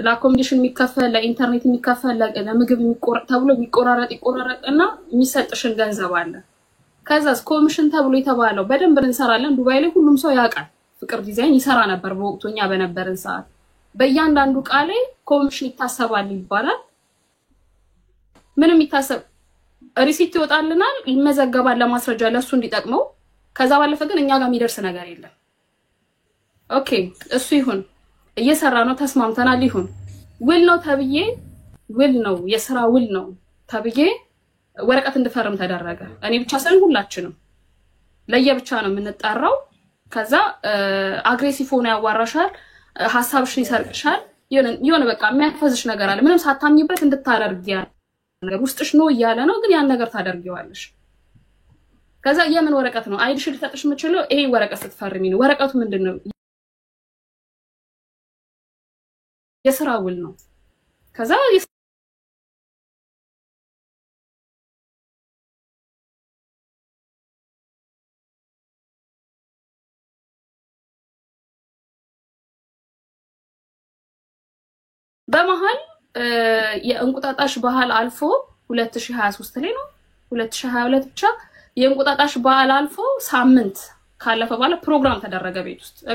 ለአኮሞዴሽን የሚከፈል ለኢንተርኔት የሚከፈል ለምግብ ተብሎ ይቆራረጥና የሚሰጥሽን ገንዘብ አለ። ከዛስ ኮሚሽን ተብሎ የተባለው በደንብ እንሰራለን። ዱባይ ላይ ሁሉም ሰው ያውቃል። ፍቅር ዲዛይን ይሰራ ነበር በወቅቱኛ በነበረን ሰዓት። በእያንዳንዱ ቃል ላይ ኮሚሽን ይታሰባል ይባላል። ምንም ይታሰብ ሪሲት ይወጣልናል፣ ይመዘገባል ለማስረጃ ለሱ እንዲጠቅመው። ከዛ ባለፈ ግን እኛ ጋር የሚደርስ ነገር የለም። ኦኬ እሱ ይሁን እየሰራ ነው ተስማምተናል። ይሁን ውል ነው ተብዬ ውል ነው የሥራ ውል ነው ተብዬ ወረቀት እንድፈርም ተደረገ። እኔ ብቻ ሳይሆን ሁላችንም ለየብቻ ነው የምንጣራው። ከዛ አግሬሲቭ ሆኖ ያዋራሻል፣ ሐሳብሽን ይሰርቅሻል። የሆነ በቃ የሚያፈዝሽ ነገር አለ ምንም ሳታምኝበት እንድታደርጊ ነገር ውስጥሽ ነው እያለ ነው፣ ግን ያን ነገር ታደርጊዋለሽ። ከዛ የምን ወረቀት ነው አይዲሽ ልሰጥሽ የምችለው ይሄ ወረቀት ስትፈርሚ ነው። ወረቀቱ ምንድነው? የሥራ ውል ነው። ከዛ በመሃል የእንቁጣጣሽ ባህል አልፎ 2023 ላይ ነው 2022 ብቻ የእንቁጣጣሽ ባህል አልፎ ሳምንት ካለፈ በኋላ ፕሮግራም ተደረገ።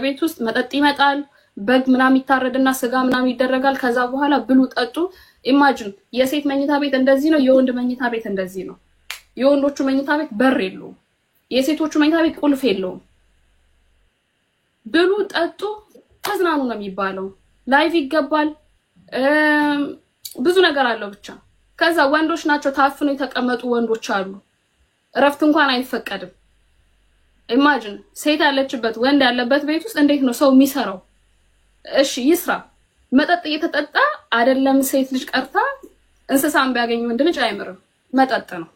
ቤት ውስጥ መጠጥ ይመጣል፣ በግ ምናምን ይታረድና ስጋ ምናምን ይደረጋል። ከዛ በኋላ ብሉ ጠጡ። ኢማጂን የሴት መኝታ ቤት እንደዚህ ነው፣ የወንድ መኝታ ቤት እንደዚህ ነው። የወንዶቹ መኝታ ቤት በር የለውም፣ የሴቶቹ መኝታ ቤት ቁልፍ የለውም። ብሉ ጠጡ ተዝናኑ ነው የሚባለው። ላይቭ ይገባል፣ ብዙ ነገር አለው ብቻ። ከዛ ወንዶች ናቸው ታፍነው የተቀመጡ ወንዶች አሉ። እረፍት እንኳን አይፈቀድም። ኢማጂን ሴት ያለችበት ወንድ ያለበት ቤት ውስጥ እንዴት ነው ሰው የሚሰራው? እሺ ይስራ። መጠጥ እየተጠጣ አይደለም ሴት ልጅ ቀርታ እንስሳም ቢያገኝ ወንድ ልጅ አይምርም። መጠጥ ነው።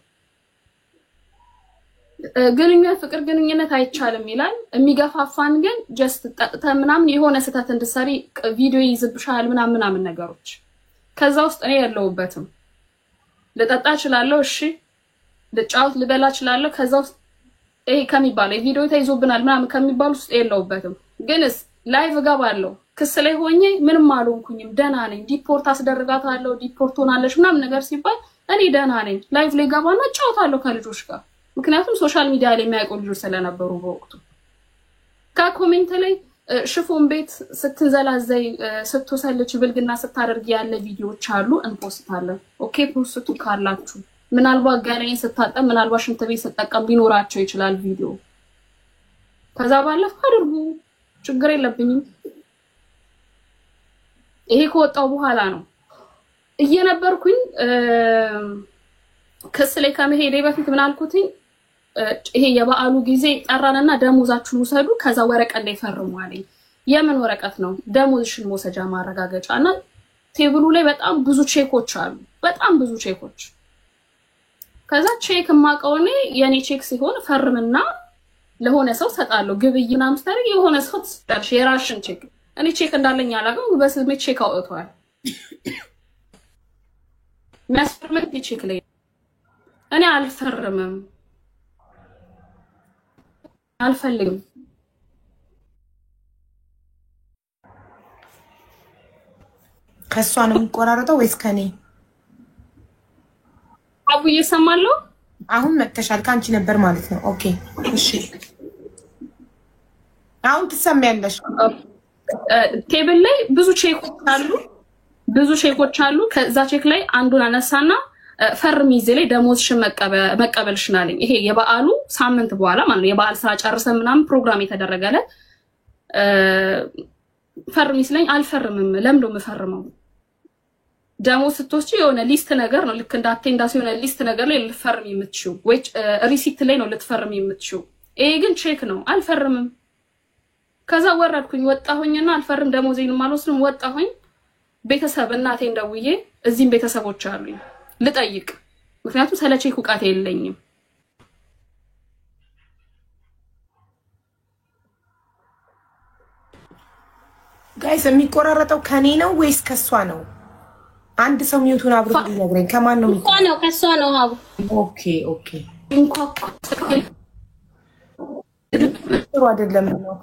ግንኙነት ፍቅር ግንኙነት አይቻልም ይላል። የሚገፋፋን ግን ጀስት ጠጥተ ምናምን የሆነ ስህተት እንድትሰሪ ቪዲዮ ይዝብሻል ምናምን ነገሮች። ከዛ ውስጥ እኔ ያለውበትም ልጠጣ እችላለሁ፣ እሺ ልጫወት ልበላ እችላለሁ። ከዛ ውስጥ ይሄ ከሚባለው ቪዲዮ ተይዞብናል ምናምን ከሚባሉ ውስጥ የለውበትም። ግንስ ላይቭ ገባለሁ ክስ ላይ ሆኜ ምንም አልሆንኩኝም፣ ደህና ነኝ። ዲፖርት አስደርጋታለሁ፣ ዲፖርት ሆናለሽ ምናምን ነገር ሲባል እኔ ደህና ነኝ። ላይቭ ላይ ገባና እጫወታለሁ ከልጆች ጋር። ምክንያቱም ሶሻል ሚዲያ ላይ የሚያውቁ ልጆች ስለነበሩ በወቅቱ ከኮሜንት ላይ ሽፎን ቤት ስትንዘላዘይ ስትወሰልች ብልግና ስታደርጊ ያለ ቪዲዮዎች አሉ፣ እንፖስታለን። ኦኬ ፖስቱ ካላችሁ ምናልባት ገላዬን ስታጠብ ምናልባት ሽንት ቤት ስጠቀም ሊኖራቸው ይችላል ቪዲዮ። ከዛ ባለፈ አድርጉ፣ ችግር የለብኝም። ይሄ ከወጣው በኋላ ነው እየነበርኩኝ ክስ ላይ ከመሄዴ በፊት ምን አልኩትኝ? ይሄ የበዓሉ ጊዜ ጠራንና ደሞዛችሁን ውሰዱ፣ ከዛ ወረቀት ላይ ፈርሙ አለኝ። የምን ወረቀት ነው? ደሞዝሽን መውሰጃ ማረጋገጫና ቴብሉ ላይ በጣም ብዙ ቼኮች አሉ፣ በጣም ብዙ ቼኮች። ከዛ ቼክ ማቀው እኔ የኔ ቼክ ሲሆን ፈርምና ለሆነ ሰው ሰጣለሁ። ግብይና ምስተርግ የሆነ ሰው ትሰጣለሽ የራሽን ቼክ። እኔ ቼክ እንዳለኝ አላውቅም፣ በስሜ ቼክ አውጥቷል። የሚያስፈርመኝ ቼክ ላይ እኔ አልፈርምም፣ አልፈልግም። ከሷ ነው የሚቆራረጠው ወይስ ከኔ? አቡዬ እሰማለሁ። አሁን መተሻል ካንቺ ነበር ማለት ነው። ኦኬ እሺ፣ አሁን ትሰሚያለሽ። ቴብል ላይ ብዙ ቼኮች አሉ። ከዛ ቼክ ላይ አንዱን አነሳና ፈርሚ እዚህ ላይ ደሞዝሽን መቀበልሽን አለኝ። ይሄ የበዓሉ ሳምንት በኋላ ማለት ነው። የበዓል ስራ ጨርሰን ምናምን ፕሮግራም የተደረገለ ፈርሚ ስለኝ አልፈርምም። ለምን ነው የምፈርመው? ደሞዝ ስትወስጂ የሆነ ሊስት ነገር ነው፣ ልክ እንደ አቴንዳንስ የሆነ ሊስት ነገር ላይ ልትፈርሚ የምትችው ወይ ሪሲት ላይ ነው ልትፈርሚ የምትችው። ይሄ ግን ቼክ ነው፣ አልፈርምም። ከዛ ወረድኩኝ፣ ወጣሁኝና አልፈርም ደሞዜንም አልወስድም ወጣሁኝ። ቤተሰብ እናቴን ደውዬ እዚህም ቤተሰቦች አሉኝ ልጠይቅ፣ ምክንያቱም ስለ ቼክ እውቀት የለኝም። ጋይስ የሚቆራረጠው ከኔ ነው ወይስ ከሷ ነው? አንድ ሰው ሚዩቱን አብሮ ይነግረኝ። ከማን ነው? ከሷ ነው አቡ። ኦኬ ጥሩ አይደለም ነው።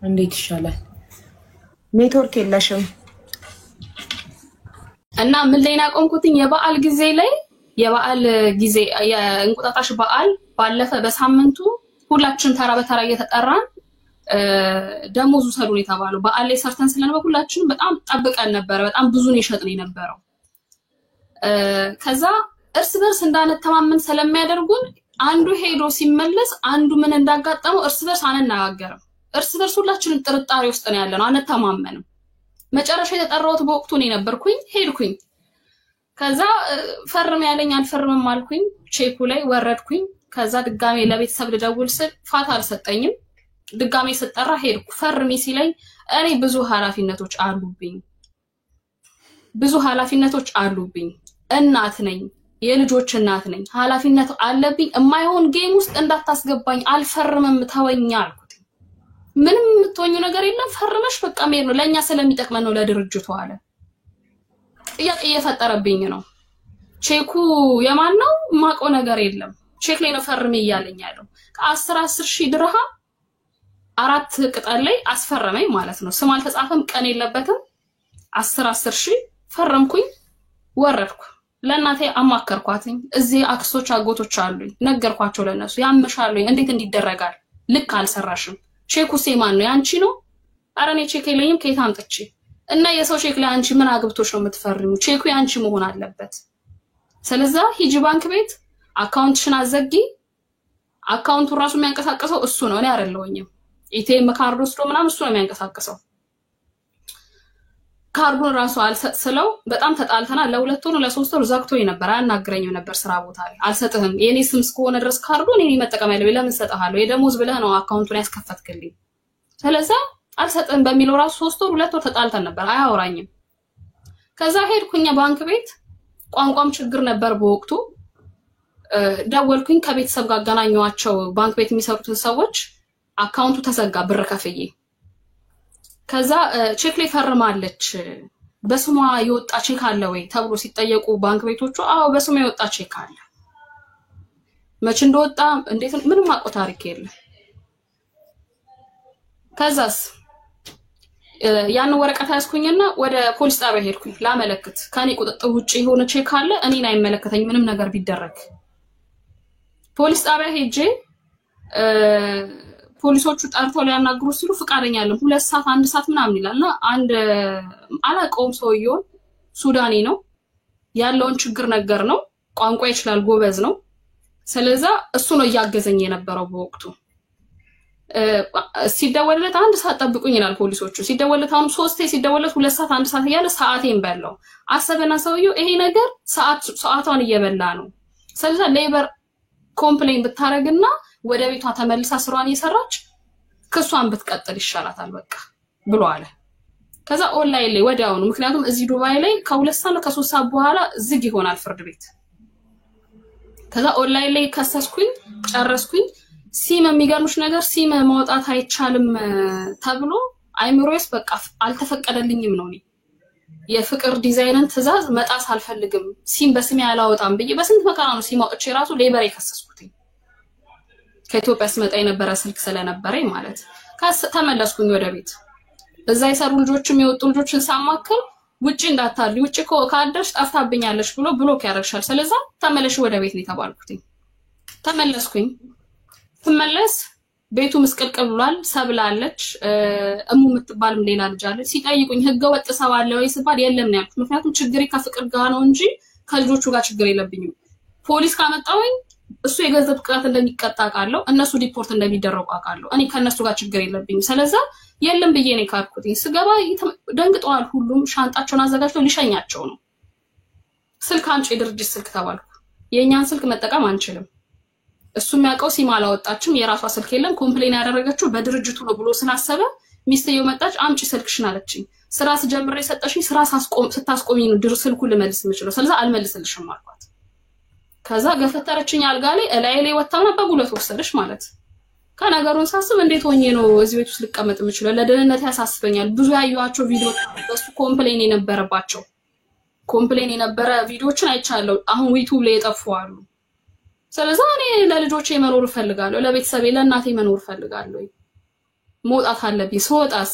እንዴት ይሻላል? ኔትወርክ የለሽም እና ምን ላይ ናቆምኩትኝ የበዓል ጊዜ የእንቁጣጣሽ በዓል ባለፈ በሳምንቱ ሁላችን ተራ በተራ እየተጠራን ደሞዙ ሰዱን የተባለው በዓል ላይ ሰርተን ስለነበር ሁላችንም በጣም ጠብቀን ነበር። በጣም ብዙ ነው ይሸጥን የነበረው። ከዛ እርስ በርስ እንዳንተማመን ስለሚያደርጉን አንዱ ሄዶ ሲመለስ አንዱ ምን እንዳጋጠመው እርስ በርስ አንነጋገርም። እርስ በርስ ሁላችንም ጥርጣሬ ውስጥ ነው ያለነው፣ አንተማመንም። መጨረሻ የተጠራሁት በወቅቱ ነው ነበርኩኝ። ሄድኩኝ። ከዛ ፈርም ያለኝ አልፈርምም አልኩኝ። ቼኩ ላይ ወረድኩኝ። ከዛ ድጋሜ ለቤተሰብ ልደውል ስል ፋታ አልሰጠኝም። ድጋሜ ስጠራ ሄድኩ። ፈርሚ ሲለኝ እኔ ብዙ ኃላፊነቶች አሉብኝ። እናት ነኝ፣ የልጆች እናት ነኝ። ኃላፊነት አለብኝ። የማይሆን ጌም ውስጥ እንዳታስገባኝ፣ አልፈርምም፣ ተወኝ አልኩት። ምንም የምትወኙ ነገር የለም፣ ፈርመሽ በቃ መሄድ ነው፣ ለኛ ስለሚጠቅመን ነው ለድርጅቱ አለ። ጥያቄ እየፈጠረብኝ ነው። ቼኩ የማን ነው? ማውቀው ነገር የለም። ቼክ ላይ ነው ፈርሚ እያለኝ ያለው። ከ10 ሺህ ድርሃም 4 ቅጠል ላይ አስፈረመኝ ማለት ነው። ስም አልተጻፈም፣ ቀን የለበትም። 10 ሺህ ፈረምኩኝ፣ ወረድኩ። ለእናቴ አማከርኳትኝ። እዚህ አክስቶች አጎቶች አሉኝ፣ ነገርኳቸው ለነሱ። ያምሻሉኝ እንዴት እንዲደረጋል? ልክ አልሰራሽም። ቼኩ ሴማን ነው? ያንቺ ነው? ኧረ እኔ ቼክ የለኝም፣ ከየት አምጥቼ እና የሰው ቼክ ላይ አንቺ ምን አግብቶሽ ነው የምትፈርሚው? ቼኩ ያንቺ መሆን አለበት። ስለዛ ሂጂ ባንክ ቤት አካውንትሽን አዘጊ። አካውንቱ ራሱ የሚያንቀሳቅሰው እሱ ነው፣ እኔ አይደለሁኝም። ኢቲኤም ካርድ ወስዶ ምናምን እሱ ነው የሚያንቀሳቅሰው። ካርዱን ራሱ አልሰጥ ስለው በጣም ተጣልተናል። ለ2 ወር ለ3 ወር ዘግቶኝ ነበር፣ አያናግረኝም ነበር ስራ ቦታ ላይ። አልሰጥህም፣ የኔ ስም እስከሆነ ድረስ ካርዱ እኔ መጠቀም ያለብኝ፣ ለምን ሰጥሃለሁ? የደሞዝ ብለህ ነው አካውንቱን ያስከፈትክልኝ። ስለዛ አልሰጥህም በሚለው ራሱ 3 ወር 2 ወር ተጣልተን ነበር፣ አያወራኝም። ከዛ ሄድኩኝ ባንክ ቤት። ቋንቋም ችግር ነበር በወቅቱ። ደወልኩኝ፣ ከቤተሰብ ጋር አገናኘኋቸው ባንክ ቤት የሚሰሩትን ሰዎች። አካውንቱ ተዘጋ ብር ከፍዬ። ከዛ ቼክ ላይ ፈርማለች፣ በስሟ የወጣ ቼክ አለ ወይ ተብሎ ሲጠየቁ ባንክ ቤቶቹ አዎ በስሟ የወጣ ቼክ አለ። መቼ እንደወጣ እንዴት ምንም አውቀው ታሪክ የለም። ከዛስ ያን ወረቀት ያስኩኝና ወደ ፖሊስ ጣቢያ ሄድኩኝ ላመለክት። ከኔ ቁጥጥር ውጪ የሆነ ቼክ አለ፣ እኔን አይመለከተኝ ምንም ነገር ቢደረግ። ፖሊስ ጣቢያ ሄጄ ፖሊሶቹ ጠርተው ሊያናግሩ ሲሉ ፍቃደኛ አይደለም። 2 ሰዓት 1 ሰዓት ምናምን ይላልና አንድ አላውቀውም ሰውየው ሱዳኒ ነው። ያለውን ችግር ነገር ነው፣ ቋንቋ ይችላል፣ ጎበዝ ነው። ስለዛ እሱ ነው እያገዘኝ የነበረው በወቅቱ። ሲደወልለት 1 ሰዓት ጠብቁኝ ይላል ፖሊሶቹ። ሲደወልለት አሁን 3 ሲደወልለት 2 ሰዓት 1 ሰዓት እያለ ሰዓቴን በላው። አሰበና ሰውየው ይሄ ነገር ሰዓቷን እየበላ ነው። ስለዛ ሌበር ኮምፕሌን ብታረግና ወደ ቤቷ ተመልሳ ስራዋን እየሰራች ክሷን ብትቀጥል ይሻላታል በቃ ብሎ አለ። ከዛ ኦንላይን ላይ ወዲያውኑ፣ ምክንያቱም እዚህ ዱባይ ላይ ከ2 ሰዓት ከ3 ሰዓት በኋላ ዝግ ይሆናል ፍርድ ቤት። ከዛ ኦንላይን ላይ ከሰስኩኝ፣ ጨረስኩኝ። ሲም የሚገርምሽ ነገር ሲም ማውጣት አይቻልም ተብሎ አይምሮስ በቃ አልተፈቀደልኝም ነው። እኔ የፍቅር ዲዛይንን ትዕዛዝ መጣስ አልፈልግም፣ ሲም በስሜ አላወጣም ብዬ በስንት መከራ ነው ሲም አውጥቼ ራሱ ሌበር የከሰስኩትኝ። ከኢትዮጵያ ስመጣ የነበረ ስልክ ስለነበረኝ ማለት። ተመለስኩኝ ወደ ቤት። እዛ የሰሩ ልጆችም የወጡ ልጆችን ሳማከል ውጪ እንዳታርሊ፣ ውጪ ካደርሽ ጠፍታብኛለሽ ብሎ ብሎክ ያደርግሻል። ስለዛ ተመለሽ ወደ ቤት ነው የተባልኩትኝ። ተመለስኩኝ። ተመለስ ቤቱ ምስቅልቅል ብሏል። ሰብላለች፣ እሙ የምትባልም ሌላ ልጅ አለች። ሲጠይቁኝ ህገወጥ ሰው አለ ወይ ስባል የለም ነው ያልኩት። ምክንያቱም ችግሬ ከፍቅር ጋር ነው እንጂ ከልጆቹ ጋር ችግር የለብኝም። ፖሊስ ካመጣውኝ እሱ የገንዘብ ቅጣት እንደሚቀጣ አውቃለሁ፣ እነሱ ሪፖርት እንደሚደረጉ አውቃለሁ። እኔ ከነሱ ጋር ችግር የለብኝም። ስለዛ የለም ብዬ ነው ካርኩትኝ። ስገባ ደንግጠዋል። ሁሉም ሻንጣቸውን አዘጋጅተው ሊሸኛቸው ነው። ስልክ አንቺ የድርጅት ስልክ ተባልኩ። የኛን ስልክ መጠቀም አንችልም። እሱ የሚያውቀው ሲም አላወጣችም፣ የራሷ ስልክ የለም። ኮምፕሌን ያደረገችው በድርጅቱ ነው ብሎ ስላሰበ ሚስትየው መጣች። አምጪ ስልክሽን አለችኝ። ስራ ስጀምር የሰጠሽኝ ስራ ስታስቆሚኝ ነው ስልኩ ልመልስ የምችለው። ስለዛ አልመልስልሽም አልኳት። ከዛ ገፈተረችኝ አልጋ ላይ እላይ ላይ ወጣና በጉልበት ወሰደች ማለት። ከነገሩን ሳስብ እንዴት ሆኜ ነው እዚህ ቤት ውስጥ ልቀመጥ የምችለው? ለደህንነት ያሳስበኛል። ብዙ ያዩዋቸው ቪዲዮዎች በሱ ኮምፕሌን የነበረ ቪዲዮዎችን አይቻለሁ። አሁን ዩቲዩብ ላይ የጠፋዋሉ። ስለዚህ እኔ ለልጆቼ መኖር ፈልጋለሁ፣ ለቤተሰቤ ለእናቴ መኖር ፈልጋለሁ። መውጣት አለብኝ ስወጣስ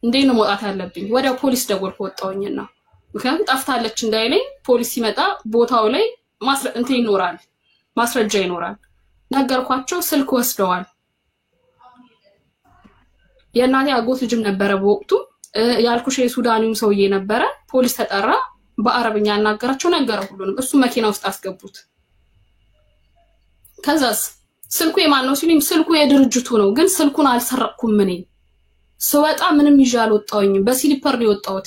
እንዴት ነው መውጣት ያለብኝ ወዲያው ፖሊስ ደወልኩ ወጣውኝና ምክንያቱም ጠፍታለች እንዳይለኝ ፖሊስ ሲመጣ ቦታው ላይ ማስረጃ ይኖራል ነገርኳቸው ስልክ ወስደዋል የእናቴ አጎት ልጅም ነበረ በወቅቱ ያልኩሽ የሱዳኒው ሰውዬ ነበረ ፖሊስ ተጠራ በአረብኛ ያናገራቸው ነገረ ሁሉንም እሱ መኪና ውስጥ አስገቡት ከዛስ ስልኩ የማን ነው ሲሉኝ ስልኩ የድርጅቱ ነው ግን ስልኩን አልሰረቅኩም እኔ ስወጣ ምንም ይዤ አልወጣሁኝም በስሊፐር ነው የወጣሁት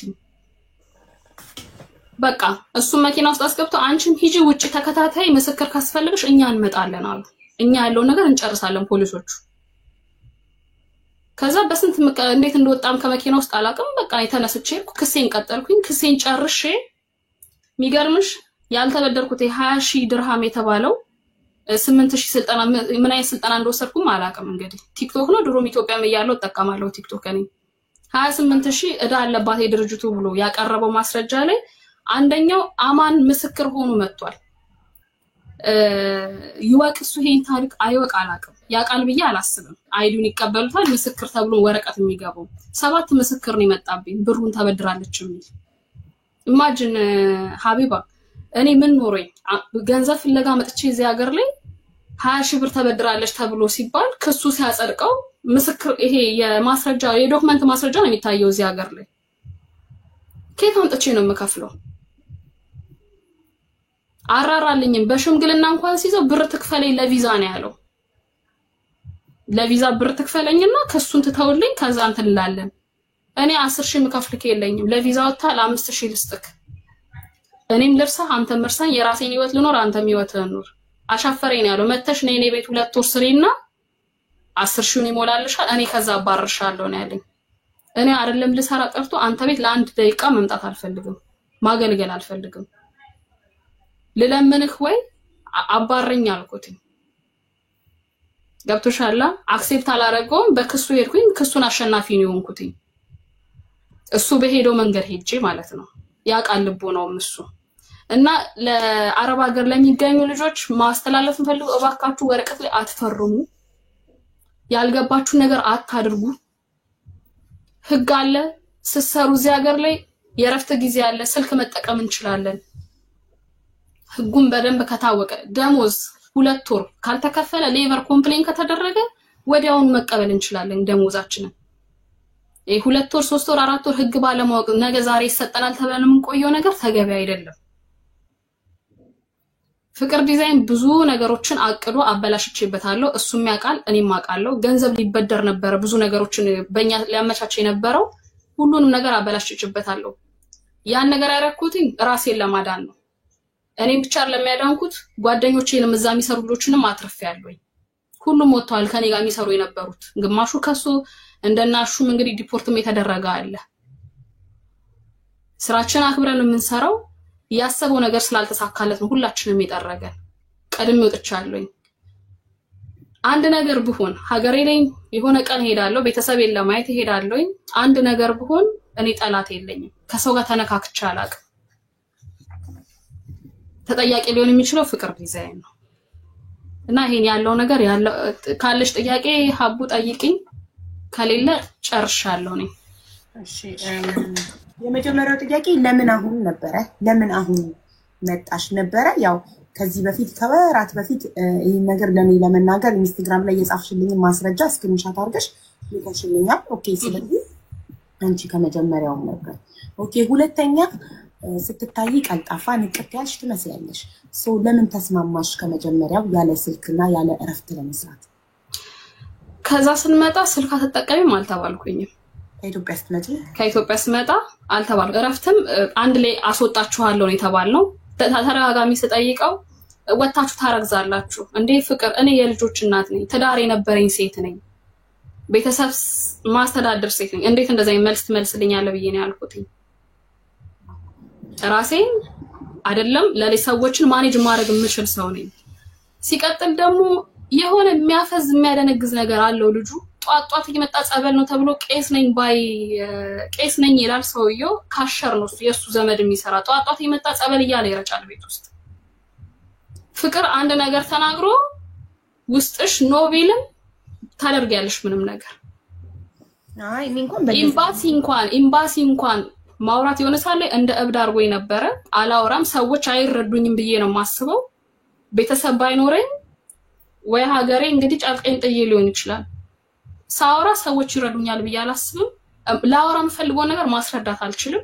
በቃ እሱ መኪና ውስጥ አስገብቶ አንቺም ሂጂ ውጪ ተከታታይ ምስክር ካስፈልግሽ እኛ እንመጣለን አሉ እኛ ያለው ነገር እንጨርሳለን ፖሊሶቹ ከዛ በስንት እንዴት እንደወጣም ከመኪና ውስጥ አላቀም በቃ የተነስቼ ክሴን ቀጠልኩኝ ክሴን ጨርሼ ሚገርምሽ ያልተበደርኩት 20000 ድርሃም የተባለው 8000 ስልጣና ምን አይነት ስልጣና እንደወሰድኩም አላቀም እንግዲህ ቲክቶክ ነው ድሮም ኢትዮጵያም ያለው ተጠቀማለሁ ቲክቶክ እኔ 28000 እዳ አለባት የድርጅቱ ብሎ ያቀረበው ማስረጃ ላይ አንደኛው አማን ምስክር ሆኖ መጥቷል ይወቅሱ ይሄን ታሪክ አይወቅ አላቀም ያቃል ብዬ አላስብም አይዱን ይቀበሉታል ምስክር ተብሎ ወረቀት የሚገባው 7 ምስክር ነው የመጣብኝ ብሩን ተበድራለች የሚል ኢማጂን ሀቢባ እኔ ምን ኖርኝ ገንዘብ ፍለጋ መጥቼ እዚህ ሀገር ላይ 20000 ብር ተበድራለች ተብሎ ሲባል ክሱ ሲያጸድቀው ምስክር ይሄ የማስረጃ የዶክመንት ማስረጃ ነው የሚታየው እዚህ ሀገር ላይ ከየት አምጥቼ ነው የምከፍለው አራራልኝም በሽምግልና እንኳን ሲይዘው ብር ትክፈለኝ ለቪዛ ነው ያለው ለቪዛ ብር ትክፈለኝና ከሱን ትተውልኝ ከዛ እንትን እንላለን እኔ 10000 ምከፍልክ የለኝም ለቪዛ ወጣ ለ5000 ልስጥክ እኔም ልርሳ አንተ መርሳኝ የራሴን ህይወት ልኖር አንተም ህይወትህን ኑር አሻፈረኝ ነው ያለው መተሽ ነኝ እኔ ቤት 2 ወር ስሪና 10000 ይሞላልሻል እኔ ከዛ አባርሻለሁ ነው ያለኝ እኔ አይደለም ልሰራ ቀርቶ አንተ ቤት ለአንድ ደቂቃ መምጣት አልፈልግም ማገልገል አልፈልግም ለለምንህ ወይ አባረኝ አልኩት ገብቶሻላ አክሴፕት አላረጋውም በክሱ ሄድኩኝ ክሱን አሸናፊ ነው የሆንኩት እሱ በሄደው መንገድ ሄጄ ማለት ነው ያቃል ልቦ ነው እሱ እና ለአረብ ሀገር ለሚገኙ ልጆች ማስተላለፍ ፈልገው እባካችሁ ወረቀት ላይ አትፈርሙ ያልገባችሁ ነገር አታድርጉ ህግ አለ ስሰሩ እዚህ ሀገር ላይ የረፍት ጊዜ አለ ስልክ መጠቀም እንችላለን ህጉን በደንብ ከታወቀ ደሞዝ 2 ወር ካልተከፈለ ሌቨር ኮምፕሌን ከተደረገ ወዲያውን መቀበል እንችላለን ደሞዛችንን 2 ወር 3 ወር 4 ወር ህግ ባለማወቅ ነገ ዛሬ ይሰጠናል ተብለን ምን ቆየው ነገር ተገቢ አይደለም ፍቅር ዲዛይን ብዙ ነገሮችን አቅዶ አበላሽቼበታለሁ እሱም ያቃል እኔም አቃለሁ ገንዘብ ሊበደር ነበር ብዙ ነገሮችን በእኛ ሊያመቻች የነበረው ሁሉንም ነገር አበላሽቼበታለሁ ያን ነገር ያረኩትኝ ራሴን ለማዳን ነው እኔም ብቻ ለሚያዳንኩት ጓደኞቼንም እዛ የሚሰሩ ልጆችንም አትርፌያለሁ ሁሉም ወጥቷል ከኔ ጋር የሚሰሩ የነበሩት ግማሹ ከሱ እንደናሹም እንግዲህ ዲፖርትም የተደረገ አለ ስራችን አክብረን የምንሰራው ያሰበው ነገር ስላልተሳካለት ነው ሁላችንም የጠረገን ቀድሜ ወጥቻለሁ አንድ ነገር ቢሆን ሀገሬ ላይ የሆነ ቀን ሄዳለሁ ቤተሰቤን ለማየት ሄዳለሁ አንድ ነገር ቢሆን እኔ ጠላት የለኝም ከሰው ጋር ተነካክቻ አላቅም ተጠያቂ ሊሆን የሚችለው ፍቅር ዲዛይን ነው እና ይሄን ያለው ነገር ያለው ካለሽ ጥያቄ ሀቡ ጠይቂኝ ከሌለ ጨርሻለሁ ነኝ እሺ የመጀመሪያው ጥያቄ ለምን አሁን መጣሽ ነበረ ያው ከዚህ በፊት ከወራት በፊት ይሄን ነገር ለኔ ለመናገር ኢንስታግራም ላይ የጻፍሽልኝ ማስረጃ ስክሪንሻት አድርገሽ ልከሽልኛል ኦኬ ስለዚህ አንቺ ከመጀመሪያው ነበር ኦኬ ሁለተኛ ስትታይ ቀልጣፋ ንቅት ያልሽ ትመስያለሽ ሶ ለምን ተስማማሽ ከመጀመሪያው ያለ ስልክና ያለ እረፍት ለመስራት ከዛ ስንመጣ ስልክ አትጠቀሚም አልተባልኩኝም ከኢትዮጵያ ስመጣ አልተባልኩ እረፍትም አንድ ላይ አስወጣችኋለሁ ነው የተባልነው ተረጋጋሚ ስጠይቀው ወጣችሁ ታረግዛላችሁ እንዴ ፍቅር እኔ የልጆች እናት ነኝ ትዳር የነበረኝ ሴት ነኝ ቤተሰብ ማስተዳደር ሴት ነኝ እንዴት እንደዛ መልስልኛለህ ብዬ ነው ያልኩት ራሴን አይደለም ለሌሰዎችን ማኔጅ ማድረግ የምችል ሰው ነኝ ሲቀጥል ደግሞ የሆነ የሚያፈዝ የሚያደነግዝ ነገር አለው ልጁ ጧጧት እየመጣ ጸበል ነው ተብሎ ቄስ ነኝ ይላል ሰውየው ካሸር ነው የሱ ዘመድ የሚሰራ ጧጧት እየመጣ ጸበል እያለ ይረጫል ቤት ውስጥ ፍቅር አንድ ነገር ተናግሮ ውስጥሽ ኖቤልን ታደርጊያለሽ ምንም ነገር አይ ኤምባሲ እንኳን ማውራት የሆነ ሳለ እንደ እብድ አርጎኝ ነበር አላወራም ሰዎች አይረዱኝም ብዬ ነው ማስበው ቤተሰብ ባይኖረኝ ወይ ሀገሬ እንግዲህ ጫልቀኝ ጥዬ ሊሆን ይችላል ሳውራ ሰዎች ይረዱኛል ብዬ አላስብም ላውራ የምፈልገው ነገር ማስረዳት አልችልም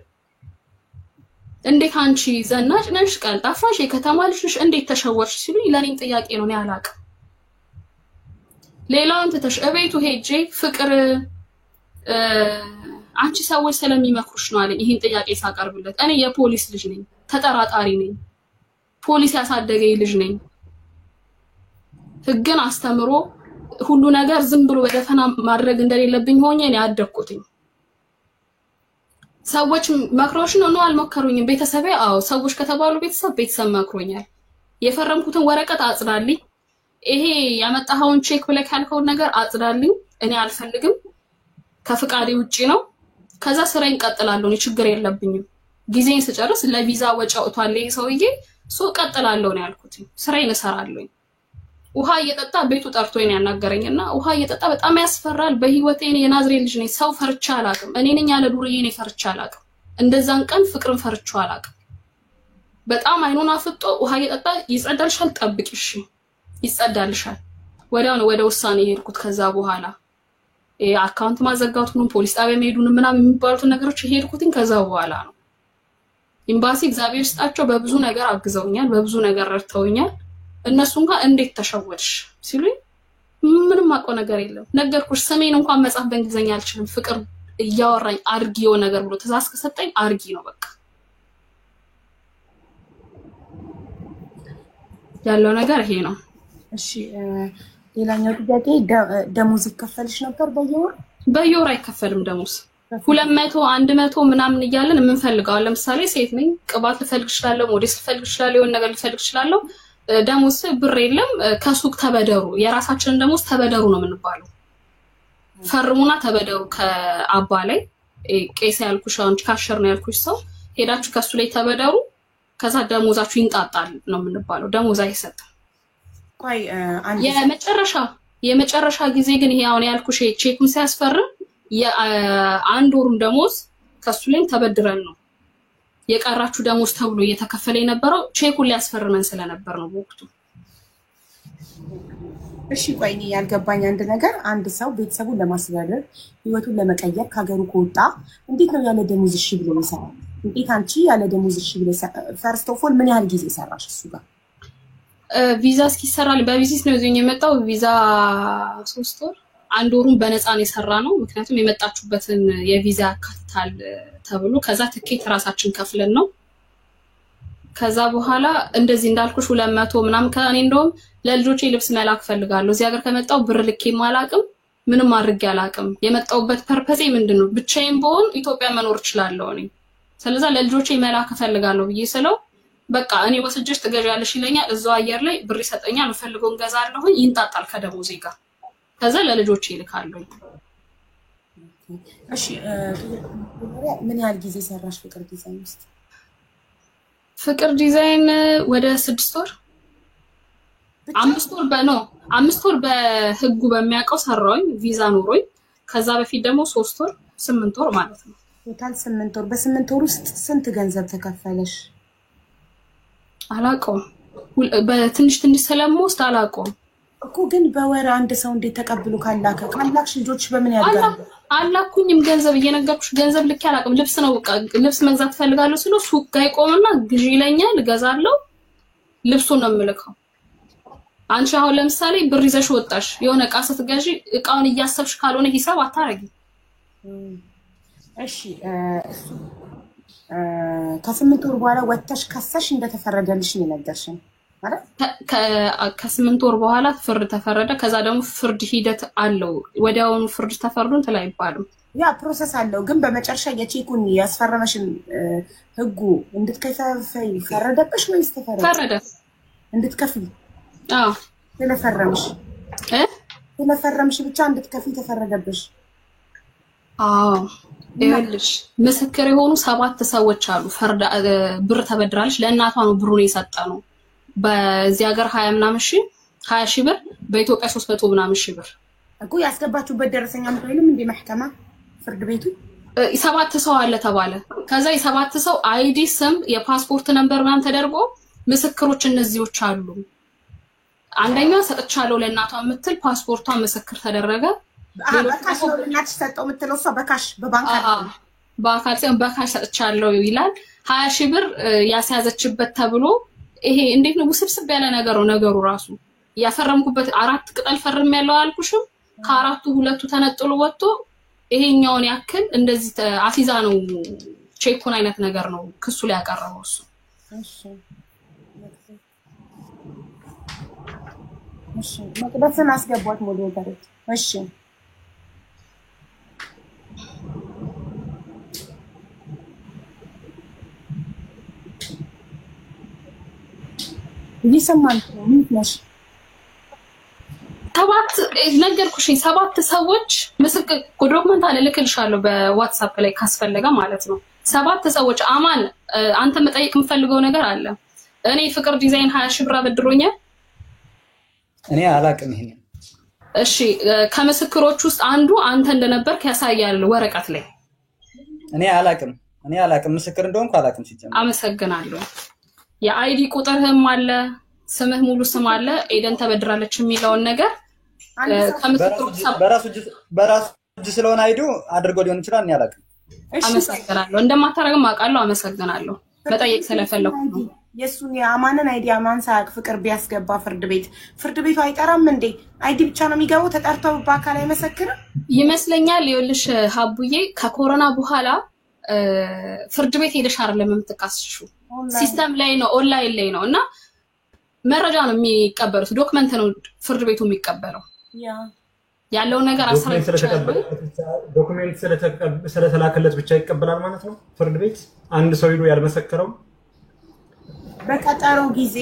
እንዴት አንቺ ዘናጭ ነሽ ቀልጣፋሽ የከተማ ልጅ ነሽ እንዴት ተሸወርሽ ሲሉኝ ለኔም ጥያቄ ነው እኔ አላቅም ሌላውን ተተሽ እቤቱ ሄጄ ፍቅር አንቺ ሰዎች ስለሚመክሩሽ ነው አለኝ ይሄን ጥያቄ ሳቀርብለት እኔ የፖሊስ ልጅ ነኝ ተጠራጣሪ ነኝ ፖሊስ ያሳደገኝ ልጅ ነኝ ህግን አስተምሮ ሁሉ ነገር ዝም ብሎ በደፈና ማድረግ እንደሌለብኝ ሆኜ እኔ አደኩትኝ ሰዎች መክሮሽ ነው አልመከሩኝም ቤተሰቤ አዎ ሰዎች ከተባሉ ቤተሰብ መክሮኛል የፈረምኩትን ወረቀት አጽዳልኝ ይሄ ያመጣኸውን ቼክ ብለክ ያልከውን ነገር አጽዳልኝ እኔ አልፈልግም ከፍቃዴ ውጪ ነው ከዛ ስራዬን ቀጥላለሁ እኔ ችግር የለብኝም ጊዜን ስጨርስ ለቪዛ ወጪ አውጥቷል ሰውዬ ሶ ቀጥላለሁ ነው ያልኩት ስራዬን እሰራለሁ ውሃ እየጠጣ ቤቱ ጠርቶኝ ያናገረኝና ውሃ እየጠጣ በጣም ያስፈራል በህይወቴ እኔ የናዝሬት ልጅ ነኝ ሰው ፈርቻ አላቅም እኔ ነኝ ያለ ዱርዬ እኔ ፈርቻ አላቅም እንደዛን ቀን ፍቅርን ፈርቻ አላቅም በጣም አይኑን አፍጦ ውሃ እየጠጣ ይጸዳልሻል ጠብቂሽ ይጸዳልሻል ወደ ውሳኔ ሄድኩት ከዛ በኋላ አካውንት ማዘጋቱን ፖሊስ ጣቢያ መሄዱን ምናምን የሚባሉት ነገሮች ሄድኩትኝ ከዛ በኋላ ነው ኤምባሲ እግዚአብሔር ይስጣቸው በብዙ ነገር አግዘውኛል በብዙ ነገር ረድተውኛል እነሱ እንኳን እንዴት ተሸወድሽ ሲሉኝ ምንም አቆ ነገር የለም ነገርኩሽ ስሜን እንኳን መጻፍ በእንግሊዘኛ አልችልም ፍቅር እያወራኝ አርጊዮ ነገር ብሎ ተዛስ ከሰጠኝ አርጊ ነው በቃ ያለው ነገር ይሄ ነው እሺ ሌላኛው ጥያቄ ደሞዝ ይከፈልሽ ነበር በየወር አይከፈልም ደሞዝ 200 100 ምናምን ይያለን የምንፈልገው ለምሳሌ ሴት ነኝ ቅባት ልፈልግ ይችላል ሞዴስ ልፈልግ ይችላል የሆነ ነገር ልፈልግ ይችላል ደሞዝ ብር የለም ከሱቅ ተበደሩ የራሳችንን ደሞዝ ተበደሩ ነው የምንባለው ፈርሙና ተበደሩ ከአባ ላይ ቄስ ያልኩሽ አንቺ ካሸር ነው ያልኩሽ ሰው ሄዳችሁ ከሱ ላይ ተበደሩ ከዛ ደሞዛችሁ ይንጣጣል ነው የምንባለው ደሞዝ አይሰጥም ቆይ የመጨረሻ ጊዜ ግን ይሄ አሁን ያልኩሽ ቼኩን ሲያስፈርም የአንድ ወሩን ደሞዝ ከሱ ላይ ተበድረን ነው የቀራችሁ ደሞዝ ተብሎ እየተከፈለ የነበረው ቼኩን ሊያስፈርመን ስለነበር ነው ወቅቱ እሺ ቆይ ያልገባኝ አንድ ነገር አንድ ሰው ቤተሰቡን ለማስተዳደር ህይወቱን ለመቀየር ከሀገሩ ከወጣ እንዴት ነው ያለ ደሞዝ እሺ ብሎ የሚሰራው እንዴት አንቺ ያለ ደሞዝ እሺ ብለ ፈርስት ኦፍ ኦል ምን ያህል ጊዜ ሰራሽ እሱ ጋር ቪዛ እስኪሰራል በቪዚት ነው ይዞኝ የመጣው ቪዛ 3 ወር አንድ ወሩን በነፃ ነው የሰራ ነው ምክንያቱም የመጣችሁበትን የቪዛ ካፒታል ተብሎ ከዛ ትኬት ራሳችን ከፍለን ነው ከዛ በኋላ እንደዚህ እንዳልኩሽ 200 ምናምን ከኔ እንደውም ለልጆቼ ልብስ መላክ ፈልጋለሁ እዚህ ሀገር ከመጣው ብር ልኬ ማላቅም ምንም አድርጌ አላቅም የመጣውበት ፐርፐዜ ምንድነው ብቻዬን በሆን ኢትዮጵያ መኖር እችላለሁ እኔ ስለዚህ ለልጆቼ መላክ ፈልጋለሁ ብዬ ስለው በቃ እኔ ወስጀሽ ትገዣለሽ ይለኛል እዛው አየር ላይ ብር ይሰጠኛል ፈልገውን ገዛለሁ ይንጣጣል ከደሞዜ ጋር ከዛ ለልጆቼ ይልካለሁ እሺ ምን ያህል ጊዜ ሰራሽ ፍቅር ዲዛይን ውስጥ ፍቅር ዲዛይን ወደ 6 ወር 5 ወር በህጉ በሚያቀው ሰራውኝ ቪዛ ኖሮኝ ከዛ በፊት ደግሞ 3 ወር 8 ወር ማለት ነው ቶታል 8 ወር በ8 ወር ውስጥ ስንት ገንዘብ ተከፈለሽ አላቀው በትንሽ ስለምወስድ አላቀው እኮ ግን በወር አንድ ሰው እንዴት ተቀብሎ ካላክሽ ልጆች በምን ያደርጋሉ አላኩኝም ገንዘብ እየነገርኩሽ ገንዘብ ልክ ያላቀም ልብስ ነው ልብስ መግዛት ፈልጋለሁ ሲሉ ሱቅ ጋር ይቆምና ግዢ ይለኛል ገዛለሁ ልብሱን ነው የምልከው አንቺ አሁን ለምሳሌ ብር ይዘሽ ወጣሽ የሆነ ዕቃ ስትገዢ ዕቃውን እያሰብሽ ካልሆነ ሂሳብ አታረጊ እሺ ከ8 ወር በኋላ ወጥተሽ ከሰሽ እንደተፈረደልሽ ነው ነገርሽኝ ማለት ከ8 ወር በኋላ ፍርድ ተፈረደ ከዛ ደግሞ ፍርድ ሂደት አለው ወዲያውኑ ፍርድ ተፈርዶን ተላይባልም ያ ፕሮሰስ አለው ግን በመጨረሻ የቼኩን ያስፈረመሽን ህጉ እንድትከፈይ ፈረደብሽ ወይስ ተፈረደ እንድትከፍይ ስለፈረምሽ ብቻ እንድትከፍይ ተፈረደብሽ ይኸውልሽ ምስክር የሆኑ 7 ሰዎች አሉ ፈርዳ ብር ተበድራለች ለእናቷ ነው ብሩን የሰጠነው በዚህ ሀገር 20 ምናምን ሺህ 20 ሺህ ብር በኢትዮጵያ 300 ምናምን ሺህ ብር እኮ ያስገባችሁበት ደረሰኛ ምንም እንደ ማህከማ ፍርድ ቤቱ 7 ሰው አለ ተባለ። ከዛ የ7 ሰው አይዲ ስም የፓስፖርት ነምበር ምናምን ተደርጎ ምስክሮች እነዚህዎች አሉ። አንደኛ ሰጥቻለሁ ለእናቷ የምትል ፓስፖርቷ ምስክር ተደረገ። በካሽ ነው ለእናትሽ ሰጠው የምትለው እሷ በካሽ በባንክ በአካል ሲሆን በካሽ ሰጥቻለሁ ይላል። 20 ሺህ ብር ያስያዘችበት ተብሎ ይሄ እንዴት ነው ውስብስብ ያለ ነገር ነው ነገሩ ራሱ። ያፈረምኩበት 4 ቅጠል ፈርም ያለው አልኩሽም። ከአራቱ 2 ተነጥሎ ወጥቶ ይሄኛውን ያክል እንደዚህ አሲዛ ነው ቼኩን አይነት ነገር ነው ክሱ ላይ ያቀረበው እሱ። እሺ መቅደስን አስገቧት ሞዴሬተሮች። እሺ ይሰማል ነው ምንሽ 7 ነገርኩሽ 7 ሰዎች ምስክር ዶክመንት አለ ልክልሻለሁ በዋትስአፕ ላይ ካስፈለገ ማለት ነው። 7 ሰዎች አማን አንተ መጠየቅ የምፈልገው ነገር አለ። እኔ ፍቅር ዲዛይን 20 ሺህ ብር አበድሮኛል። እኔ አላቅም ይሄን። እሺ ከምስክሮች ውስጥ አንዱ አንተ እንደነበርክ ያሳያል ወረቀት ላይ። እኔ አላቅም ምስክር እንደሆንኩ አላቅም ሲጀምር። አመሰግናለሁ። የአይዲ ቁጥርህም አለ ስምህ ሙሉ ስም አለ ኤደን ተበድራለች የሚለውን ነገር ከምስክሮች በራሱ እጅ ስለሆነ አይዱ አድርጎ ሊሆን ይችላል። እኔ አላቅም። አመሰግናለሁ። እንደማታረግም አውቃለሁ። አመሰግናለሁ መጠየቅ ስለፈለኩ ነው። የሱን የአማንን አይዲ አማን ሳያቅ ፍቅር ቢያስገባ ፍርድ ቤቱ አይጠራም እንዴ? አይዲ ብቻ ነው የሚገባው ተጠርተው በአካል አይመሰክርም ይመስለኛል። ይኸውልሽ ሀቡዬ ከኮሮና በኋላ ፍርድ ቤት ሄደሽ አይደለም የምትካስሹ ሲስተም ላይ ነው ኦንላይን ላይ ነው እና መረጃ ነው የሚቀበሉት ዶክመንት ነው ፍርድ ቤቱ የሚቀበለው ያለው ነገር ዶክመንት ስለተላከለት ብቻ ይቀበላል ማለት ነው ፍርድ ቤት አንድ ሰው ሄዶ ያልመሰከረው በቀጠሮ ጊዜ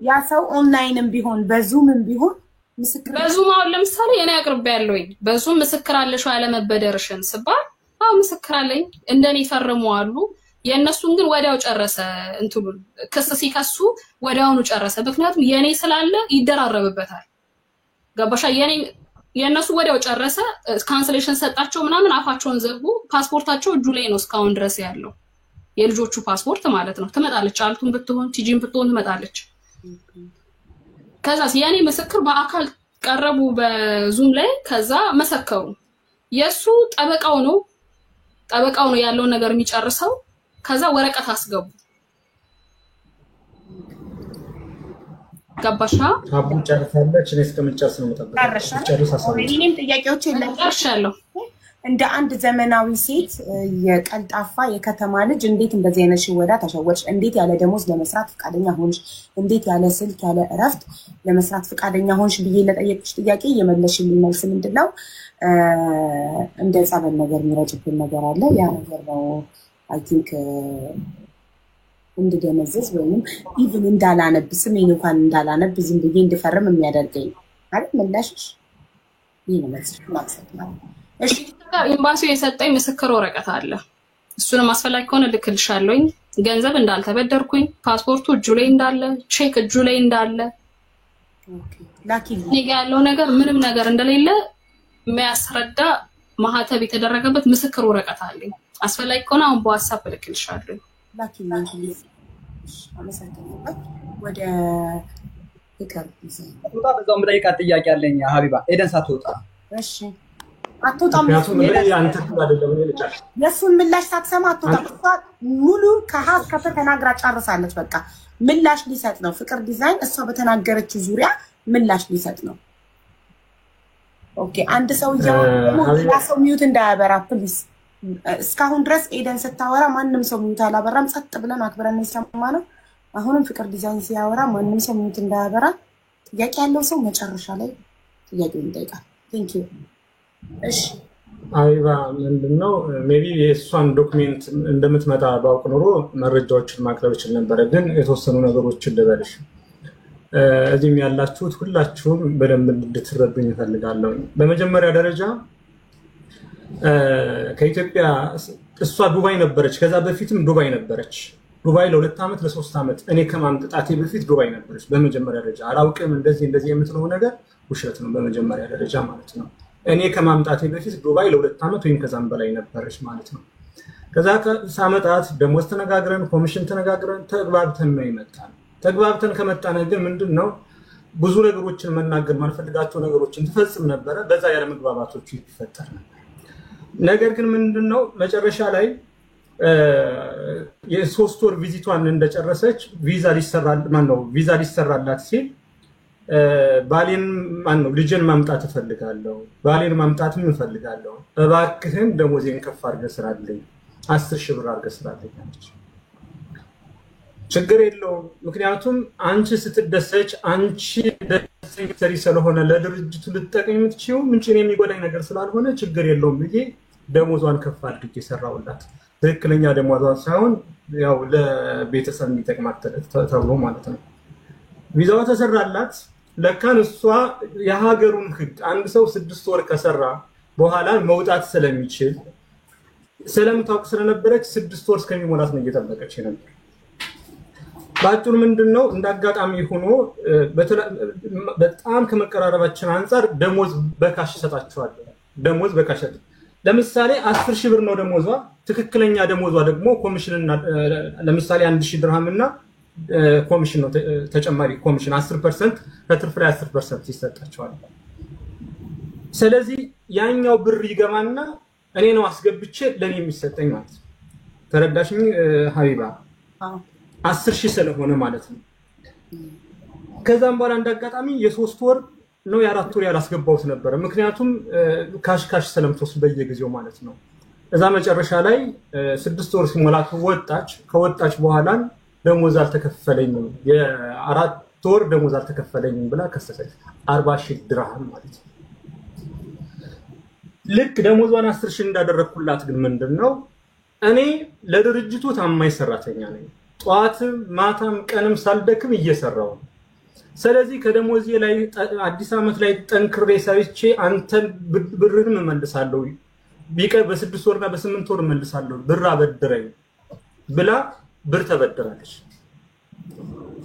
ያ ሰው ኦንላይንም ቢሆን በዙምም ቢሆን ምስክር በዙም አሁን ለምሳሌ እኔ አቅርቤያለሁ በዙም ምስክር አለሽ ያለ መበደርሽን ስባል አው ምስክር አለኝ እንደኔ ፈርሙ አሉ የነሱን ግን ወዲያው ጨረሰ እንትሉ ክስ ሲከሱ ወዲያውኑ ጨረሰ ምክንያቱም የኔ ስላለ ይደራረብበታል ገባሻ የነሱ ወዲያው ጨረሰ ካንሰሌሽን ሰጣቸው ምናምን አፋቸውን ዘጉ ፓስፖርታቸው እጁ ላይ ነው እስካሁን ድረስ ያለው የልጆቹ ፓስፖርት ማለት ነው ትመጣለች አልቱን ብትሆን ቲጂን ብትሆን ትመጣለች ከዛ የኔ ምስክር በአካል ቀረቡ በዙም ላይ ከዛ መሰከሩ የሱ ጠበቃው ነው ያለው ነገር የሚጨርሰው ከዛ ወረቀት አስገቡ ገባሻ አቡ ጨርሳለች እኔ እስከምጨርስ ነው የምጠብቀው ጨርሳ እኔም ጥያቄዎች ጨርሻለሁ እንደ አንድ ዘመናዊ ሴት የቀልጣፋ የከተማ ልጅ እንዴት እንደዚህ አይነት ሽወዳ ተሸወድሽ እንዴት ያለ ደሞዝ ለመስራት ፈቃደኛ ሆንሽ እንዴት ያለ ስልክ ያለ እረፍት ለመስራት ፈቃደኛ ሆንሽ ብዬ ለጠየቅሽ ጥያቄ የመለሽልኝ መልስ ምንድነው እንደ ጸበል ነገር የሚረጭብን ነገር አለ ያ ነገር ነው አይ ቲንክ እንደደመዘዝ ወይንም ኢቭን እንዳላነብ ስሜን እንኳን እንዳላነብ ዝም ብዬ እንድፈርም የሚያደርገኝ አይደል መላሽሽ ይሄ ነው ማለት እሺ ኤምባሲው የሰጠኝ ምስክር ወረቀት አለ እሱንም አስፈላጊ ከሆነ ልክልሻለሁኝ ገንዘብ እንዳልተበደርኩኝ ፓስፖርቱ እጁ ላይ እንዳለ ቼክ እጁ ላይ እንዳለ ኦኬ ላኪል ያለው ነገር ምንም ነገር እንደሌለ የሚያስረዳ ማህተብ የተደረገበት ምስክር ወረቀት አለኝ አስፈላጊ ከሆነ አሁን በዋትስአፕ ልክልሻለሁ ላኪል አመሰግናለሁ ወደ ፍቅር ዲዛይን አትወጣ በዛው የምጠይቃት ጥያቄ አለኝ ሀቢባ ኤደን ሳትወጣ እሺ አትወጣም የሱን ምላሽ ሳትሰማ አትወጣም ሙሉ ከሀስ ከፈ ተናግራ ጨርሳለች በቃ ምላሽ ሊሰጥ ነው ፍቅር ዲዛይን እሷ በተናገረችው ዙሪያ ምላሽ ሊሰጥ ነው ኦኬ አንድ ሰው ሰው ሚዩት እንዳያበራ ፕሊዝ እስካሁን ድረስ ኤደን ስታወራ ማንንም ሰው ሚዩት አላበራም ጸጥ ብለን አክብረን እንሰማማነው አሁንም ፍቅር ዲዛይን ሲያወራ ማንንም ሰው ሚዩት እንዳያበራ ጥያቄ ያለው ሰው መጨረሻ ላይ ጥያቄውን ይጠይቃል ቴንክ ዩ እሺ አይባ ምንድነው ሜቢ የሷን ዶክመንት እንደምትመጣ ባውቅ ኖሮ መረጃዎችን ማቅረብ ይችላል ነበር ግን የተወሰኑ ነገሮችን ልበልሽ እዚህም ያላችሁት ሁላችሁም በደንብ እንድትረዱኝ እፈልጋለሁ በመጀመሪያ ደረጃ ከኢትዮጵያ እሷ ዱባይ ነበረች ከዛ በፊትም ዱባይ ነበረች ዱባይ ለ2 አመት ለ3 አመት እኔ ከማምጣቴ በፊት ዱባይ ነበረች በመጀመሪያ ደረጃ አላውቅም እንደዚህ የምትለው ነገር ውሸት ነው በመጀመሪያ ደረጃ ማለት ነው እኔ ከማምጣቴ በፊት ዱባይ ለ2 ዓመት ወይም ከዛም በላይ ነበረች ማለት ነው። ከዛ ሳመጣት ደሞዝ ተነጋግረን ኮሚሽን ተነጋግረን ተግባብተን ነው የመጣነው። ተግባብተን ከመጣን ግን ምንድነው ብዙ ነገሮችን መናገር ማልፈልጋቸው ነገሮችን ተፈጽም ነበር። በዛ ያለ መግባባቶች ይፈጠር ነበር። ነገር ግን ምንድነው መጨረሻ ላይ የ3 ወር ቪዚቷን እንደጨረሰች ቪዛ ሊሰራላት ሲል ባሌን ልጅን ማምጣት እፈልጋለሁ ባሌን ማምጣትም እፈልጋለሁ እባክህን ደሞዜን ከፍ አድርገህ ስራልኝ 10,000 ብር አድርገህ ስራልኝ አለች። ችግር የለውም ምክንያቱም አንቺ ስትደሰች አንቺ ደስተኛ ስለሆነ ለድርጅቱ ልትጠቀም የምትችይው ምንጭን የሚጎዳኝ ነገር ስላልሆነ ችግር የለውም ብዬ ደሞዟን ከፍ አድርጌ ሰራውላት። ትክክለኛ ደሞዟን ሳይሆን ያው ለቤተሰብ የሚጠቅማት ተብሎ ማለት ነው። ቪዛው ተሰራላት። ለካን እሷ የሀገሩን ህግ አንድ ሰው 6 ወር ከሰራ በኋላ መውጣት ስለሚችል ስለምታውቅ ስለነበረች 6 ወር እስከሚሞላት ነው እየጠበቀች ነበር። ባጭሩ ምንድነው እንዳጋጣሚ ሆኖ በጣም ከመቀራረባችን አንፃር ደሞዝ በካሽ ሰጣቸዋል። ደሞዝ በካሽ ለምሳሌ 10,000 ብር ነው ደሞዟ። ትክክለኛ ደሞዟ ደግሞ ኮሚሽንና ለምሳሌ 1,000 ድርሃም እና ኮሚሽን ነው ተጨማሪ ኮሚሽን 10% ከትርፍ ላይ 10% ይሰጣቸዋል። ስለዚህ ያኛው ብር ይገማና እኔ ነው አስገብቼ ለኔ የሚሰጠኝ ማለት ነው። ተረዳሽኝ ሀቢባ? 10,000 ስለሆነ ማለት ነው። ከዛም በኋላ እንዳጋጣሚ የ3 ወር ነው የ4 ወር ያላስገባውት ነበር። ምክንያቱም ካሽ ስለምትወስድ በየጊዜው ማለት ነው። እዛ መጨረሻ ላይ 6 ወር ሲሞላት ወጣች። ከወጣች በኋላ ደሞዝ አልተከፈለኝም የ4 ወር ደሞዝ አልተከፈለኝም ብላ ከሰሰች። 40,000 ድርሃም ማለት ነው። ልክ ደሞዟን 10,000 እንዳደረኩላት ግን ምንድነው እኔ ለድርጅቱ ታማኝ ሰራተኛ ነኝ። ጧትም ማታም ቀንም ሳልደክም እየሰራው። ስለዚህ ከደሞዜ ላይ አዲስ አመት ላይ ጠንክሬ ሰርቼ አንተን ብርህን እመልሳለሁ ቢቀር በ6 ወርና በ8 ወር እመልሳለሁ ብር አበድረኝ ብላ ብር ተበድራለች።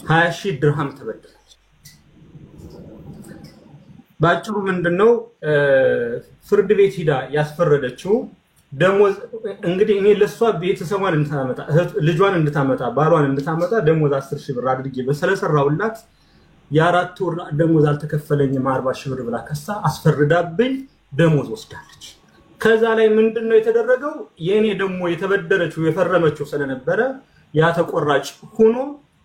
20,000 ድርሃም ተበድራለች። ባጭሩ ምንድነው ፍርድ ቤት ሄዳ ያስፈረደችው ደሞዝ እንግዲህ እኔ ለሷ ቤተሰቧን እንታመጣ ልጇን እንድታመጣ ባሏን እንድታመጣ ደሞዝ 10,000 ብር አድርጌ በሰለሰራውላት የ4 ወር ደሞዝ አልተከፈለኝም 40,000 ብር ብላ ከሳ አስፈርዳብኝ ደሞዝ ወስዳለች። ከዛ ላይ ምንድነው የተደረገው የኔ ደሞ የተበደረችው የፈረመችው ስለነበረ ያ ተቆራጭ ሆኖ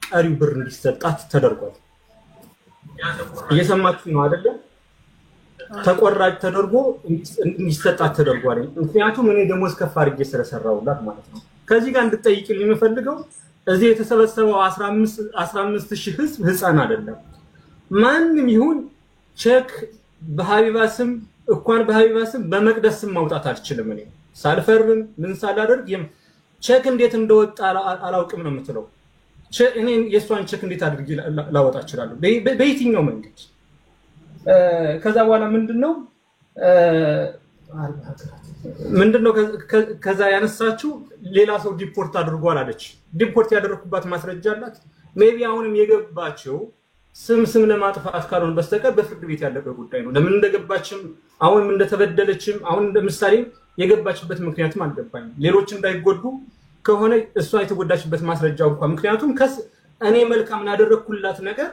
ቀሪው ብር እንዲሰጣት ተደርጓል። እየሰማችሁ ነው አይደለ? ተቆራጭ ተደርጎ እንዲሰጣት ተደርጓል። ምክንያቱም እኔ ደሞዝ ከፍ አድርጌ ስለሰራውላት ማለት ነው። ከዚህ ጋር እንድትጠይቅልኝ የምፈልገው እዚህ የተሰበሰበው 15,000 ህዝብ ህፃን አይደለም። ማንንም ይሁን ቼክ በሀቢባ ስም እንኳን በሀቢባ ስም በመቅደስ ስም ማውጣት አልችልም። እኔ ሳልፈርም ምን ሳላደርግ ቼክ እንዴት እንደወጣ አላውቅም ነው የምትለው። እኔ የሷን ቼክ እንዴት አድርጌ ላወጣ እችላለሁ? በየትኛው መንገድ? ከዛ በኋላ ምንድነው ከዛ ያነሳችው ሌላ ሰው ዲፖርት አድርጓል አለች። ዲፖርት ያደረኩባት ማስረጃ አላት። ሜቢ አሁንም የገባቸው ስም ለማጥፋት ካልሆነ በስተቀር በፍርድ ቤት ያለበ ጉዳይ ነው። ለምን እንደገባችም አሁንም እንደተበደለችም አሁን እንደምሳሌ የገባችበት ምክንያትም አልገባኝም። ሌሎች እንዳይጎዱ ከሆነ እሷ የተጎዳችበት ማስረጃው እንኳን ምክንያቱም እኔ መልካም ያደረኩላት ነገር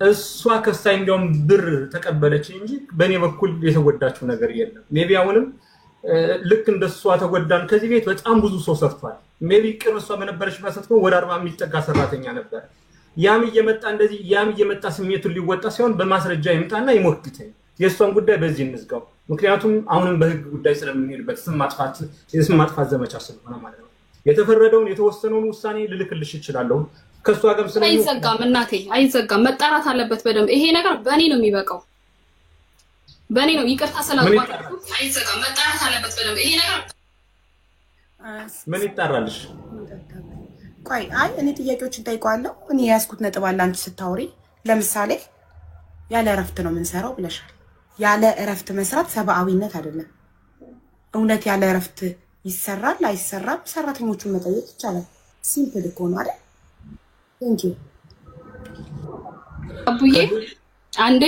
እሷ ከሳይ እንደውም ብር ተቀበለች እንጂ በኔ በኩል የተጎዳችው ነገር የለም። ሜቢ አሁንም ልክ እንደሷ ተጎዳን ከዚህ ቤት በጣም ብዙ ሰው ሰርቷል። ሜቢ ቅርብ እሷ በነበረች ማሰጥቶ ወደ 40 የሚጠጋ ሰራተኛ ነበር። ያም እየመጣ ስሜቱን ሊወጣ ሲሆን በማስረጃ ይምጣና ይሞክተኝ የሷን ጉዳይ በዚህ እንዝጋው። ምክንያቱም አሁንም በህግ ጉዳይ ስለምንሄድበት ስም ማጥፋት ዘመቻ ስለሆነ ማለት ነው። የተፈረደውን የተወሰነውን ውሳኔ ልልክልሽ ይችላልው ከሷ ጋርም ስለዚህ አይዘጋም እናቴ አይዘጋም። መጣራት አለበት በደንብ። ይሄ ነገር በእኔ ነው የሚበቃው በእኔ ነው። ይቅርታ ሰላምባችሁ አይዘጋም። መጣራት አለበት በደንብ። ይሄ ነገር ምን ይጣራልሽ? ቆይ እኔ ጥያቄዎችን ጠይቀዋለሁ። እኔ ያስኩት ነጥብ አለ አንቺ ስታወሪ። ለምሳሌ ያለ እረፍት ነው የምንሰራው ብለሻል። ያለ እረፍት መስራት ሰብአዊነት አይደለም። እውነት ያለ እረፍት ይሰራል አይሰራም? ሰራተኞቹን መጠየቅ ይቻላል። ሲምፕል እኮ ነው አይደል? እንጂ አቡዬ አንዴ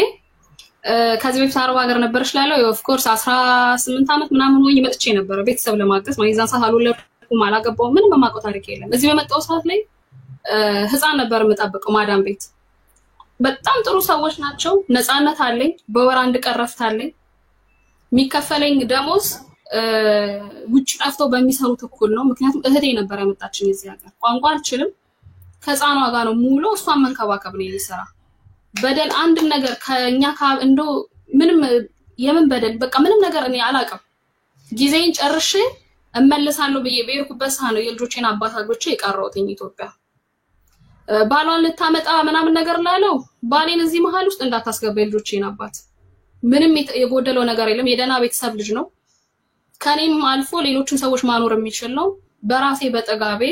ከዚህ በፊት አረብ ሀገር ነበርሽ ላለው ኦፍ ኮርስ 18 አመት ምናምን ሆኜ መጥቼ ነበር ቤተሰብ ለማገዝ ማለት ዛን ሰዓት አልወለድኩም አላገባሁም ምንም በማቆ ታሪክ የለም እዚህ በመጣው ሰዓት ላይ ህፃን ነበር የምጠብቀው ማዳም ቤት በጣም ጥሩ ሰዎች ናቸው ነፃነት አለኝ በወር አንድ ቀረፍት አለኝ የሚከፈለኝ ደሞዝ ውጭ ጠፍተው በሚሰሩት እኩል ነው ምክንያቱም እህቴ ነበር ያመጣችኝ እዚህ ሀገር ቋንቋ አልችልም ከህፃኗ ጋር ነው ሙሉ እሷን መንከባከብ ነው የሚሰራ በደል አንድ ነገር ከኛ እንዶ ምንም የምን በደል በቃ ምንም ነገር እኔ አላቀም ጊዜን ጨርሼ እመለሳለሁ በየ በየርኩበት ሳነው የልጆቼን አባት አግብቼ የቀረውትኝ ኢትዮጵያ ባሏን ልታመጣ ምናምን ነገር ላለው ባሌን እዚህ መሃል ውስጥ እንዳታስገባ የልጆቼን አባት ምንም የጎደለው ነገር የለም የደና ቤተሰብ ልጅ ነው ከኔም አልፎ ሌሎችን ሰዎች ማኖር የሚችል ነው በራሴ በጠጋቤ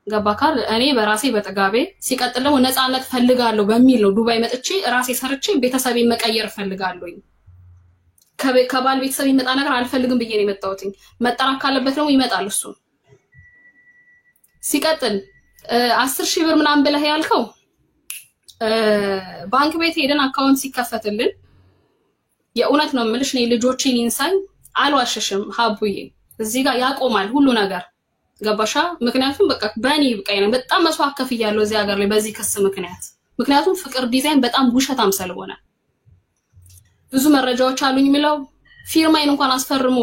ገባካል እኔ በራሴ በጠጋቤ ሲቀጥል ደግሞ ነፃነት ፈልጋለሁ በሚል ነው ዱባይ መጥቼ ራሴ ሰርቼ ቤተሰቤን መቀየር ፈልጋለሁኝ ከባል ቤተሰብ ይመጣ ነገር አልፈልግም ብዬ ነው የመጣሁት መጠራክ ካለበት ነው ይመጣል እሱ ሲቀጥል 10,000 ብር ምናምን ብለህ ያልከው ባንክ ቤት ሄደን አካውንት ሲከፈትልን የኡነት ነው የምልሽ ነው ልጆቼን ኢንሳን አልዋሽሽም ሀቡዬ እዚህ ጋር ያቆማል ሁሉ ነገር ገባሻ ምክንያቱም በቃ በእኔ በቃ በጣም መስዋዕት ከፍያለሁ እዚህ ሀገር ላይ በዚህ ክስ ምክንያቱም ፍቅር ዲዛይን በጣም ውሸታም ስለሆነ ብዙ መረጃዎች አሉኝ የሚለው ፊርማዬን እንኳን አስፈርሙ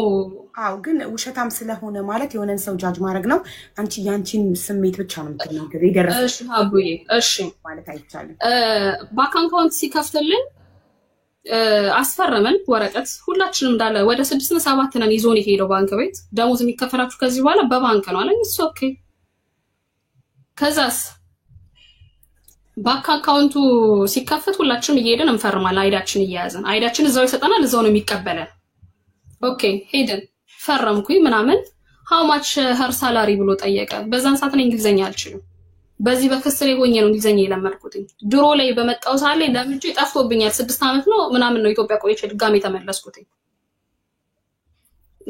ግን ውሸታም ስለሆነ ማለት የሆነን ሰው ጃጅ ማድረግ ነው አንቺ ያንቺን ስሜት ብቻ ነው የምትናገር ይደረስ እሺ ሀቡዬ እሺ ማለት አይቻልም ባንክ አካውንት ሲከፍትልን አስፈረመን ወረቀት ሁላችንም እንዳለ ወደ 6 እና 7 ነን ይዞን የሄደው ባንክ ቤት ደሞዝ የሚከፈላችሁ ከዚህ በኋላ በባንክ ነው አለኝ እሱ ኦኬ ከዛስ ባንክ አካውንቱ ሲከፈት ሁላችንም እየሄድን እንፈርማለን አይዳችን እያያዘን አይዳችን እዛው ይሰጣናል እዛው ነው የሚቀበለን ኦኬ ሄደን ፈረምኩኝ ምናምን how much her salary ብሎ ጠየቀ በዛን ሰዓት ነው እንግሊዘኛ አልችልም በዚህ በክስ ላይ ሆኜ ነው እንግሊዘኛ የለመድኩት ድሮ ላይ በመጣው ሰዓት ላይ ለምጄ ጠፍቶብኛል 6 አመት ነው ምናምን ነው ኢትዮጵያ ቆይቼ ድጋሜ ተመለስኩት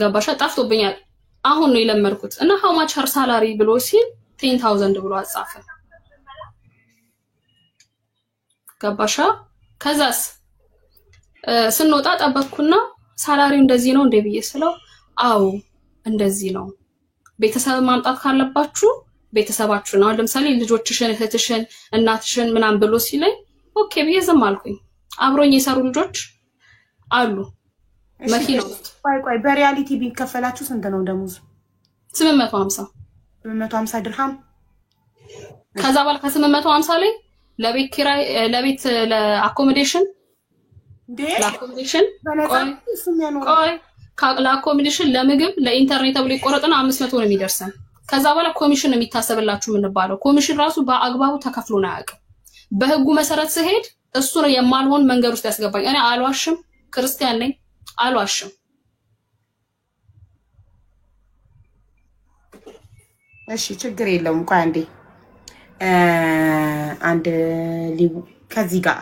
ገባሻ ጠፍቶብኛል አሁን ነው የለመድኩት እና how much her salary ብሎ ሲል 10000 ብሎ አጻፈ ገባሻ ከዛስ ስንወጣ ጠበቅኩና ሳላሪው እንደዚህ ነው እንደብዬ ስለው አው እንደዚህ ነው ቤተሰብ ማምጣት ካለባችሁ ቤተሰባችሁ ነው ለምሳሌ ልጆችሽን እህትሽን እናትሽን ምናምን ብሎ ሲለኝ ኦኬ ብዬ ዝም አልኩኝ አብሮኝ የሰሩ ልጆች አሉ መኪናው ቆይ በሪያሊቲ ቢከፈላችሁ ስንት ነው ደሞዝ 750 ድርሃም ከዛ በኋላ ከ750 ላይ ለቤት ኪራይ ለቤት ለአኮሞዴሽን ቆይ ለአኮሞዴሽን ለምግብ ለኢንተርኔት ተብሎ ይቆረጥና 500 ነው የሚደርሰን ከዛ በኋላ ኮሚሽን የሚታሰብላችሁ ምን ባለው ኮሚሽን ራሱ በአግባቡ ተከፍሎ ነው ያውቃል በህጉ መሰረት ሲሄድ እሱ ነው የማልሆን መንገድ ውስጥ ያስገባኝ እኔ አልዋሽም ክርስቲያን ነኝ አልዋሽም እሺ ችግር የለውም ቆይ አንድ ሊቡ ከዚህ ጋር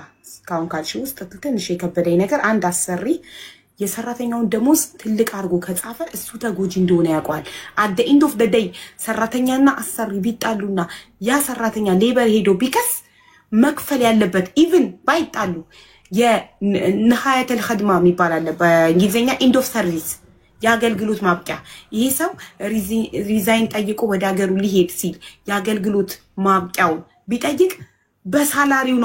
ካውን ካልሽ ውስጥ ትንሽ የከበደኝ ነገር አንድ አሰሪ የሰራተኛውን ደሞዝ ትልቅ አርጎ ከጻፈ እሱ ተጎጂ እንደሆነ ያውቃል at the end of the day ሰራተኛና አሰሪ ቢጣሉና ያ ሰራተኛ ሌበር ሄዶ ቢከስ መክፈል ያለበት ኢቭን ባይጣሉ የነሃያተል ኸድማ የሚባል በእንግሊዘኛ end of service ያገልግሎት ማብቂያ ይሄ ሰው ሪዛይን ጠይቆ ወደ ሀገሩ ሊሄድ ሲል ያገልግሎት ማብቂያው ቢጠይቅ በሳላሪው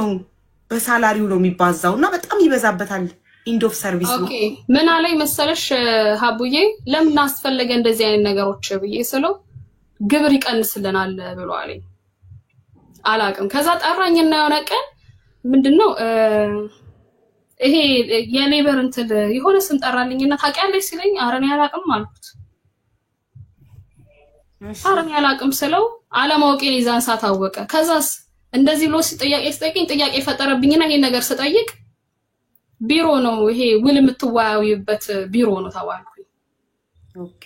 ነው የሚባዛውና በጣም ይበዛበታል end of service ኦኬ ምን አለኝ መሰለሽ ሀቡዬ ለምን አስፈለገ እንደዚህ አይነት ነገሮች ብዬ ስለው ግብር ይቀንስልናል ብሎ አለኝ አላቅም ከዛ ጠራኝና የሆነ ቀን ምንድነው ይሄ የሌበር እንትን የሆነ ስም ጠራልኝና ታውቂያለሽ ሲለኝ አረን ያላቅም አልኩት አረን ያላቅም ስለው አለማውቄን ይዛን ሳታወቀ ከዛስ እንደዚህ ብሎ ሲጠይቀኝ ጥያቄ ፈጠረብኝና ይሄ ነገር ስጠይቅ ቢሮ ነው ይሄ ውል የምትዋያዩበት ቢሮ ነው ተባልኩኝ ኦኬ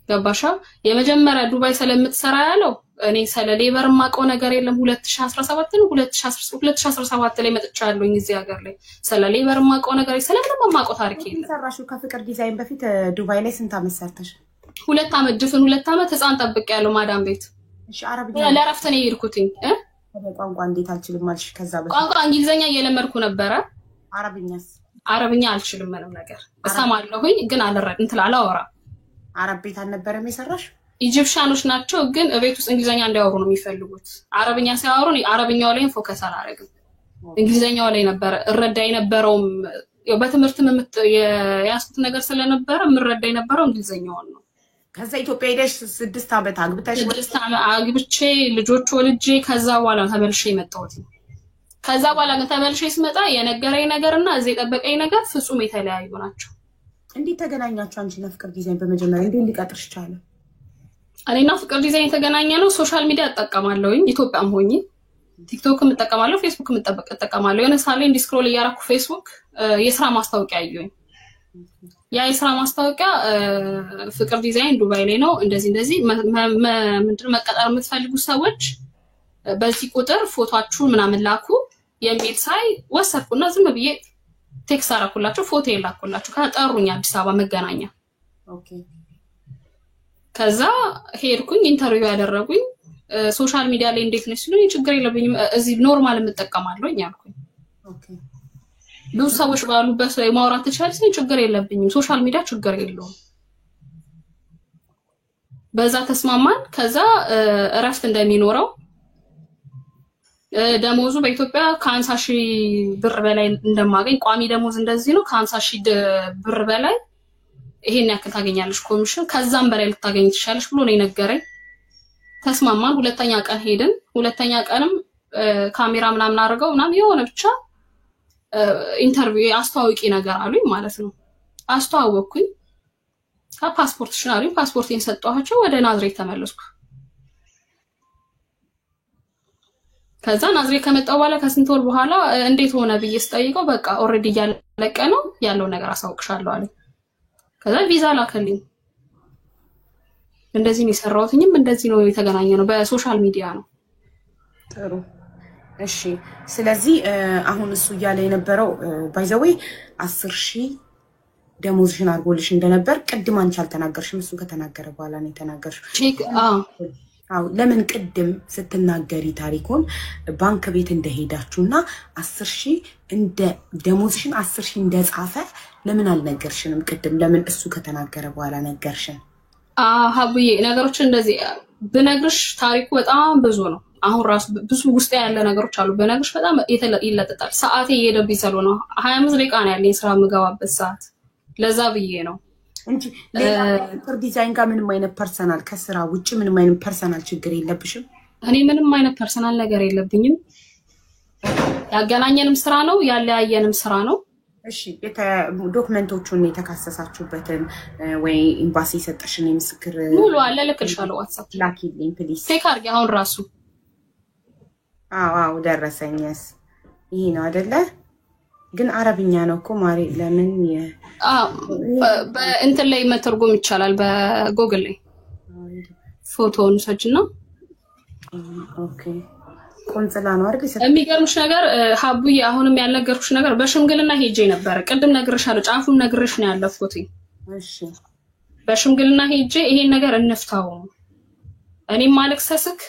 ገባሻ የመጀመሪያ ዱባይ ስለምትሰራ ያለው እኔ ስለ ሌበር ማቀው ነገር የለም 2017 ላይ መጥቻለሁኝ እዚህ ሀገር ላይ ስለ ሌበር ማቀው ነገር ስለምንም ማቀው ታሪክ የለም ሰራሹ ከፍቅር ዲዛይን በፊት ዱባይ ላይ ስንት አመት ሰርተሽ 2 አመት ድፍን 2 አመት ህፃን ጠብቅ ያለው ማዳም ቤት እሺ አረብኛ ለራፍት ነው ይርኩትኝ ቋንቋ እንዴት አልችልም ማልሽ ከዛ በፊት ቋንቋ እንግሊዘኛ እየለመድኩ ነበረ አረብኛ አልችልም ምንም ነገር እሰማለሁኝ ግን አላወራ አረብ ቤት አልነበረም የሰራሽ ኢጂፕሻኖች ናቸው ግን እቤት ውስጥ እንግሊዘኛ እንዲያወሩ ነው የሚፈልጉት አረብኛ ሲያወሩ አረብኛው ላይ ፎከስ አላደርግም እንግሊዘኛው ላይ ነበር እረዳ የነበረውም በትምህርት ያስኩት ነገር ስለነበረ ምረዳ የነበረው እንግሊዘኛው ነው ከዛ ኢትዮጵያ ሄደሽ 6 ዓመት አግብቼ ልጆች ወልጄ ከዛ በኋላ ተመልሼ መጣሁት ከዛ በኋላ ግን ተመልሼ ስመጣ የነገረኝ ነገርና እዚህ የጠበቀኝ ነገር ፍጹም የተለያዩ ናቸው እንዴት ተገናኛችሁ አንቺና ፍቅር ዲዛይን በመጀመሪያ እንዴት ሊቀጥርሽ ቻለ እኔና ፍቅር ዲዛይን የተገናኘ ነው ሶሻል ሚዲያ አጠቀማለሁኝ ኢትዮጵያም ሆኜ ቲክቶክም እጠቀማለሁ ፌስቡክም እጠቀማለሁ የሆነ ሳለ እንዲስክሮል እያራኩ ፌስቡክ የስራ ማስታወቂያ አየሁኝ ያ የስራ ማስታወቂያ ፍቅር ዲዛይን ዱባይ ላይ ነው እንደዚህ ምንድነው መቀጠር የምትፈልጉ ሰዎች በዚህ ቁጥር ፎቶአችሁ ምናምን ላኩ የሚል ሳይ ወሰድኩና ዝም ብዬ ቴክስት አራኩላችሁ ፎቶ ይላኩላችሁ ከጠሩኝ አዲስ አበባ መገናኛ ኦኬ ከዛ ሄድኩኝ ኢንተርቪው ያደረጉኝ ሶሻል ሚዲያ ላይ እንዴት ነሽ ሲሉኝ ችግር የለብኝም እዚህ ኖርማል የምጠቀማለሁ ያልኩኝ ኦኬ ብዙ ሰዎች ባሉበት ላይ ማውራት ትችላለሽ ችግር የለብኝም ሶሻል ሚዲያ ችግር የለውም በዛ ተስማማን ከዛ እረፍት እንደሚኖረው ደሞዙ በኢትዮጵያ ከ50,000 ብር በላይ እንደማገኝ ቋሚ ደሞዝ እንደዚህ ነው ከ50,000 ብር በላይ ይሄን ያክል ታገኛለሽ ኮሚሽን ከዛም በላይ ልታገኝ ትችላለሽ ብሎ ነው የነገረኝ ተስማማን ሁለተኛ ቀን ሄድን ሁለተኛ ቀንም ካሜራ ምናምን አድርገው ምናምን የሆነ ብቻ ኢንተርቪው አስተዋውቂ ነገር አሉኝ ማለት ነው አስተዋወቅኩኝ ፓስፖርትሽን አሉኝ ፓስፖርቴን ሰጠኋቸው ወደ ናዝሬት ተመለስኩ ከዛ ናዝሬት ከመጣሁ በኋላ ከስንት ወር በኋላ እንዴት ሆነ ብዬ ስጠይቀው በቃ ኦሬዲ ያለቀ ነው ያለው ነገር አሳውቅሻለሁ አለኝ ከዛ ቪዛ ላከልኝ እንደዚህ ነው የሰራሁትኝም እንደዚህ ነው የተገናኘ ነው በሶሻል ሚዲያ ነው ጥሩ እሺ ስለዚህ አሁን እሱ ያለ የነበረው ባይዘዌ 10,000 ደሞዝሽን አርጎልሽ እንደነበር ቅድም አንቺ አልተናገርሽም እሱ ከተናገረ በኋላ ነው የተናገርሽ ቼክ አው ለምን ቅድም ስትናገሪ ታሪኩን ባንክ ቤት እንደሄዳችሁና 10,000 እንደ ደሞዝሽን 10,000 እንደጻፈ ለምን አልነገርሽንም ቅድም ለምን እሱ ከተናገረ በኋላ ነገርሽን ሀቡዬ ነገሮች እንደዚህ በነግርሽ ታሪኩ በጣም ብዙ ነው አሁን ራስ ብዙ ውስጥ ያለ ነገሮች አሉ በነግርሽ በጣም ይለጠጣል ሰዓቴ እየሄደብኝ ስለሆነ 25 ደቂቃ ነው ያለኝ ስራ የምገባበት ሰዓት ለዛ ብዬ ነው እንጂ ፍቅር ዲዛይን ጋር ምንም አይነት ፐርሰናል ከስራ ውጪ ምንም አይነት ፐርሰናል ችግር የለብሽም እኔ ምንም አይነት ፐርሰናል ነገር የለብኝም ያገናኘንም ስራ ነው ያለያየንም ስራ ነው እሺ ዶክመንቶቹን የተካሰሳችሁበትን ወይ ኤምባሲ ሰጠሽን የምስክር ሙሉ አለ ልክልሻለሁ ዋትስአፕ ላኪልኝ ፕሊዝ ቼክ አድርጊ አሁን ራሱ አዎ ደረሰኝስ ይሄ ነው አይደለ ግን አረብኛ ነው እኮ ማሪ ለምን በእንትን ላይ መተርጎም ይቻላል በጎግል ላይ ፎቶውን ሰጅና ኦኬ ቆንጽላ ነው አይደል የሚገርምሽ ነገር ሀቡዬ አሁንም ያልነገርኩሽ ነገር በሽምግልና ሄጄ ነበር ቅድም ነግርሻለሁ ጫፉን ነግርሽ ነው ያለፍኩት እሺ በሽምግልና ሄጄ ይሄን ነገር እንፍታው እኔም ማለክሰስክ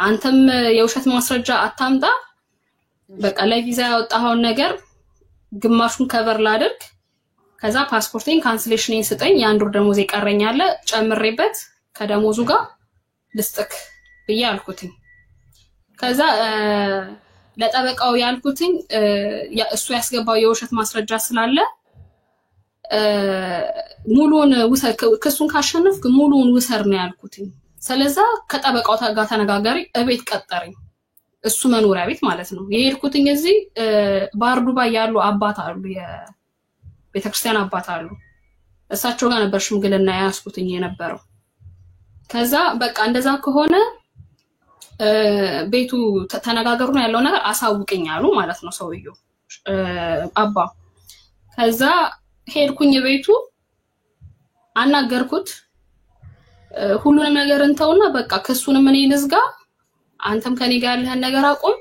አንተም የውሸት ማስረጃ አታምጣ በቃ ለቪዛ ያወጣውን ነገር ግማሹን ከቨር ላድርግ ከዛ ፓስፖርቴን ካንስሌሽኔን ስጠኝ የአንድ ወር ደሞዝ ይቀረኛል ጨምሬበት ከደሞዙ ጋር ልስጥክ ብዬ አልኩትኝ ከዛ ለጠበቃው ያልኩትኝ እሱ ያስገባው የውሸት ማስረጃ ስላለ ሙሉን ውሰር ክሱን ካሸነፍክ ሙሉን ውሰር ነው ያልኩትኝ ስለዛ ከጠበቃው ጋር ተነጋጋሪ እቤት ቀጠረኝ እሱ መኖሪያ ቤት ማለት ነው የሄድኩትኝ እዚህ ባርዱባ ያሉ አባት አሉ የቤተክርስቲያን አባት አሉ እሳቸው ጋር ነበር ሽምግልና ያስኩትኝ የነበረው ከዛ በቃ እንደዛ ከሆነ ቤቱ ተነጋገሩ ነው ያለው ነገር አሳውቀኝ አሉ ማለት ነው ሰውየው አባ ከዛ ሄድኩኝ ቤቱ አናገርኩት ሁሉንም ነገር እንተውና በቃ ክሱንም እኔ ልዝጋ አንተም ከኔ ጋር ያለህን ነገር አቁም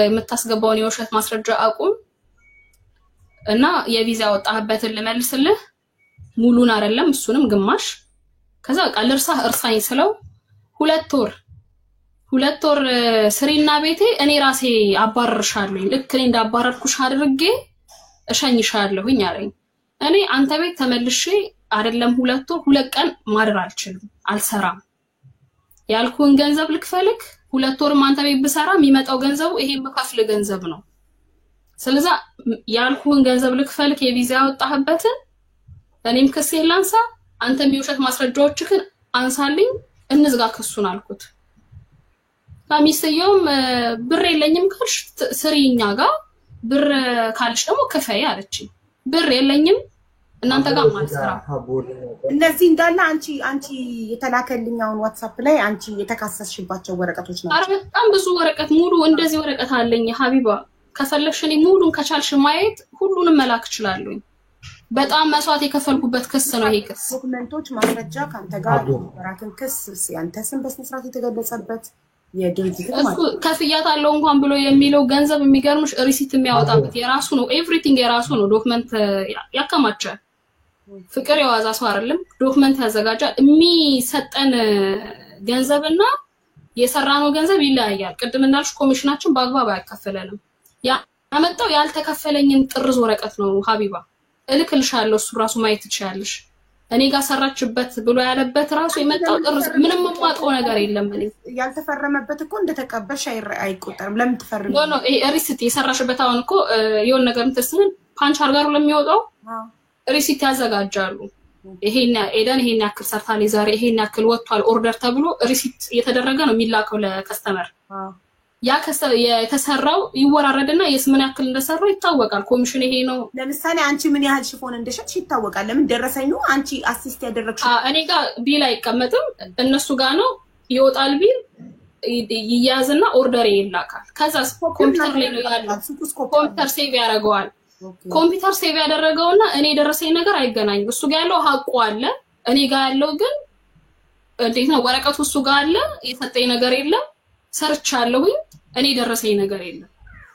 የምታስገባውን የውሸት ማስረጃ አቁም እና የቪዛ ወጣህበትን ልመልስልህ ሙሉን አይደለም እሱንም ግማሽ ከዛ በቃ ልርሳህ እርሳኝ ስለው 2 ወር ስሪና ቤቴ እኔ ራሴ አባረርሻለሁ ልክ እኔ እንዳባረርኩሽ አድርጌ እሸኝሻለሁኝ አለኝ። እኔ አንተ ቤት ተመልሼ አይደለም 2 ወር 2 ቀን ማደር አልችልም አልሰራም ያልኩን ገንዘብ ልክፈልክ 2 ወር አንተ ቤት ብሰራ የሚመጣው ገንዘቡ ይሄ መከፍል ገንዘብ ነው። ስለዚህ ያልኩን ገንዘብ ልክፈልክ የቪዛ ያወጣህበትን እኔም ክስ የላንሳ አንተም የውሸት ማስረጃዎችክን አንሳልኝ እንዝጋ ክሱን አልኩት። ሚስትየውም ብር የለኝም ካልሽ ስሪኛ ጋር ብር ካልሽ ደግሞ ክፈይ አለችኝ። ብር የለኝም እናንተ ጋር ማስራ እነዚህ እንዳለ አንቺ የተላከልኛውን ዋትስአፕ ላይ አንቺ የተካሰስሽባቸው ወረቀቶች ናቸው። አረ በጣም ብዙ ወረቀት ሙሉ እንደዚህ ወረቀት አለኝ ሀቢባ። ከፈለግሽ እኔ ሙሉን ከቻልሽ ማየት ሁሉንም መላክ እችላለሁ። በጣም መስዋዕት የከፈልኩበት ክስ ነው ይሄ ክስ። ዶክመንቶች ማስረጃ ካንተ ጋር ወራትን ክስ ያንተ ስም በስነ ስርዓት የተገለጸበት የድርጅት እሱ ከፍያት አለው እንኳን ብሎ የሚለው ገንዘብ የሚገርምሽ ሪሲት የሚያወጣበት የራሱ ነው። ኤቭሪቲንግ የራሱ ነው። ዶክመንት ያከማቻል። ፍቅር የዋዛ ሰው አይደለም። ዶክመንት ያዘጋጃል። የሚሰጠን ገንዘብና የሰራነው ገንዘብ ይለያያል። ቅድም እንዳልሽ ኮሚሽናችን በአግባብ አይከፈለንም። ያመጣው ያልተከፈለኝን ጥርዝ ወረቀት ነው ሀቢባ። እልክልሻለሁ እሱ ራሱ ማየት ትችያለሽ። እኔ ጋር ሰራችበት ብሎ ያለበት ራሱ የመጣው ጥርዝ ምንም የማውቀው ነገር የለም። እኔ ያልተፈረመበት እኮ እንደተቀበልሽ አይቆጠርም። ለምን ትፈርሚ? ኖ ሪሲት የሰራሽበት አሁን እኮ የሆነ ነገር እንትስን ፓንች አርጋሩ ለሚወጣው ሪሲት ያዘጋጃሉ። ይሄን ኤደን ይሄን ያክል ሰርታል ዛሬ ይሄን ያክል ወጥቷል ኦርደር ተብሎ ሪሲት እየተደረገ ነው የሚላከው ለከስተመር። ያ የተሰራው ይወራረድና የስምን ያክል እንደሰራው ይታወቃል። ኮሚሽን ይሄ ነው። ለምሳሌ አንቺ ምን ያህል ሽፎን እንደሸጥሽ ይታወቃል። ለምን ደረሰኙ አንቺ አሲስት ያደረግሽ? እኔ ጋር ቢል አይቀመጥም እነሱ ጋር ነው ይወጣል። ቢል ይያዝና ኦርደር ይላካል። ከዛስ ኮምፒውተር ላይ ነው ያለው። ኮምፒውተር ሴቭ ያደርገዋል። ኮምፒውተር ሴቭ ያደረገውና እኔ ደረሰኝ ነገር አይገናኝም። እሱ ጋር ያለው ሀቁ አለ፣ እኔ ጋር ያለው ግን እንዴት ነው ወረቀቱ እሱ ጋር አለ፣ የሰጠኝ ነገር የለም። ሰርቻለሁኝ እኔ ደረሰኝ ነገር የለም።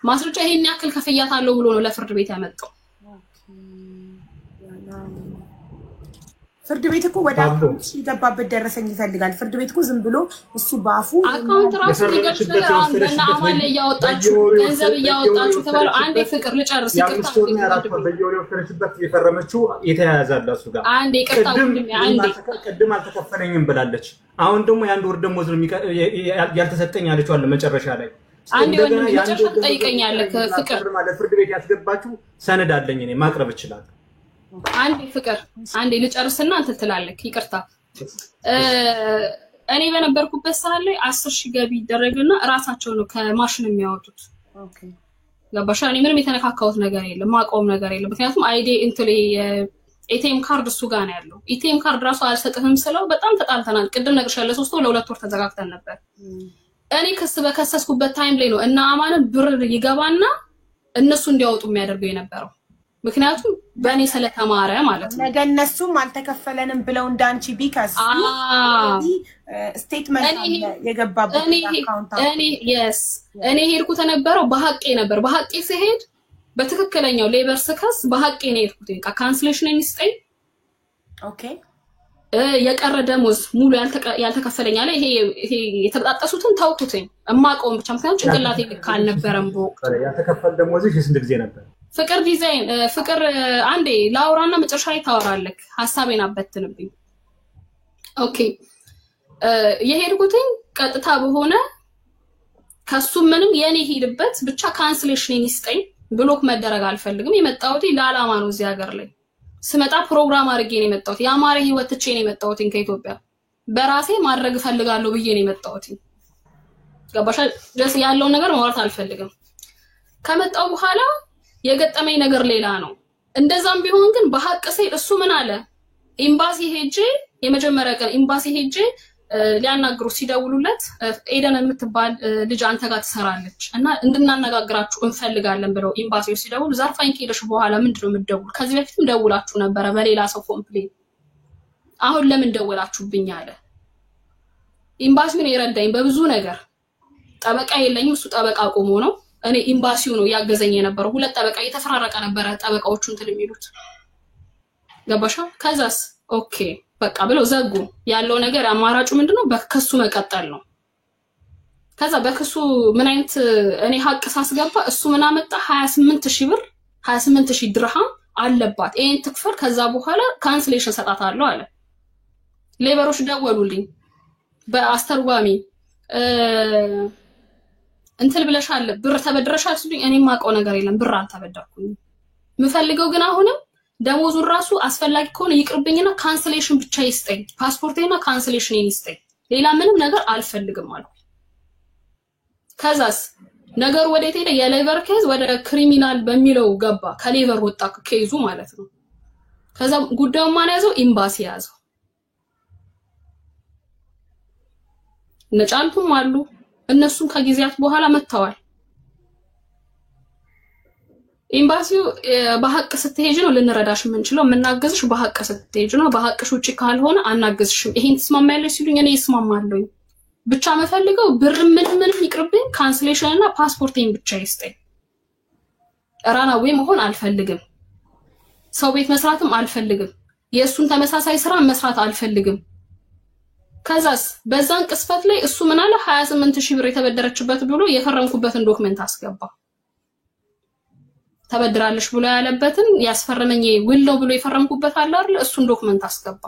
ማስረጃ ይሄን ያክል ከፍያታለሁ ብሎ ነው ለፍርድ ቤት ያመጣው። ፍርድ ቤት እኮ ወደ አካውንት ይገባበት ደረሰኝ ይፈልጋል። ፍርድ ቤት እኮ ዝም ብሎ እሱ ባፉ አካውንት ራሱ ይገርምሻል። አንደና አማን ላይ ያወጣችሁ ገንዘብ ያወጣችሁ ተባለ። አንዴ ፍቅር ልጨርስ ይቅርታ። በየወሬው ፍርድበት የፈረመችው የተያያዛል እሱ ጋር አንዴ ይቅርታ አንዴ ቅድም አልተከፈለኝም ብላለች። አሁን ደግሞ የአንድ ወር ደሞዝ ነው ያልተሰጠኝ አለችው አለ መጨረሻ ላይ። አንዴ ወንድ መጨረሻ ጠይቀኛለህ ፍቅር ማለት ፍርድ ቤት ያስገባችሁ ሰነድ አለኝ እኔ ማቅረብ እችላለሁ። አንዴ ፍቅር አንዴ ልጨርስና አንተ ትላለህ ይቅርታ። እኔ በነበርኩበት ሰዓት ላይ 10,000 ገቢ ይደረግና ራሳቸው ነው ከማሽን የሚያወጡት። ኦኬ ገባሽ? እኔ ምንም የተነካካውት ነገር የለም፣ ማቆም ነገር የለም። ምክንያቱም አይዲ እንትሌ ኤቲኤም ካርድ እሱ ጋር ነው ያለው። ኤቲኤም ካርድ ራሱ አልሰጥህም ስለው በጣም ተጣልተናል። ቅድም ነግሬሻለሁ። 3 ወር ለ2 ወር ተዘጋግተን ነበር። እኔ ክስ በከሰስኩበት ታይም ላይ ነው እና አማንን ብር ይገባና እነሱ እንዲያወጡ የሚያደርገው የነበረው። ምክንያቱም በእኔ ስለተማረ ማለት ነው። ነገ እነሱም አልተከፈለንም ብለው እንዳንቺ ቢከስ ስቴትመንት የገባበት አካውንት እኔ ሄድኩት ተነበረው በሐቄ ነበር። በሐቄ ሲሄድ በትክክለኛው ሌበር ስከስ በሐቄ ነው ሄድኩት። በቃ ካንስሌሽን የሚስጠኝ ኦኬ የቀረ ደሞዝ ሙሉ ያልተከፈለኝ አለ። ይሄ የተጣጣሱትን ታውቁትኝ እማቆም ብቻ ምክንያቱም ጭንቅላቴ ልክ አልነበረም። በወቅቱ ያልተከፈለ ደሞዝሽ ስንት ጊዜ ነበር? ፍቅር ዲዛይን ፍቅር አንዴ ላውራና መጨረሻ ላይ ታወራለክ። ሐሳቤን አበትንብኝ። ኦኬ የሄድኩትኝ ቀጥታ በሆነ ከሱ ምንም የኔ ሄድበት ብቻ ካንስሌሽን ይስጠኝ። ብሎክ መደረግ አልፈልግም። የመጣሁት ለዓላማ ነው። እዚህ ሀገር ላይ ስመጣ ፕሮግራም አድርጌ ነው የመጣሁት። ያማረ ህይወት ትቼ ነው የመጣሁት ከኢትዮጵያ። በራሴ ማድረግ ፈልጋለሁ ብዬ ነው የመጣሁት። ገባሽ? ደስ ያለው ነገር ማውራት አልፈልግም። ከመጣው በኋላ የገጠመኝ ነገር ሌላ ነው። እንደዛም ቢሆን ግን በሐቅ ሰይ እሱ ምን አለ ኤምባሲ ሄጄ የመጀመሪያ ቀን ኤምባሲ ሄጄ ሊያናግሩ ሲደውሉለት ኤደን የምትባል ልጅ አንተ ጋር ትሰራለች እና እንድናነጋግራችሁ እንፈልጋለን ብለው ኤምባሲው ሲደውሉ ዘርፋኝ ከሄደሽ በኋላ ምንድነው የምትደውሉ? ከዚህ በፊትም ደውላችሁ ነበር በሌላ ሰው ኮምፕሌን፣ አሁን ለምን ደውላችሁብኝ አለ። ኤምባሲው ነው የረዳኝ በብዙ ነገር። ጠበቃ የለኝም፣ እሱ ጠበቃ ቆሞ ነው። እኔ ኤምባሲው ነው ያገዘኝ የነበረው። ሁለት ጠበቃ የተፈራረቀ ነበር ጠበቃዎቹ እንትን የሚሉት ገባሻ? ከዛስ ኦኬ በቃ ብለው ዘጉ። ያለው ነገር አማራጩ ምንድነው? በከሱ መቀጠል ነው። ከዛ በክሱ ምን አይነት እኔ ሀቅ ሳስገባ እሱ ምን አመጣ 28000 ብር 28000 ድርሃም አለባት ይሄን ትክፈል ከዛ በኋላ ካንስሌሽን ሰጣታለሁ አለ ሌበሮች ደወሉልኝ በአስተርጓሚ እንትን ብለሻል ብር ተበድረሻል ሲሉኝ እኔ ማቀው ነገር የለም ብር አልተበደርኩኝ ምፈልገው ግን አሁንም ደሞዙን ራሱ አስፈላጊ ከሆነ ይቅርብኝና ካንስሌሽን ብቻ ይስጠኝ ፓስፖርቴና ካንስሌሽን ይስጠኝ ሌላ ምንም ነገር አልፈልግም አልኩ ከዛስ ነገር ወዴት ሄደ የሌበር ኬዝ ወደ ክሪሚናል በሚለው ገባ ከሌበር ወጣ ኬዙ ማለት ነው ከዛ ጉዳዩ ማን ያዘው ኤምባሲ ያዘው ነጫልቱም አሉ እነሱም ከጊዜያት በኋላ መተዋል ኤምባሲው በሐቅ ስትሄጂ ነው ልንረዳሽ የምንችለው የምናገዝሽ በሐቅ ስትሄጂ ነው በሐቅሽ ውጪ ካልሆነ አናገዝሽም ይሄን ተስማማያለሽ ሲሉኝ እኔ እስማማለሁ ብቻ መፈልገው ብር ምን ይቅርብኝ ካንስሌሽን እና ፓስፖርቴን ብቻ ይስጠኝ ራናዌ መሆን አልፈልግም ሰው ቤት መስራትም አልፈልግም የሱን ተመሳሳይ ስራ መስራት አልፈልግም ከዛስ በዛን ቅስፈት ላይ እሱ ምን አለ 28000 ብር የተበደረችበት ብሎ የፈረምኩበትን ዶክመንት አስገባ ተበድራለሽ ብሎ ያለበትን ያስፈረመኝ ውለው ብሎ የፈረምኩበት አለ አይደል እሱን ዶክመንት አስገባ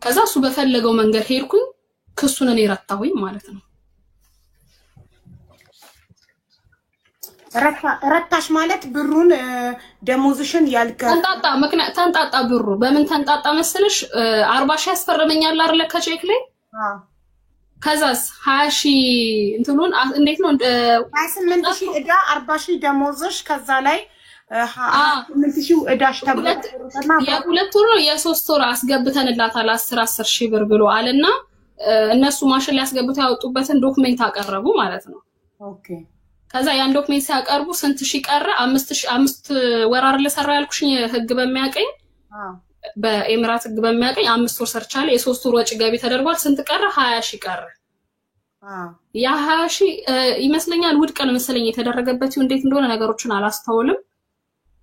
ከዛ እሱ በፈለገው መንገድ ሄድኩኝ ክሱን እኔ ረታሁኝ ማለት ነው ረታሽ ማለት ብሩን ደሞዝሽን ያልከ ተንጣጣ ብሩ በምን ተንጣጣ መስልሽ 40000 ያስፈረመኛል አይደል ከቼክ ላይ ከዛስ 20000 እንትኑን እንዴት ነው 28000 እዳ 40000 ደሞዝሽ ከዛ ላይ 28000 እዳሽ ተብለና የሁለት ወር ነው የሶስት ወር አስገብተንላታል 10000 ብር ብሎ አለና እነሱ ማሽን ሊያስገብቱ ያወጡበትን ዶክመንት አቀረቡ ማለት ነው ኦኬ ከዛ ያን ዶክመንት ሲያቀርቡ ስንት ሺ ቀረ 5 ወራር ለሰራ ያልኩሽኝ ህግ በሚያቀኝ በኤምራት ህግ በሚያቀኝ 5 ወር ሰርቻለ የሶስት ወር ወጪ ገቢ ተደርጓል ስንት ቀረ 20000 ቀረ ያ 20000 ይመስለኛል ውድቅ ነው መሰለኝ የተደረገበት እንዴት እንደሆነ ነገሮችን አላስተውልም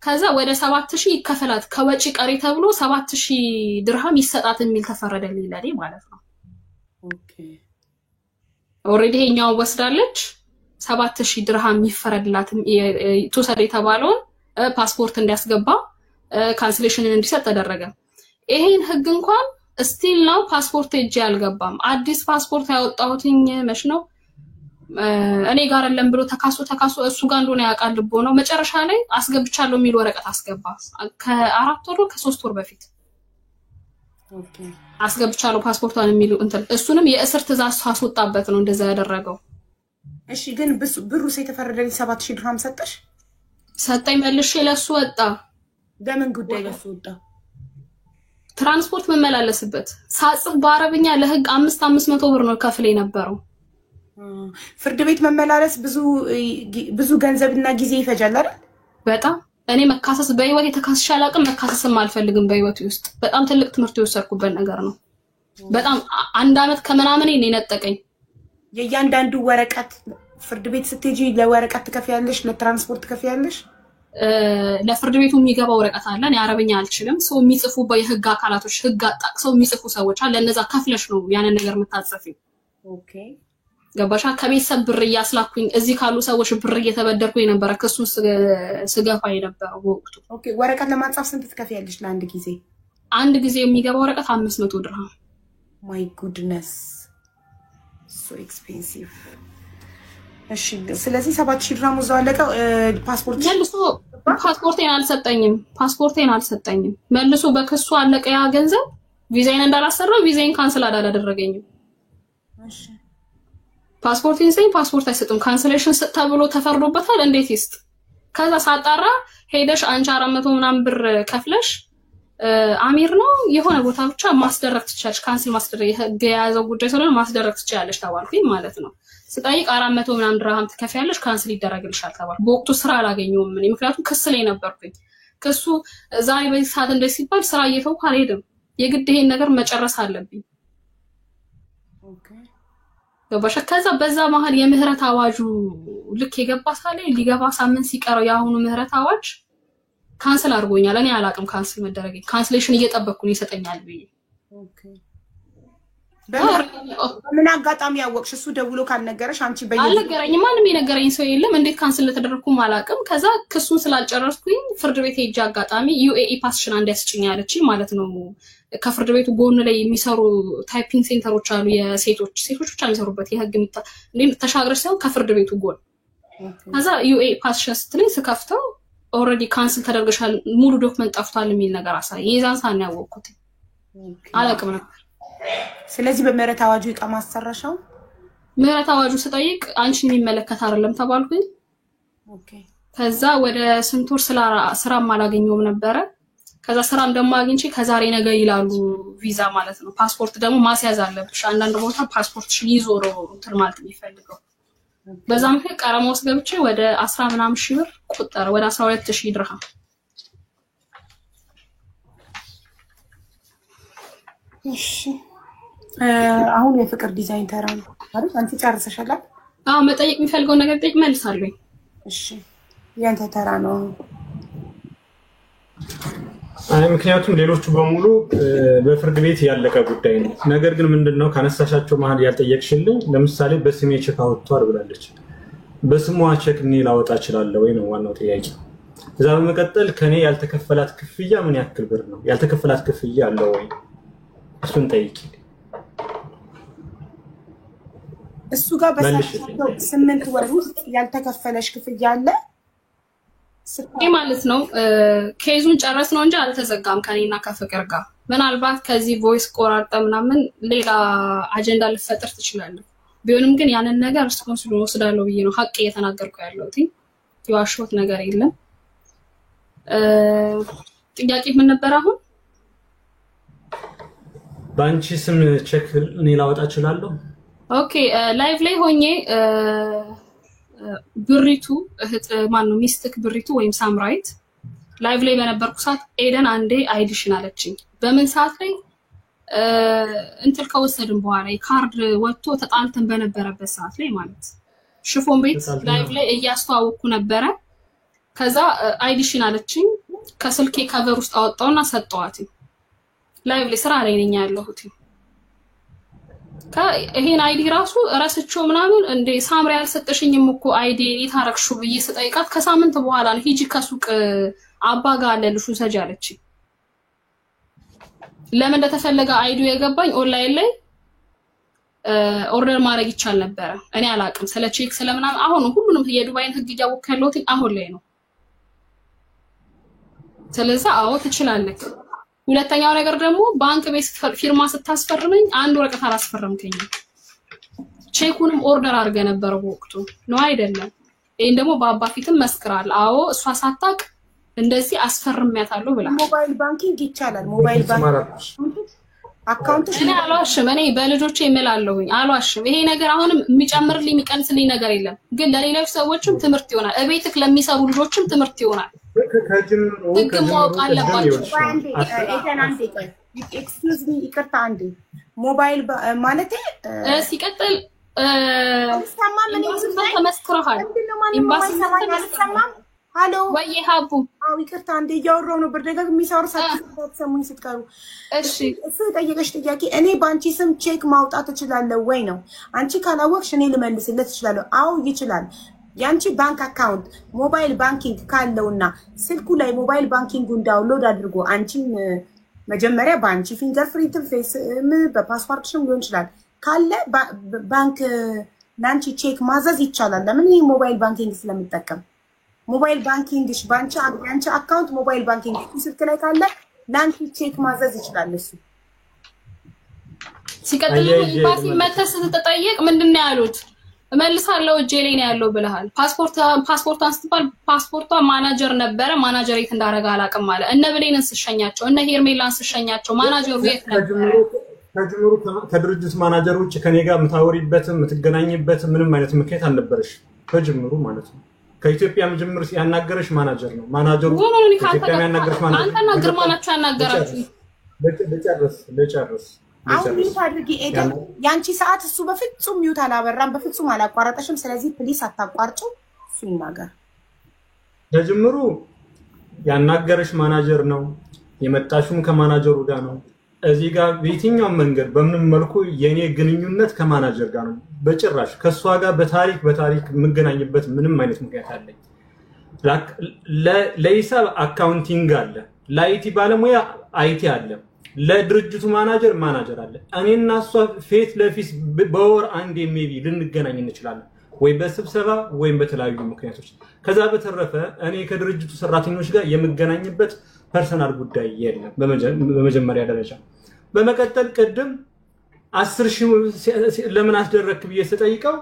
ከዛ ወደ 7000 ይከፈላት ከወጪ ቀሪ ተብሎ 7000 ድርሃም ይሰጣት የሚል ተፈረደልኝ ለኔ ማለት ነው ኦኬ ኦሬዲ ሄኛው ወስዳለች 7000 ድርሃም ይፈረድላት ተወሰደ የተባለውን ፓስፖርት እንዲያስገባ ካንስሌሽን እንዲሰጥ ተደረገ ይሄን ህግ እንኳን ስቲል ነው ፓስፖርት እጄ አልገባም አዲስ ፓስፖርት ያወጣሁትኝ መች ነው እኔ ጋር አይደለም ብሎ ተካሱ እሱ ጋር እንደሆነ ያቃል ልቦ ነው መጨረሻ ላይ አስገብቻለሁ የሚል ወረቀት አስገባ ከ4 ወር ከ3 ወር በፊት ኦኬ አስገብቻለሁ ፓስፖርቷን የሚሉ እንትን እሱንም የእስር ትእዛዝ አስወጣበት ነው እንደዛ ያደረገው እሺ ግን ብሩ የተፈረደልኝ 7000 ድርሃም ሰጠኝ መልሼ ለሱ ወጣ በምን ጉዳይ ለሱ ወጣ ትራንስፖርት መመላለስበት ሳጽፍ በአረብኛ ለህግ 500 ብር ነው ከፍለ የነበረው ፍርድ ቤት መመላለስ ብዙ ገንዘብና ጊዜ ይፈጃል አይደል በጣም እኔ መካሰስ በህይወት የተካሰሻል አቅም መካሰስም አልፈልግም በህይወት ውስጥ በጣም ትልቅ ትምህርት የወሰድኩበት ነገር ነው በጣም አንድ አመት ከመናምን እኔ ነጠቀኝ የያንዳንዱ ወረቀት ፍርድ ቤት ስትጂ ለወረቀት ትከፍያለሽ ለትራንስፖርት ትከፍያለሽ ለፍርድ ቤቱ የሚገባው ወረቀት አለ እኔ አረብኛ አልችልም ሰው የሚጽፉ በየህግ አካላቶች ህግ አጣቅሰው የሚጽፉ ሰዎች አለ ለነዛ ከፍለሽ ነው ያንን ነገር የምታጽፊው ኦኬ ገባሻ ከቤተሰብ ብር እያስላኩኝ እዚህ ካሉ ሰዎች ብር እየተበደርኩኝ ነበር ከሱን ስገፋ የነበረው ወቅቱ ኦኬ ወረቀት ለማጻፍ ስንት ትከፍያለሽ ለአንድ ጊዜ አንድ ጊዜ የሚገባው ወረቀት 500 ድርሃም ማይ ጉድነስ ሶ ኤክስፔንሲቭ እሺ ስለዚህ 7000 ድርሃም ወዛው አለቀ ፓስፖርት መልሶ ፓስፖርቴን አልሰጠኝም መልሶ በከሱ አለቀ ያ ገንዘብ ቪዛዬን እንዳላሰራ ቪዛዬን ካንሰል አላደረገኝም እሺ ፓስፖርት አይሰጥም ካንሰሌሽን ተብሎ ተፈርዶበታል እንዴት ይስጥ ከዛ ሳጣራ ሄደሽ አንቺ 400 ምናምን ብር ከፍለሽ አሚር ነው የሆነ ቦታ ብቻ ማስደረግ ትችያለሽ ካንሰል ማስደረግ የያዘው ጉዳይ ስለሆነ ማስደረግ ትችያለሽ ተባልኩኝ ማለት ነው ስጠይቅ 400 ምናምን ድርሃም ትከፍያለሽ ካንሰል ይደረግልሻል ተባልኩ በወቅቱ ስራ አላገኘሁም እኔ ምክንያቱም ክስ ላይ ነበርኩኝ ክሱ ዛሬ በዚህ ሰዓት እንደዚህ ሲባል ስራ እየተውኩ አልሄድም የግድ ይሄን ነገር መጨረስ አለብኝ ኦኬ ገባሽ ከዛ በዛ መሃል የምህረት አዋጁ ልክ የገባ ሳለ ሊገባ ሳምንት ሲቀረው ያሁኑ ምህረት አዋጅ ካንሰል አድርጎኛል እኔ አላቅም ካንሰል መደረግ ካንሰሌሽን እየጠበቅኩ ነው ይሰጠኛል ብዬ ኦኬ በምን አጋጣሚ ያወቅሽ? እሱ ደውሎ ካልነገረሽ አንቺ አልነገረኝም። ማንም የነገረኝ ሰው የለም። እንዴት ካንስል ለተደረኩም አላውቅም። ከዛ ክሱን ስላልጨረስኩኝ ፍርድ ቤት ሄጄ አጋጣሚ ዩኤኢ ፓስሽን እንዲያስጭኝ ያለች ማለት ነው። ከፍርድ ቤቱ ጎን ላይ የሚሰሩ ታይፒንግ ሴንተሮች አሉ፣ የሴቶች ብቻ የሚሰሩበት የህግ ተሻግረሽ ሳይሆን ከፍርድ ቤቱ ጎን። ከዛ ዩኤኢ ፓስሽን ስትለኝ ስከፍተው ኦልሬዲ ካንስል ተደርገሻል፣ ሙሉ ዶክመንት ጠፍቷል የሚል ነገር አሳይ። የዛን ሳን ያወቅኩት አላውቅም ነበር። ስለዚህ በምህረት አዋጁ ይቃማ አሰራሻው? ምህረት አዋጁ ስጠይቅ አንቺን የሚመለከት አይደለም ተባልኩኝ። ከዛ ወደ ስንት ወር ስራም አላገኘሁም ነበረ። ከዛ ስራም ደግሞ አግኝቼ ከዛሬ ነገ ይላሉ ቪዛ ማለት ነው። ፓስፖርት ደግሞ ማስያዝ አለብሽ። አንዳንድ ቦታ ፓስፖርትሽን ይዞ ነው እንትን ማለት የሚፈልገው። በዛ ምክንያት ቀረማ ውስጥ ገብቼ ወደ 10 ምናምን ሺህ ብር ቆጠረ፣ ወደ 12000 ድርሃም። እሺ አሁን የፍቅር ዲዛይን ተራ ነው አይደል? አንቺ ጨርሰሻል? አዎ መጠየቅ የሚፈልገው ነገር ጠይቅ መልሳለሁ። እሺ ያንተ ተራ ነው። ምክንያቱም ሌሎቹ በሙሉ በፍርድ ቤት ያለቀ ጉዳይ ነው። ነገር ግን ምንድነው ካነሳሻቸው መሀል ያልጠየቅሽልኝ፣ ለምሳሌ በስሜ ቼክ አውጥቷል ብላለች። በስሟ ቼክ እኔ ላወጣ እችላለሁ ወይ ነው ዋናው ጥያቄ። እዛ በመቀጠል ከኔ ያልተከፈላት ክፍያ ምን ያክል ብር ነው? ያልተከፈላት ክፍያ አለ ወይ? እሱን ጠይቂ። እሱ ጋር በሳቸው 8 ወር ውስጥ ያልተከፈለሽ ክፍያ አለ ማለት ነው። ኬዙን ጨረስ ነው እንጂ አልተዘጋም ከኔና ከፍቅር ጋር። ምናልባት ከዚህ ቮይስ ቆራርጠ ምናምን ሌላ አጀንዳ ልፈጥር ትችላለህ። ቢሆንም ግን ያንን ነገር ሪስፖንሲቢሊቲ ወስዳለሁ ብዬ ነው ሀቅ እየተናገርኩ ያለሁት። የዋሽሁት ነገር የለም። ጥያቄ ምን ነበር አሁን? ባንቺ ስም ቼክ እኔ ላወጣ እችላለሁ? ኦኬ ላይቭ ላይ ሆኜ ብሪቱ እህት ማን ነው ሚስትክ ብሪቱ ወይም ሳምራይት ላይቭ ላይ በነበርኩ ሰዓት ኤደን አንዴ አይዲሽን አለችኝ። በምን ሰዓት ላይ እንትን ከወሰድን በኋላ ካርድ ወጥቶ ተጣልተን በነበረበት ሰዓት ላይ ማለት ሽፎን ቤት ላይቭ ላይ እያስተዋወቅኩ ነበረ። ከዛ አይዲሽን አለችኝ። ከስልኬ ከቨር ውስጥ አወጣውና ሰጠዋት። ላይቭ ላይ ስራ ላይ ነኝ ያለሁት። ይሄን አይዲ ራሱ ራስቸው ምናምን እንደ ሳምራ ያልሰጠሽኝም እኮ አይዲ የታረክሹ ብዬ ስጠይቃት ከሳምንት በኋላ ነው ሂጂ ከሱቅ አባጋ አለልሹ ሰጅ አለች። ለምን እንደተፈለገ አይዲው የገባኝ ኦንላይን ላይ ኦርደር ማድረግ ይቻል ነበር። እኔ አላቅም ስለ ቼክ ስለምናምን። አሁን ሁሉንም የዱባይን ህግ እያወቅኩ ያለሁት አሁን ላይ ነው። ስለዚህ አዎ ትችላለህ። ሁለተኛው ነገር ደግሞ ባንክ ቤት ፊርማ ስታስፈርመኝ አንድ ወረቀት አላስፈረምከኝ። ቼኩንም ኦርደር አድርገ ነበር በወቅቱ ነው አይደለም? ይሄን ደግሞ በአባ ፊትም መስክራል። አዎ እሷ ሳታቅ እንደዚህ አስፈርሚያታለሁ ብላ። ሞባይል ባንኪንግ ይቻላል። ሞባይል ባንኪንግ አካውንትሽ እኔ አልዋሽም። እኔ በልጆቼ እምላለሁኝ አልዋሽም። ይሄ ነገር አሁንም የሚጨምርልኝ የሚቀንስልኝ ነገር የለም። ግን ለሌሎች ሰዎችም ትምህርት ይሆናል። እቤትክ ለሚሰሩ ልጆችም ትምህርት ይሆናል። ህግ ማወቅ አለባቸው። ኤክስኪውዝ ሚ ይቅርታ አንዴ ሞባይል ማለት ሲቀጥል ሰማ ምን ተመስክረሃል። ኤምባሲ ሰማኝ። ሃሎ ወይ ሀቡ አው ይቅርታ አንዴ እያወራሁ ነው። በደጋግ የሚሰሩ ሰሙኝ ስትቀሩ። እሺ እሱ የጠየቀሽ ጥያቄ እኔ ባንቺ ስም ቼክ ማውጣት እችላለሁ ወይ ነው። አንቺ ካላወቅሽ እኔ ልመልስለት እችላለሁ። አው ይችላል። ያንቺ ባንክ አካውንት ሞባይል ባንኪንግ ካለውና ስልኩ ላይ ሞባይል ባንኪንጉን ዳውንሎድ አድርጎ አንቺም መጀመሪያ ባንቺ ፊንገርፕሪንት ፌስ በፓስፖርትሽም ሊሆን ይችላል ካለ ባንክ ላንቺ ቼክ ማዘዝ ይቻላል። ለምን ይሄ ሞባይል ባንኪንግ ስለምጠቀም ሞባይል ባንኪንግሽ ባንቺ አካውንት ሞባይል ባንኪንግ ስልክ ላይ ካለ ላንቺ ቼክ ማዘዝ ይችላል። እሱ ሲቀጥል ኤምባሲ መተህ ስትጠየቅ ምንድነው ያሉት? እመልሳለሁ እጄ ላይ ነው ያለው ብለሃል። ፓስፖርቷን ስትባል ፓስፖርቷ ማናጀር ነበረ። ማናጀር የት እንዳረጋ አላውቅም ማለት እነ ብሌንን ስሸኛቸው እነ ሄርሜላን ስሸኛቸው ማናጀሩ የት ነበር? ከጅምሩ ከድርጅት ማናጀር ውጭ ከኔ ጋር የምታወሪበትም የምትገናኝበትም ምንም አይነት ምክንያት አልነበረሽ ከጅምሩ ማለት ነው። ከኢትዮጵያ ጅምር ያናገረሽ ማናጀር ነው። ማናጀሩ ከኢትዮጵያ ያናገረሽ ማናጀር አንተና ግርማ ናችሁ ያናገራችሁ። ለጨርስ አሁን ሚውት አድርጊ ኤደን። ያንቺ ሰዓት እሱ በፍጹም ሚውት አላበራም፣ በፍጹም አላቋረጠሽም። ስለዚህ ፕሊስ አታቋርጩ፣ እሱ ይናገር። ከጅምሩ ያናገረሽ ማናጀር ነው። የመጣሽም ከማናጀሩ ጋር ነው። እዚህ ጋር በየትኛው መንገድ በምንም መልኩ የኔ ግንኙነት ከማናጀር ጋር ነው በጭራሽ ከሷ ጋር በታሪክ የምገናኝበት ምንም አይነት ምክንያት አለኝ ለሂሳብ አካውንቲንግ አለ ለአይቲ ባለሙያ አይቲ አለ ለድርጅቱ ማናጀር አለ እኔና እሷ ፌት ለፊስ በወር አንድ ሜቢ ልንገናኝ እንችላለን ወይ በስብሰባ ወይ በተለያዩ ምክንያቶች ከዛ በተረፈ እኔ ከድርጅቱ ሰራተኞች ጋር የምገናኝበት ፐርሰናል ጉዳይ የለም በመጀመሪያ ደረጃ በመቀጠል ቅድም 10,000 ለምን አስደረክ ብዬ ተጠይቀው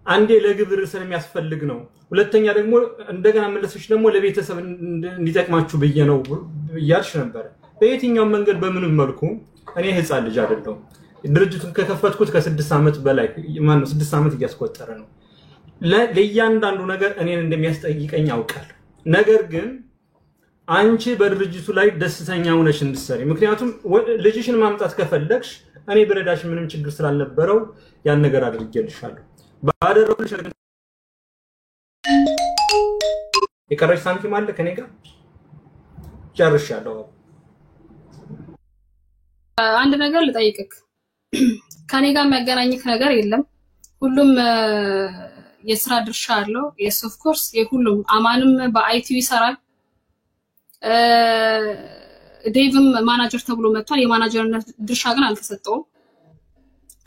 አንዴ ለግብር ስለሚያስፈልግ ነው ሁለተኛ ደግሞ እንደገና መለሰሽ ደግሞ ለቤተሰብ እንዲጠቅማችሁ ብዬ ነው ያልሽ ነበር በየትኛው መንገድ በምንም መልኩ እኔ ህፃን ልጅ አይደለም ድርጅቱን ከከፈትኩት ከ6 አመት በላይ ማን ነው 6 አመት እያስቆጠረ ነው ለእያንዳንዱ ነገር እኔን እንደሚያስጠይቀኝ አውቃል ነገር ግን አንቺ በድርጅቱ ላይ ደስተኛ ሆነሽ እንድትሰሪ ምክንያቱም ልጅሽን ማምጣት ከፈለግሽ እኔ በረዳሽ ምንም ችግር ስላልነበረው ያን ነገር አድርጌልሻለሁ ባደረኩልሽ የቀረሽ ሳንቲም አለ ከኔ ጋር ጨርሻለሁ አንድ ነገር ልጠይቅክ ከኔ ጋር የሚያገናኝክ ነገር የለም ሁሉም የስራ ድርሻ አለው yes of course የሁሉም አማንም በአይቲዩ ይሰራል ዴቭም ማናጀር ተብሎ መጥቷል የማናጀርነት ድርሻ ግን አልተሰጠውም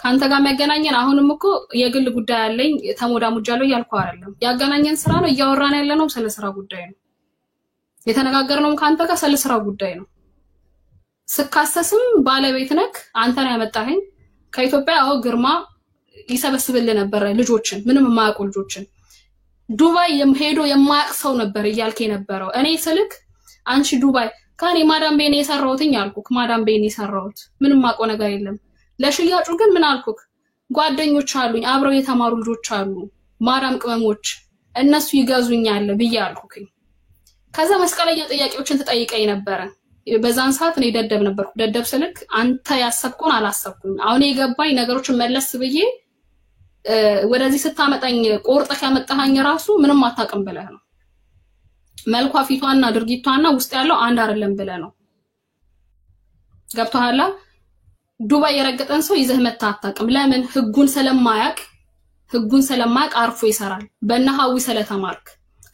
ካንተ ጋር የሚያገናኘን አሁንም እኮ የግል ጉዳይ አለኝ ተሞዳሙጃለሁ ያልኩ አይደለም ያገናኘን ስራ ነው እያወራን ያለነው ስለ ስራ ጉዳይ ነው የተነጋገርነው ካንተ ጋር ስለ ስራ ጉዳይ ነው ስካሰስም ባለቤት ነክ አንተን ያመጣኸኝ ከኢትዮጵያ አው ግርማ ይሰበስብልህ ነበር ልጆችን ምንም የማያውቁ ልጆችን ዱባይ ሄዶ የማያቅሰው ነበር እያልከኝ ነበረው እኔ ስልክ አንቺ ዱባይ ካኔ ማዳም ቤኔ የሰራውትኝ አልኩክ ማዳም ቤኔ የሰራውት ምንም ማቆ ነገር የለም ለሽያጩ ግን ምን አልኩክ ጓደኞች አሉኝ አብረው የተማሩ ልጆች አሉ ማዳም ቅመሞች እነሱ ይገዙኛል ብዬ አልኩክኝ ከዛ መስቀለኛ ጥያቄዎችን ተጠይቀኝ ነበር በዛን ሰዓት እኔ ደደብ ነበርኩ ደደብ ስልክ አንተ ያሰብኩን አላሰብኩም አሁን የገባኝ ነገሮችን መለስ ብዬ ወደዚህ ስታመጣኝ ቆርጠህ ያመጣኸኝ ራሱ ምንም አታቀም ብለህ ነው መልኳ ፊቷና ድርጊቷና ውስጥ ያለው አንድ አይደለም ብለህ ነው ገብቶሃል ዱባይ የረገጠን ሰው ይዘህ መጣ አታቀም ለምን ህጉን ስለማያቅ አርፎ ይሰራል በእናሃዊ ስለተማርክ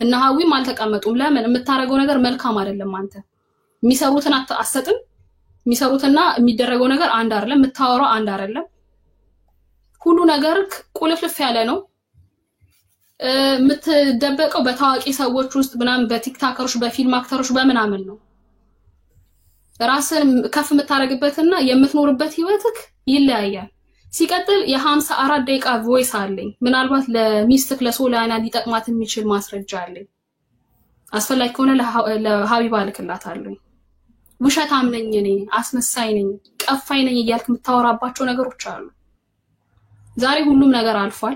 እናሃዊም አልተቀመጡም ለምን የምታረገው ነገር መልካም አይደለም አንተ የሚሰሩትን አሰጥም የሚሰሩትና የሚደረገው ነገር አንድ አይደለም የምታወራው አንድ አይደለም ሁሉ ነገር ቁልፍልፍ ያለ ነው የምትደበቀው በታዋቂ ሰዎች ውስጥ ምናምን በቲክታከሮች በፊልም አክተሮች በመናምን ነው ራስን ከፍ የምታረግበትና የምትኖርበት ህይወትክ ይለያያል ሲቀጥል የ54 ደቂቃ ቮይስ አለኝ ምናልባት ለሚስትክ ለሶላና ሊጠቅማት የሚችል ማስረጃ አለኝ አስፈላጊ ከሆነ ለሀቢባ ልክላታለሁ ውሸታም ነኝ እኔ አስመሳይ ነኝ ቀፋይ ነኝ እያልክ የምታወራባቸው ነገሮች አሉ ዛሬ ሁሉም ነገር አልፏል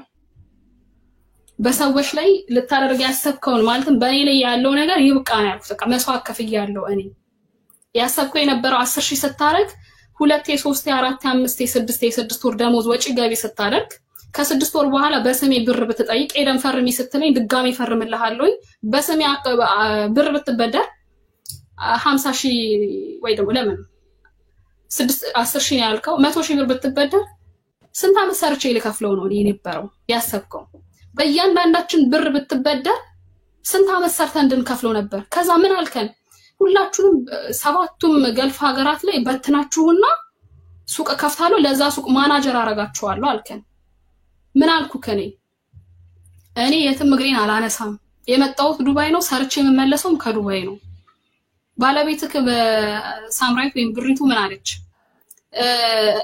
በሰዎች ላይ ልታደርግ ያሰብከውን ማለትም በእኔ ላይ ያለው ነገር ይብቃና ያልኩት በቃ መስዋዕት ከፍያለሁ እኔ ያሰብከው የነበረው 10,000 ስታረግ 2 3 4 5 6 ወር ደሞዝ ወጪ ገቢ ስታደርግ ከ6 ወር በኋላ በስሜ ብር ብትጠይቅ ኤደን ፈርሚ ስትለኝ ድጋሚ ፈርምልሃለሁ በስሜ ብር ብትበደር 50,000 ወይ ደግሞ ለምን 10,000 ነው ያልከው 100,000 ብር ብትበደር ስንት አመት ሰርቼ ልከፍለው ነው እኔ ነበረው ያሰብከው በእያንዳንዳችን ብር ብትበደር ስንት አመት ሰርተን እንድንከፍለው ነበር ከዛ ምን አልከን ሁላችሁም ሰባቱም ገልፍ ሀገራት ላይ በትናችሁና ሱቅ ከፍታለሁ ለዛ ሱቅ ማናጀር አረጋችኋለሁ አልከን ምን አልኩክ እኔ የትም እግሬን አላነሳም የመጣሁት ዱባይ ነው ሰርቼ የምመለሰውም ከዱባይ ነው ባለቤትክ በሳምራይት ወይም ብሪቱ ምን አለች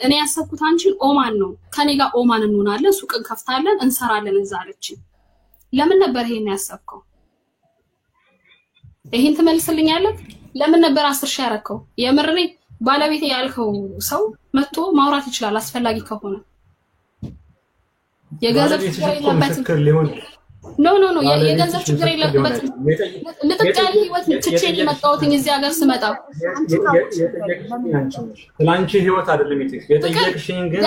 እኔ ያሰብኩት አንቺን ኦማን ነው ከኔ ጋር ኦማን እንሆናለን ሱቅ እንከፍታለን እንሰራለን እዛ አለች ለምን ነበር ይሄን ያሰብከው ይሄን ትመልስልኛለህ ለምን ነበር 10,000 ያረከው የምርኔ ባለቤት ያልከው ሰው መጥቶ ማውራት ይችላል አስፈላጊ ከሆነ የገንዘብ ችግር የለበትም ኖ የገንዘብ ችግር የለበትም ለተቃሊ ህይወት ትቼኝ መጣሁትኝ እዚህ ሀገር ስመጣ ላንቺ ህይወት አይደለም የጠየቅሽኝ ግን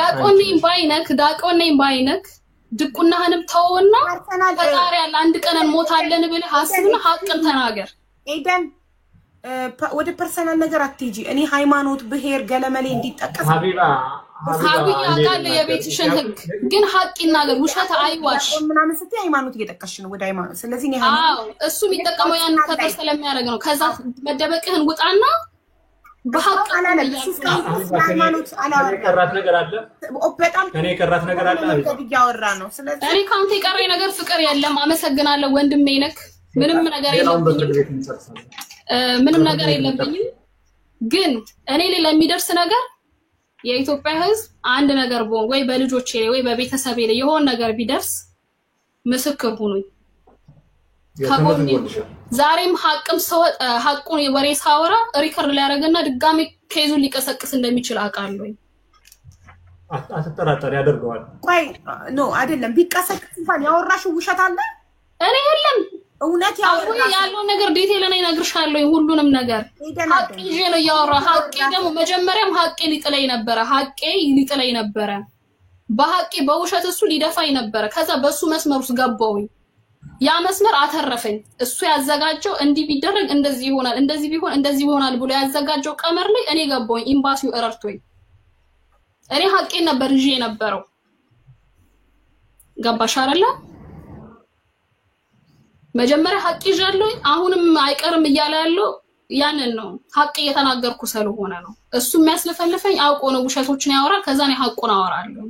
ዳቆኔም ባይነክ ድቁናህንም ተውና ፈጣሪ ያለ አንድ ቀን እንሞታለን ብለህ አስብና ሀቅን ተናገር ኤደን ወደ ፐርሰናል ነገር አትጂ። እኔ ሃይማኖት ብሄር ገለመሌ እንዲጠቀስ ሀቢባ አውቃለሁ የቤትሽን ህግ ግን ሀቅ ይናገር ውሸት አይዋሽ ምናምን ስትይ ሃይማኖት እየጠቀስሽ ነው ወደ ሃይማኖት። ስለዚህ እኔ እሱ የሚጠቀመው ያን ከታች ስለሚያደርግ ነው። ከዛ መደበቅህን ውጣና በሀቅ ሃይማኖት ቀራት ነገር አለ በጣም እኔ ቀራት ነገር አለ እያወራ ነው። ስለዚህ እኔ ካንተ የቀረኝ ነገር ፍቅር የለም። አመሰግናለሁ ወንድሜ ነክ ምንም ነገር የለብኝም ምንም ነገር የለብኝም። ግን እኔ ላይ ለሚደርስ ነገር የኢትዮጵያ ህዝብ አንድ ነገር ቦን ወይ በልጆቼ ላይ ወይ በቤተሰቤ ላይ የሆነ ነገር ቢደርስ ምስክር ሁኑኝ። ከጎኔ ዛሬም ሀቅም ሰው ሀቁን ወሬ ሳወራ ሪከርድ ላይ ያደርግና ድጋሚ ኬዙን ሊቀሰቅስ እንደሚችል አውቃለሁ። አትጠራጠር ያደርገዋል። ቆይ ኖ አይደለም ቢቀሰቅስ እንኳን ያወራሽው ውሸት አለ እኔ የለም እውነት ያለው ነገር ዲቴል እኔ እነግርሻለሁ ሁሉንም ነገር ሀቅ ይዤ ነው ያወራ። ሀቄ ደግሞ መጀመሪያም ሀቄ ሊጥለኝ ነበረ በሀቄ በውሸት እሱ ሊደፋኝ ነበረ። ከዛ በሱ መስመር ውስጥ ገባውኝ። ያ መስመር አተረፈኝ። እሱ ያዘጋጀው እንዲህ ቢደረግ እንደዚህ ይሆናል እንደዚህ ቢሆን እንደዚህ ይሆናል ብሎ ያዘጋጀው ቀመር ላይ እኔ ገባውኝ። ኤምባሲው እረርቶኝ እኔ ሀቄ ነበር ይዤ ነበረው። ገባሽ አይደለ? መጀመሪያ ሀቅ ይዣለሁ አሁንም አይቀርም እያለ ያለው ያንን ነው። ሀቅ እየተናገርኩ ስለሆነ ነው። እሱ የሚያስለፈልፈኝ አውቆ ነው። ውሸቶችን ያወራል። ከዛ ነው ሀቁን አወራለሁ።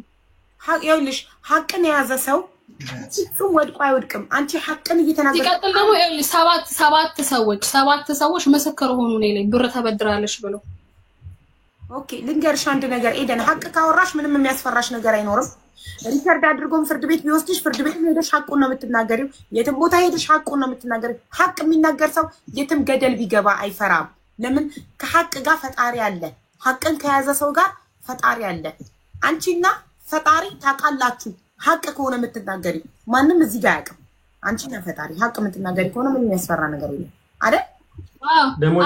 ሀቅ ይኸውልሽ ሀቅን የያዘ ሰው እሱም ወድቆ አይወድቅም። አንቺ ሀቅን እየተናገርሽ ሲቀጥል ደግሞ ይኸውልሽ ሰባት ሰዎች ምስክር ሆኑ ነው ላይ ብር ተበድራለሽ ብሎ ኦኬ ልንገርሽ አንድ ነገር ኤደን ሀቅ ካወራሽ ምንም የሚያስፈራሽ ነገር አይኖርም። ሪከርድ አድርጎም ፍርድ ቤት ቢወስድሽ ፍርድ ቤት ሄደሽ ሀቁን ነው የምትናገሪው። የትም ቦታ ሄደሽ ሀቁን ነው የምትናገሪው። ሀቅ የሚናገር ሰው የትም ገደል ቢገባ አይፈራም። ለምን? ከሀቅ ጋር ፈጣሪ አለ። ሀቅን ከያዘ ሰው ጋር ፈጣሪ አለ። አንቺና ፈጣሪ ታውቃላችሁ። ሀቅ ከሆነ የምትናገሪው ማንም እዚህ ጋር ያውቅም። አንቺና ፈጣሪ ሀቅ የምትናገሪ ከሆነ ምንም የሚያስፈራ ነገር የለም አይደል?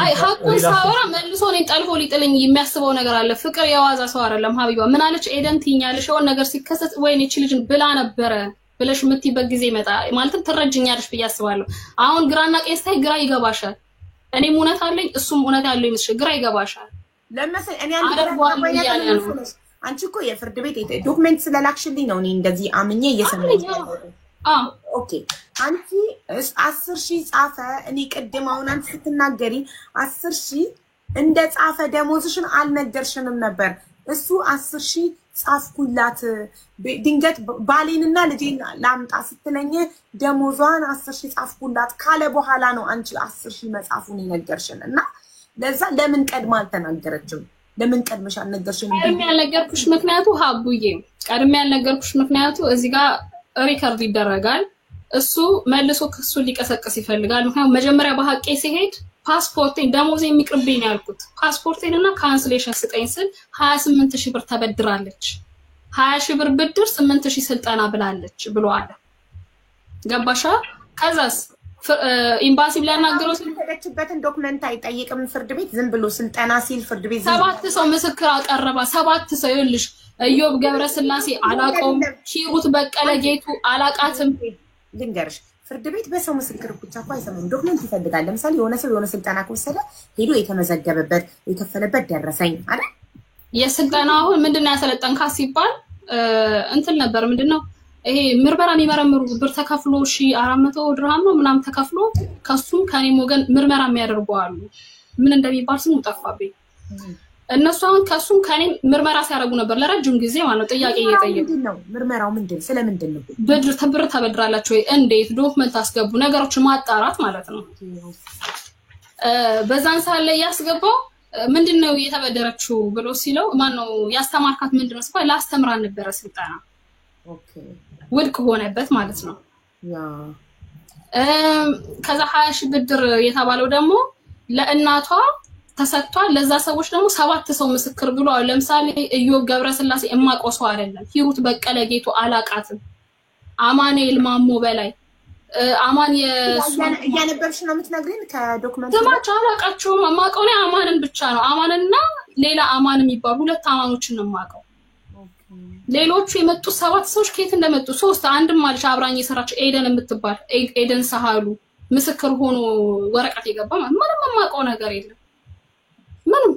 አይ ሀቁን ሳወራ መልሶ እኔን ጠልፎ ሊጥልኝ የሚያስበው ነገር አለ። ፍቅር የዋዛ ሰው አይደለም። ሀቢባ ምን አለች ኤደን ትይኛለሽ የሆነ ነገር ሲከሰት ወይኔ እቺ ልጅን ብላ ነበረ ብለሽ የምትይበት ጊዜ ይመጣ ማለትም ትረጅኛለሽ ብዬ አስባለሁ። አሁን ግራና ቀኝ ስታይ ግራ ይገባሻል። እኔም እውነት አለኝ እሱም እውነት ያለው ይመስልሽ ግራ ይገባሻል። ለምሳሌ እኔ አንቺ እኮ የፍርድ ቤት ዶክመንት ስለላክሽልኝ ነው እኔ እንደዚህ አምኜ እየሰማኝ ያለሁት። ኦኬ አንቺ 10,000 ጻፈ። እኔ ቅድም አሁን አንቺ ስትናገሪ 10,000 እንደ ጻፈ ደሞዝሽን አልነገርሽንም ነበር። እሱ 10,000 ጻፍኩላት ድንገት ባሌንና ልጄን ላምጣ ስትለኝ ደሞዟን 10,000 ጻፍኩላት ካለ በኋላ ነው አንቺ 10,000 መጻፉን የነገርሽን እና ለዛ ለምን ቀድማ አልተናገረችም? ለምን ቀድመሽ አልነገርሽንም? ቀድሜ ያልነገርኩሽ ምክንያቱ ሀቡዬ ቀድሜ ያልነገርኩሽ ምክንያቱ እዚህ ጋር ሪከርድ ይደረጋል። እሱ መልሶ ክሱን ሊቀሰቅስ ይፈልጋል። ምክንያቱም መጀመሪያ በሐቄ ሲሄድ ፓስፖርቴን ደሞዜ የሚቅርብኝ ያልኩት ፓስፖርቴንና ካንስሌሽን ስጠኝ ስል 28,000 ብር ተበድራለች። 20,000 ብር ብድር 8,000 ስልጠና ብላለች ብሎ አለ። ገባሻ? ከዛስ ኤምባሲ ሊያናገረው ስለተደችበትን ዶክመንት አይጠይቅም ፍርድ ቤት ዝም ብሎ ስልጠና ሲል ፍርድ ቤት 7 ሰው ምስክር አቀረባ። 7 ሰው ይልሽ እዮብ ገብረስላሴ አላቀውም፣ ሂሩት በቀለ ጌቱ አላቃትም። ድንገርሽ ፍርድ ቤት በሰው ምስክር ብቻ እኮ አይሰማም። ዶክመንት ይፈልጋል። ለምሳሌ የሆነ ሰው የሆነ ስልጠና ከወሰደ ሄዶ የተመዘገበበት የከፈለበት ደረሰኝ አይደል? የስልጠናው ምንድነው ያሰለጠንካ ሲባል እንትን ነበር ምንድነው ይሄ ምርመራ የሚመረምሩ ብር ተከፍሎ 1400 ድርሃም ነው ምናምን ተከፍሎ ከሱም ከኔም ወገን ምርመራ የሚያደርጉ አሉ። ምን እንደሚባል ስሙ ጠፋብኝ። እነሱ አሁን ከሱም ከኔም ምርመራ ሲያደርጉ ነበር ለረጅም ጊዜ ማለት ነው። ጥያቄ እየጠየቁ ነው። ምርመራው ምንድን ስለምንድን ነው? ብር ተበድራላችሁ ወይ እንዴት ዶክመንት አስገቡ ነገሮችን ማጣራት ማለት ነው። በዛን ሰዓት ላይ ያስገባው ምንድነው የተበደረችው ብሎ ሲለው ማን ነው ያስተማርካት ምንድነው ሲባል ላስተምራን ነበረ ስልጠና ኦኬ ውድቅ ሆነበት ማለት ነው። ያ ከዛ 20,000 ብድር የተባለው ደግሞ ለእናቷ ተሰጥቷል። ለዛ ሰዎች ደግሞ 7 ሰው ምስክር ብሎ ለምሳሌ እዮብ ገብረስላሴ እማቆሰው አይደለም፣ ሂሩት በቀለ ጌቱ አላቃትም፣ አማኑኤል ማሞ በላይ አማን እያነበብሽ ነው የምትነግሪን ከዶክመንት ስማቸው አላቃቸውም። የማውቀው እኔ አማንን ብቻ ነው። አማንና ሌላ አማን የሚባሉ 2 አማኖችን ነው የማውቀው። ሌሎቹ የመጡ 7 ሰዎች ከየት እንደመጡ 3 አንድም ማለች አብራኝ የሰራች ኤደን የምትባል ኤደን ሳሃሉ ምስክር ሆኖ ወረቀት የገባ ምንም የማውቀው ነገር የለም ምንም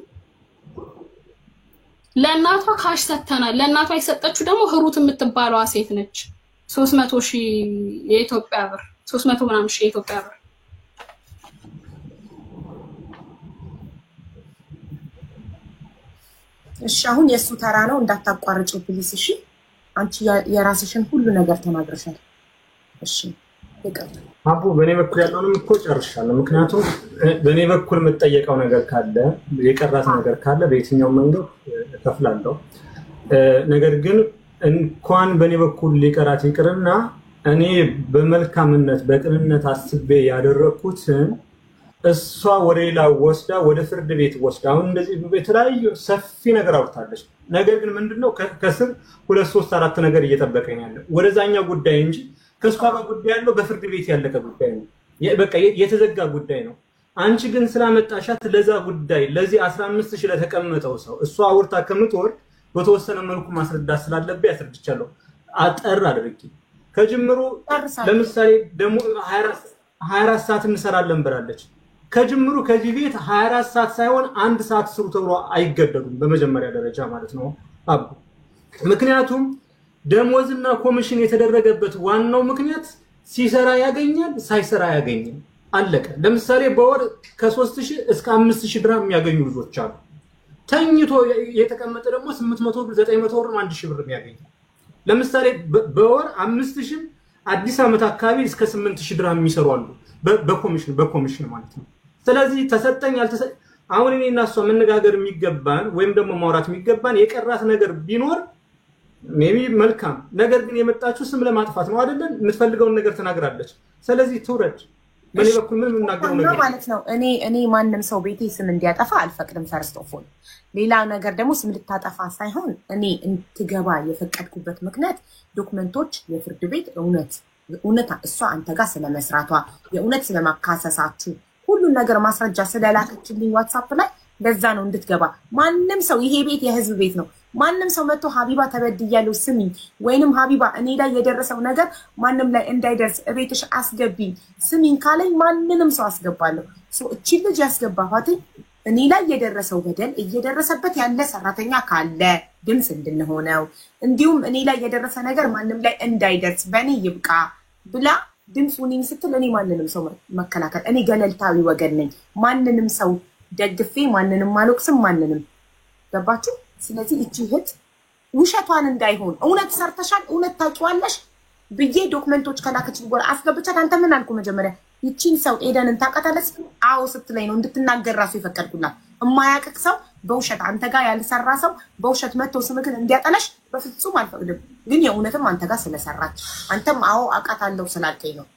ለእናቷ ካሽ ሰተናል ለእናቷ የሰጠችው ደግሞ ህሩት የምትባለው ሴት ነች 300,000 የኢትዮጵያ ብር 300 ምናምን ሺህ የኢትዮጵያ ብር እሺ አሁን የሱ ተራ ነው እንዳታቋርጪው ፕሊስ እሺ አንቺ የራስሽን ሁሉ ነገር ተናግረሻል እሺ ይቀጥል አቡ በኔ በኩል ያለውንም እኮ ጨርሻለሁ ምክንያቱም በኔ በኩል የምትጠየቀው ነገር ካለ የቀራት ነገር ካለ በየትኛው መንገድ እከፍላለሁ ነገር ግን እንኳን በኔ በኩል ሊቀራት ይቅርና እኔ በመልካምነት በቅንነት አስቤ ያደረኩት እሷ ወሬላ ወስዳ ወደ ፍርድ ቤት ወስዳ አሁን እንደዚህ በተለያዩ ሰፊ ነገር አውርታለች ነገር ግን ምንድነው ከስር 2 3 4 ነገር እየተጠበቀኝ ያለው ወደዛኛው ጉዳይ እንጂ ከሷ ጋር ጉዳይ ያለው በፍርድ ቤት ያለቀ ጉዳይ ነው በቃ የተዘጋ ጉዳይ ነው አንቺ ግን ስላመጣሻት ለዛ ጉዳይ ለዚህ 15000 ለተቀመጠው ሰው እሷ አውርታ ከምትወር በተወሰነ መልኩ ማስረዳት ስላለበት ያስረድቻለሁ አጠር አድርጊ ከጅምሩ ለምሳሌ ደሞ 24 ሰዓት እንሰራለን ብላለች ከጅምሩ ከዚህ ቤት 24 ሰዓት ሳይሆን 1 ሰዓት ስሩ ተብሎ አይገደዱም በመጀመሪያ ደረጃ ማለት ነው አቡ ምክንያቱም ደሞዝና ኮሚሽን የተደረገበት ዋናው ምክንያት ሲሰራ ያገኛል ሳይሰራ ያገኛል አለቀ ለምሳሌ በወር ከ3000 እስከ 5000 ድራም የሚያገኙ ልጆች አሉ ተኝቶ የተቀመጠ ደግሞ 800 ብር 900 ብር 1000 ብር የሚያገኝ ለምሳሌ በወር 5000 አዲስ አመት አካባቢ እስከ 8000 ድራም የሚሰሩ አሉ በኮሚሽን ማለት ነው ስለዚህ ተሰጠኝ አሁን እኔና እሷ መነጋገር የሚገባን ወይም ደግሞ ማውራት የሚገባን የቀራት ነገር ቢኖር ሜቢ መልካም ነገር ግን የመጣችው ስም ለማጥፋት ነው አይደለም የምትፈልገውን ነገር ተናግራለች ስለዚህ ትውረድ በኔ በኩል ምን እናገረው ነገር ማለት ነው እኔ ማንንም ሰው ቤቴ ስም እንዲያጠፋ አልፈቅድም ፈርስት ኦፍ ኦል ሌላ ነገር ደግሞ ስም ልታጠፋ ሳይሆን እኔ እንትገባ የፈቀድኩበት ምክንያት ዶክመንቶች የፍርድ ቤት እውነት እሷ አንተ ጋር ስለመስራቷ የእውነት ስለማካሰሳችሁ ሁሉ ነገር ማስረጃ ስለላከችልኝ ዋትስአፕ ላይ ለዛ ነው እንድትገባ ማንንም ሰው ይሄ ቤት የህዝብ ቤት ነው ማንንም ሰው መጥቶ ሀቢባ ተበድያለሁ ስሚ ወይንም ሀቢባ እኔ ላይ የደረሰው ነገር ማንንም ላይ እንዳይደርስ እቤትሽ አስገቢኝ ስሚኝ ካለኝ ማንንም ሰው አስገባለሁ እቺ ልጅ ያስገባኋት እኔ ላይ የደረሰው በደል እየደረሰበት ያለ ሰራተኛ ካለ ድምጽ እንድንሆነው እንዲሁም እኔ ላይ የደረሰ ነገር ማንንም ላይ እንዳይደርስ በእኔ ይብቃ ብላ ድምጹን ስትል እኔ ማንንም ሰው መከላከል እኔ ገለልታዊ ወገን ነኝ ማንንም ሰው ደግፌ ማንንም ማለቅስም ማንንም ገባችሁ ስለዚህ እቺ ህት ውሸቷን እንዳይሆን እውነት ሰርተሻል እውነት ታቂዋለሽ ብዬ ዶክመንቶች ከላከች በኋላ አስገብቻት አንተ ምን አልኩ መጀመሪያ ይቺን ሰው ኤደንን ታቀታለች አው ስትለኝ ነው እንድትናገር ራሱ ይፈቀድኩላት የማያውቅ ሰው በውሸት አንተ ጋር ያልሰራ ሰው በውሸት መጥቶ ስምክን እንዲያጠለሽ በፍጹም አልፈቅድም ግን የእውነትም አንተ ጋር ስለሰራች አንተም አው አቃታለሁ ስላልከኝ ነው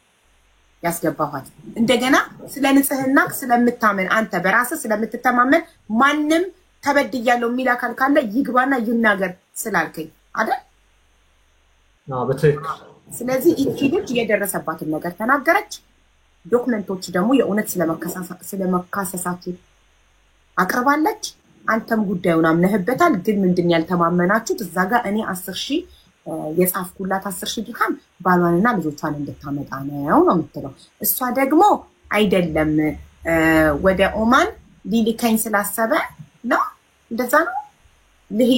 ያስገባኋት እንደገና ስለ ንጽህና ስለምታመን አንተ በራስህ ስለምትተማመን ማንንም ተበድያለሁ የሚል አካል ካለ ይግባና ይናገር ስላልከኝ አይደል በትክክል ስለዚህ እቺ ልጅ የደረሰባትን ነገር ተናገረች ዶክመንቶች ደግሞ የእውነት ስለመካሰሳችሁ አቅርባለች አንተም ጉዳዩን አምነህበታል ግን ምንድን ያልተማመናችሁት እዛ ጋር እኔ 10,000 የጻፍኩላት 10,000 ድርሃም ባሏንና ልጆቿን እንድታመጣ ነው የምትለው እሷ ደግሞ አይደለም ወደ ኦማን ሊልከኝ ስላሰበ ነው እንደዛ ነው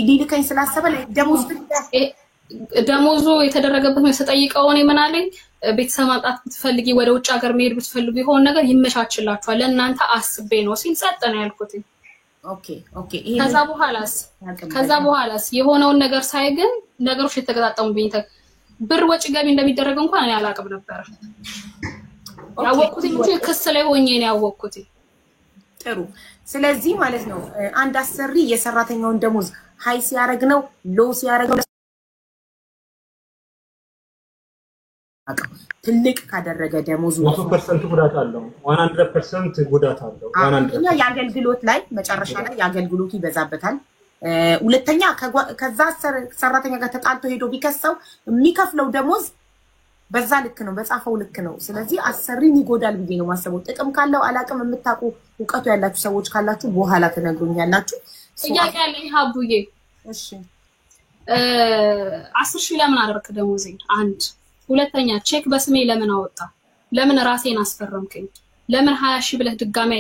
ሊልከኝ ስላሰበ ደሞዙ የተደረገበት ነው ተጠይቀው እኔ ምን አለኝ ቤተሰብ ማጣት ብትፈልጊ ወደ ውጭ ሀገር መሄድ ብትፈልጊ ይሆን ነገር ይመቻችላችኋል ለእናንተ አስቤ ነው ሲል ጸጥ ነው ያልኩት ኦኬ ከዛ በኋላስ የሆነውን ነገር ሳይ ግን ነገሮች የተገጣጠሙብኝ ብር ወጪ ገቢ እንደሚደረግ እንኳን እኔ አላቅም ነበር ያወቅኩት እንጂ ክስ ላይ ሆኜ ነው ያወቅኩት ጥሩ ስለዚህ ማለት ነው አንድ አሰሪ የሰራተኛውን ደሞዝ ሃይ ሲያረግ ነው ሎ ሲያረግ ነው ትልቅ ካደረገ ደሞዙ 100% ጉዳት አለው 100% ጉዳት አለው 100% ያገልግሎት ላይ መጨረሻ ላይ ያገልግሎቱ ይበዛበታል ሁለተኛ ከዛ ሰራተኛ ጋር ተጣልቶ ሄዶ ቢከሰው የሚከፍለው ደሞዝ በዛ ልክ ነው በጻፈው ልክ ነው ስለዚህ አሰሪን ይጎዳል ብዬ ነው ማሰበው ጥቅም ካለው አላቅም የምታቁ ዕውቀቱ ያላችሁ ሰዎች ካላችሁ በኋላ ተነግሩኛላችሁ ጥያቄ ያለኝ ሀቡዬ እሺ 10,000 ለምን አደረክ ደሞዜ አንድ ሁለተኛ ቼክ በስሜ ለምን አወጣ ለምን ራሴን አስፈረምከኝ? ለምን 20 ሺህ ብለህ ድጋሜ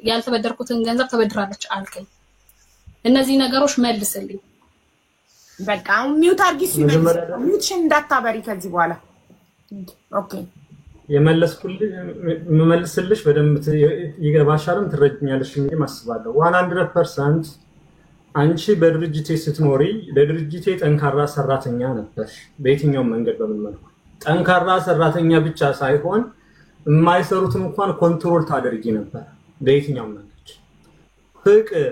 ያልተበደርኩትን ገንዘብ ተበድራለች አልከኝ? እነዚህ ነገሮች መልስልኝ። በቃ ሚውት አርጊስ ሚውትሽን እንዳታበሪ ከዚህ በኋላ ኦኬ። የመለስኩልሽ በደንብ ይገባሻልም ትረጅኛለሽ እንጂ ማስባለሁ 100% አንቺ በድርጅቴ ስትኖሪ ለድርጅቴ ጠንካራ ሰራተኛ ነበርሽ። በየትኛው መንገድ በምን መልኩ ጠንካራ ሰራተኛ ብቻ ሳይሆን የማይሰሩትን እንኳን ኮንትሮል ታደርጊ ነበር። በየትኛው መንገድ ፍቅር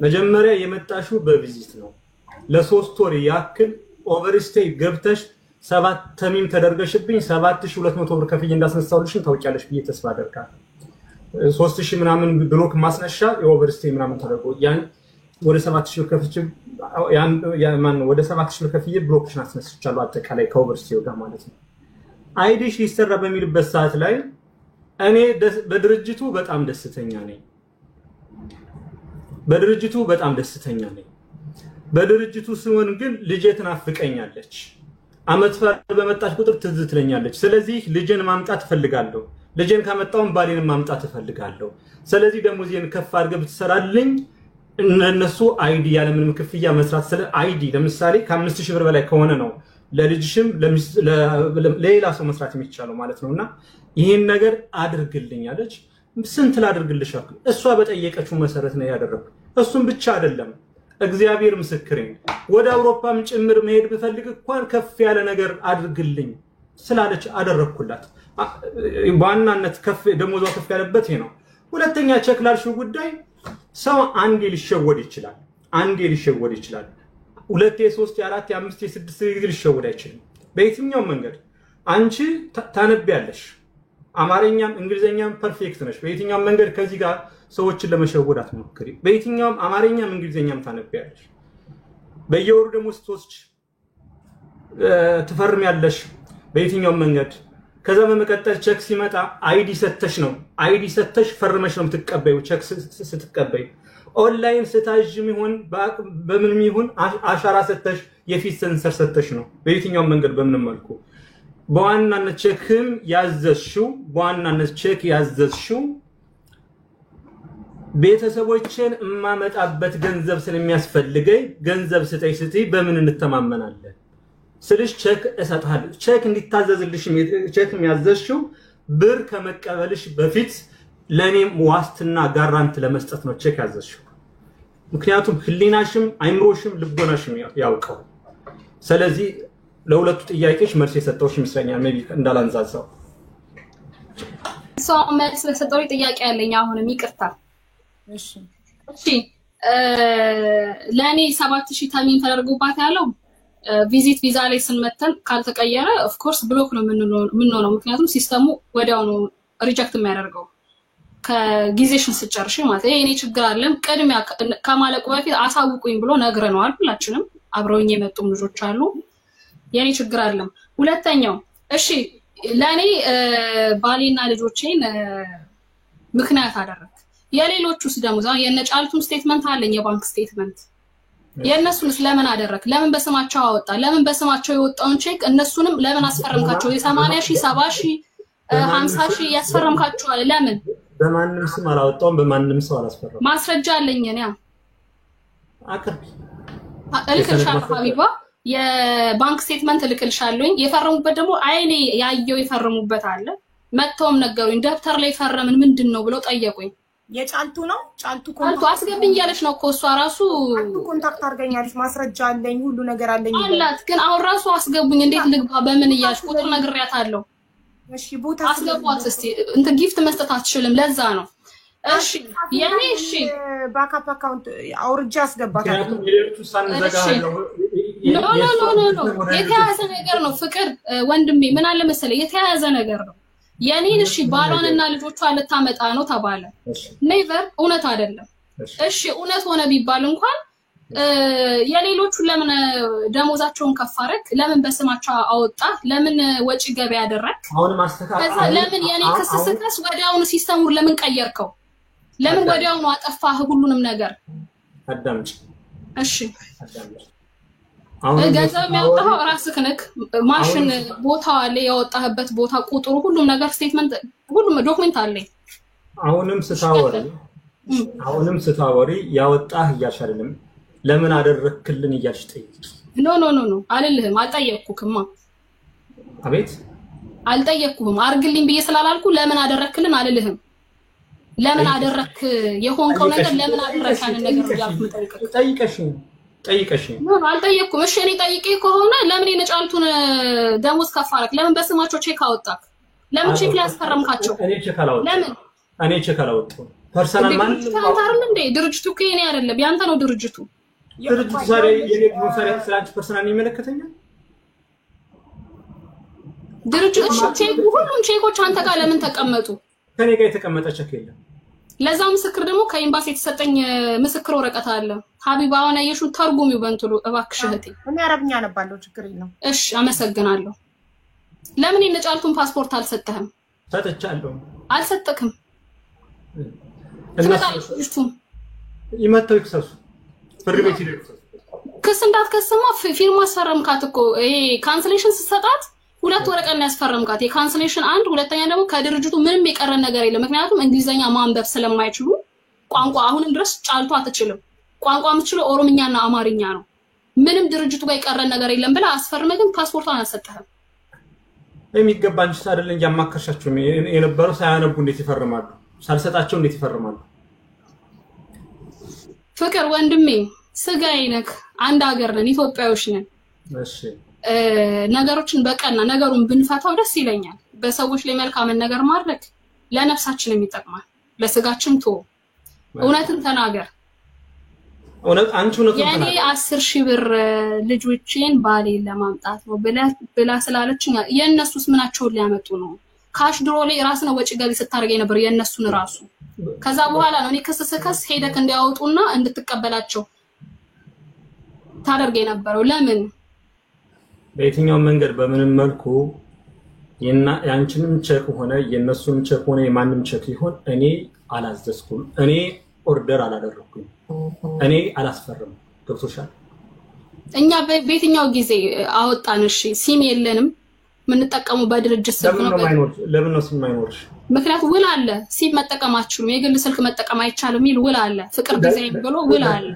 መጀመሪያ የመጣሽው በቪዚት ነው። ለ3 ወር ያክል ኦቨርስቴይ ገብተሽ 7 ተሚም ተደርገሽብኝ 7200 ብር ከፍዬ እንዳስነሳውልሽን ታውቂያለሽ ብዬ ተስፋ አደርጋለሁ። 3000 ምናምን ብሎክ ማስነሻ የኦቨርስቴይ ምናምን ተደርጎ ያን ወደ 7000 ብር ከፍቼ ያን ወደ 7000 ብር ከፍዬ ብሎክሽን አስነስቻለሁ አጠቃላይ ከኦቨርስቴይ ጋር ማለት ነው። አይዲሽ ይሰራ በሚልበት ሰዓት ላይ እኔ በድርጅቱ በጣም ደስተኛ ነኝ። በድርጅቱ ሲሆን ግን ልጄ ትናፍቀኛለች። አመት ፈር በመጣች ቁጥር ትዝ ትለኛለች። ስለዚህ ልጄን ማምጣት እፈልጋለሁ። ልጄን ካመጣውን ባሌን ማምጣት እፈልጋለሁ። ስለዚህ ደሞዜን ከፍ አድርገህ ብትሰራልኝ እነሱ አይዲ ያለ ምንም ክፍያ መስራት ስለ አይዲ ለምሳሌ ከ5000 ብር በላይ ከሆነ ነው ለልጅሽም ለሌላ ሰው መስራት የሚቻለው ማለት ነውና ይሄን ነገር አድርግልኝ አለች። ስንት ላድርግልሽ አልኩ። እሷ በጠየቀችው መሰረት ነው ያደረኩት። እሱም ብቻ አይደለም እግዚአብሔር ምስክሬን ወደ አውሮፓም ጭምር መሄድ ብፈልግ እንኳን ከፍ ያለ ነገር አድርግልኝ ስላለች አደረኩላት። በዋናነት ከፍ ደሞዟ ከፍ ያለበት ይሄ ነው። ሁለተኛ ቼክ ላልሽው ጉዳይ ሰው አንዴ ሊሸወድ ይችላል። 2 3 4 5 6 ጊዜ ሊሸወድ አይችልም። በየትኛው መንገድ አንቺ ታነቢያለሽ። አማርኛም እንግሊዘኛም ፐርፌክት ነሽ። በየትኛው መንገድ ከዚህ ጋር ሰዎችን ለመሸወድ አትሞክሪ። በየትኛው አማርኛም እንግሊዘኛም ታነቢያለሽ። በየወሩ ደግሞ ስትወስጂ ትፈርሚያለሽ። በየትኛው መንገድ ከዛ በመቀጠል ቼክ ሲመጣ አይዲ ሰተሽ ነው ፈርመሽ ነው የምትቀበዩ። ቼክ ስትቀበይ ኦንላይን ስታጅም ይሁን በምንም ይሁን አሻራ ሰተሽ የፊት ሰንሰር ሰተሽ ነው። በየትኛው መንገድ በምን መልኩ በዋናነት ቼክም ያዘዝሽው ቤተሰቦችን እማመጣበት ገንዘብ ስለሚያስፈልገኝ ገንዘብ ስጠይ ስትይ በምን እንተማመናለን ስልሽ ቼክ እሰጣለሁ። ቼክ እንዲታዘዝልሽ ቼክም ያዘዝሽው ብር ከመቀበልሽ በፊት ለኔም ዋስትና ጋራንት ለመስጠት ነው ቼክ ያዘዝሽው። ምክንያቱም ህሊናሽም አይምሮሽም ልቦናሽም ያውቀው። ስለዚህ ለሁለቱ ጥያቄዎች መልስ የሰጠውሽ ይመስለኛል። ሜቢ እንዳላንዛዛው ሰው መልስ ለሰጠው ጥያቄ ያለኝ አሁንም ይቅርታ። እሺ ለኔ 7000 ታሚም ተደርጎባት ያለው ቪዚት ቪዛ ላይ ስንመተን ካልተቀየረ ኦፍ ኮርስ ብሎክ ነው የምንሆነው። ምክንያቱም ሲስተሙ ወዲያው ነው ሪጀክት የሚያደርገው ከጊዜሽን ስጨርሽ ማለት ነው። የኔ ችግር አይደለም ቅድሚያ ከማለቁ በፊት አሳውቁኝ ብሎ ነግረነዋል። ሁላችንም አብረውኝ የመጡም ልጆች አሉ። የኔ ችግር አይደለም። ሁለተኛው እሺ ለኔ ባሌና ልጆቼን ምክንያት አደረክ። የሌሎቹስ ደሞዛ የነጫልቱን ስቴትመንት አለኝ የባንክ ስቴትመንት የነሱንስ ለምን አደረክ? ለምን በስማቸው አወጣ? ለምን በስማቸው የወጣውን ቼክ እነሱንም ለምን አስፈረምካቸው? የ80 ሺህ 70 ሺህ 50 ሺህ ያስፈረምካቸው ለምን? በማንንም ስም አላወጣውም። በማንንም ሰው አላስፈረም። ማስረጃ አለኝ እኔ አቅርቢ እልክልሻለሁ። ሀቢባ የባንክ ስቴትመንት እልክልሻለሁ። የፈረሙበት ደግሞ አይኔ ያየው የፈረሙበት አለ። መጥተውም ነገሩኝ። ደብተር ላይ ፈረምን ምንድነው ብለው ጠየቁኝ። የጫልቱ ነው ጫልቱ አስገብኝ እያለች ነው እኮ እሷ ራሱ ኮንታክት አድርገኛለች። ማስረጃ አለኝ ሁሉ ነገር አለኝ አላት። ግን አሁን ራሱ አስገቡኝ እንዴት ልግባ በምን እያልሽ ቁጥር ነግሬያታለሁ። እሺ ቦታ አስገቧት እስቲ እንት ጊፍት መስጠት አትችልም። ለዛ ነው እሺ የኔ እሺ ባካፕ አካውንት አውርጃ አስገባታለሁ። ኖ የተያዘ ነገር ነው ፍቅር ወንድሜ። ምን አለ መሰለህ የተያዘ ነገር ነው። የኔን እሺ ባሏንና ልጆቿን ልታመጣ ነው ተባለ። ኔቨር እውነት አይደለም። እሺ እውነት ሆነ ቢባል እንኳን የሌሎቹ ለምን ደሞዛቸውን ከፋረክ? ለምን በስማቸው አወጣ? ለምን ወጪ ገቢ ያደረክ? ለምን የኔ ክስስከስ ወዲያውኑ ሲስተሙን ለምን ቀየርከው? ለምን ወዲያውኑ አጠፋህ ሁሉንም ነገር? አዳምጪ እሺ ገንዘብ የሚያወጣው ራስህ ነህ። ማሽን ቦታው አለ፣ ያወጣህበት ቦታ ቁጥሩ፣ ሁሉም ነገር ስቴትመንት፣ ሁሉም ዶክመንት አለ። አሁንም ስታወሪ ያወጣህ እያልሽ አይደለም፣ ለምን አደረክልን እያልሽ ጠይቂ። ኖ አልልህም፣ አልጠየቅኩህማ። አቤት አልጠየቅኩህም። አርግልኝ ብዬ ስላላልኩ ለምን አደረክልን አልልህም። ለምን አደረክ የሆንከው ነገር ለምን አደረካን ነገር ያልኩ ጠይቀሽኝ ነው አልጠየቅኩም። እሺ እኔ ጠይቄ ከሆነ ለምን የነጫልቱን ደሞዝ ከፋረክ? ለምን በስማቸው ቼክ አወጣክ? ለምን ቼክ ላይ አስፈረምካቸው? እኔ ቼክ አላወጣሁም። ፐርሰናል ማለት አንተ አይደል እንዴ? ድርጅቱ ከኔ አይደለም ያንተ ነው ድርጅቱ። ዛሬ የኔ ፕሮፋይል ስላንቺ ፐርሰናል ይመለከተኛል። ድርጅቱ ቼክ፣ ሁሉም ቼኮች አንተ ጋር ለምን ተቀመጡ? ከኔ ጋር የተቀመጠ ቼክ የለም። ለዛ ምስክር ደግሞ ከኤምባሲ የተሰጠኝ ምስክር ወረቀት አለ። ሀቢባ አሁን አየሽው፣ ተርጉሚው በእንትሉ እባክሽ እህቴ። እኔ አረብኛ አነባለሁ፣ ችግር የለውም። እሺ አመሰግናለሁ። ለምን የነጫልቱን ፓስፖርት አልሰጠህም? ሰጥቻለሁ። አልሰጠክም። እነሱ ይመጣው ይክሰሱ፣ ፍርድ ቤት ይደርሱ። ክስ እንዳትከስማ ፊርማ አስፈረምካት እኮ። ይሄ ካንስሌሽን ስትሰጣት ሁለት ወረቀት ነው ያስፈረምካት። የካንስሌሽን አንድ፣ ሁለተኛ ደግሞ ከድርጅቱ ምንም የቀረን ነገር የለም። ምክንያቱም እንግሊዘኛ ማንበብ ስለማይችሉ ቋንቋ አሁንም ድረስ ጫልቱ አትችልም። ቋንቋ የምትችለው ኦሮምኛና አማርኛ ነው። ምንም ድርጅቱ ጋር የቀረን ነገር የለም ብላ አስፈርመህ ግን ፓስፖርቷን አልሰጠህም። የሚገባኝ አይደል እንጂ አማከርሻቸው የነበረው ሳያነቡ እንዴት ይፈርማሉ? ሳልሰጣቸው እንዴት ይፈርማሉ? ፍቅር ወንድሜ ስጋዬ ነህ። አንድ ሀገር ነን፣ ኢትዮጵያውያን ነን። እሺ ነገሮችን በቀና ነገሩን ብንፈታው ደስ ይለኛል። በሰዎች ላይ መልካምን ነገር ማድረግ ለነፍሳችንም ይጠቅማል፣ ለስጋችን ቶ እውነትን ተናገር። አንቺ እውነቱን የኔ 10,000 ብር ልጆቼን ባሌን ለማምጣት ነው ብላ ስላለችኝ የነሱስ ምናቸውን ሊያመጡ ነው? ካሽ ድሮ ላይ ራስነ ወጪ ገቢ ስታደርግ የነበር የነሱን ራሱ። ከዛ በኋላ ነው እኔ ከሰሰከስ ሄደክ እንዲያወጡና እንድትቀበላቸው ታደርግ የነበረው። ለምን በየትኛው መንገድ በምንም መልኩ ያንቺንም ቼክ ሆነ የነሱንም ቼክ ሆነ የማንም ቼክ ይሁን እኔ አላዘዝኩም፣ እኔ ኦርደር አላደረኩም፣ እኔ አላስፈርም። ገብቶሻል? እኛ በየትኛው ጊዜ አወጣን? እሺ ሲም የለንም፣ ምንጠቀሙ በድርጅት ስልክ ነው። ለምን ነው ሲም አይኖርሽ? ምክንያቱም ውል አለ። ሲም መጠቀም አትችሉም፣ የግል ስልክ መጠቀም አይቻልም የሚል ውል አለ። ፍቅር ዲዛይን ብሎ ውል አለ።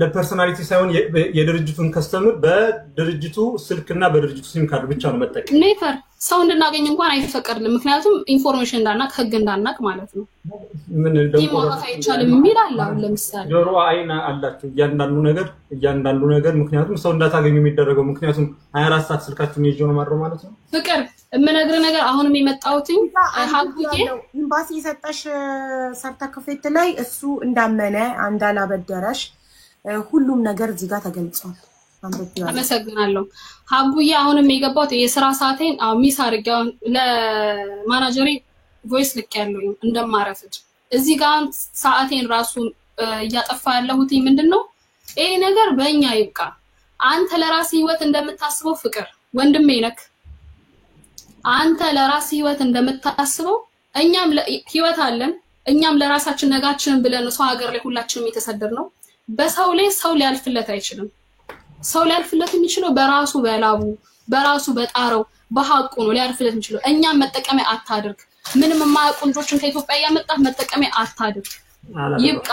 ለፐርሰናሊቲ ሳይሆን የድርጅቱን ከስተመር በድርጅቱ ስልክና በድርጅቱ ሲም ካርድ ብቻ ነው መጠቀም። ኔቨር ሰው እንድናገኝ እንኳን አይፈቀድልም። ምክንያቱም ኢንፎርሜሽን እንዳናቅ ህግ እንዳናቅ ማለት ነው። ምን ማውጣት አይቻልም የሚል አለ። አሁን ለምሳሌ ጆሮ አይን አላችሁ እያንዳንዱ ነገር ምክንያቱም ሰው እንዳታገኙ የሚደረገው ምክንያቱም 24 ሰዓት ስልካችሁን ይዤ ነው ማድረው ማለት ነው። ፍቅር የምነግርህ ነገር አሁንም የመጣሁትኝ ሀጉዬ ኤምባሲ የሰጠሽ ሰርተክፌት ላይ እሱ እንዳመነ እንዳላበደረሽ ሁሉም ነገር እዚህ ጋር ተገልጿል። አመሰግናለሁ ሀጉዬ። አሁንም የገባሁት የስራ ሰዓቴን ሚስ አድርጌው ለማናጀሪ ቮይስ ልኬያለሁ እንደማረፍድ። እዚህ ጋር ሰዓቴን ራሱ እያጠፋ ያለሁት ምንድነው? ይሄ ነገር በእኛ ይብቃ። አንተ ለራስህ ህይወት እንደምታስበው ፍቅር ወንድሜ ነክ፣ አንተ ለራስህ ህይወት እንደምታስበው እኛም ህይወት አለን። እኛም ለራሳችን ነጋችንን ብለን ሰው ሀገር ላይ ሁላችንም የተሰደድነው በሰው ላይ ሰው ሊያልፍለት አይችልም። ሰው ሊያልፍለት የሚችለው በራሱ በላቡ በራሱ በጣረው በሐቁ ነው ሊያልፍለት የሚችለው። እኛም መጠቀሚያ አታድርግ። ምንም የማያውቁ ልጆችን ከኢትዮጵያ ያመጣህ መጠቀሚያ አታድርግ። ይብቃ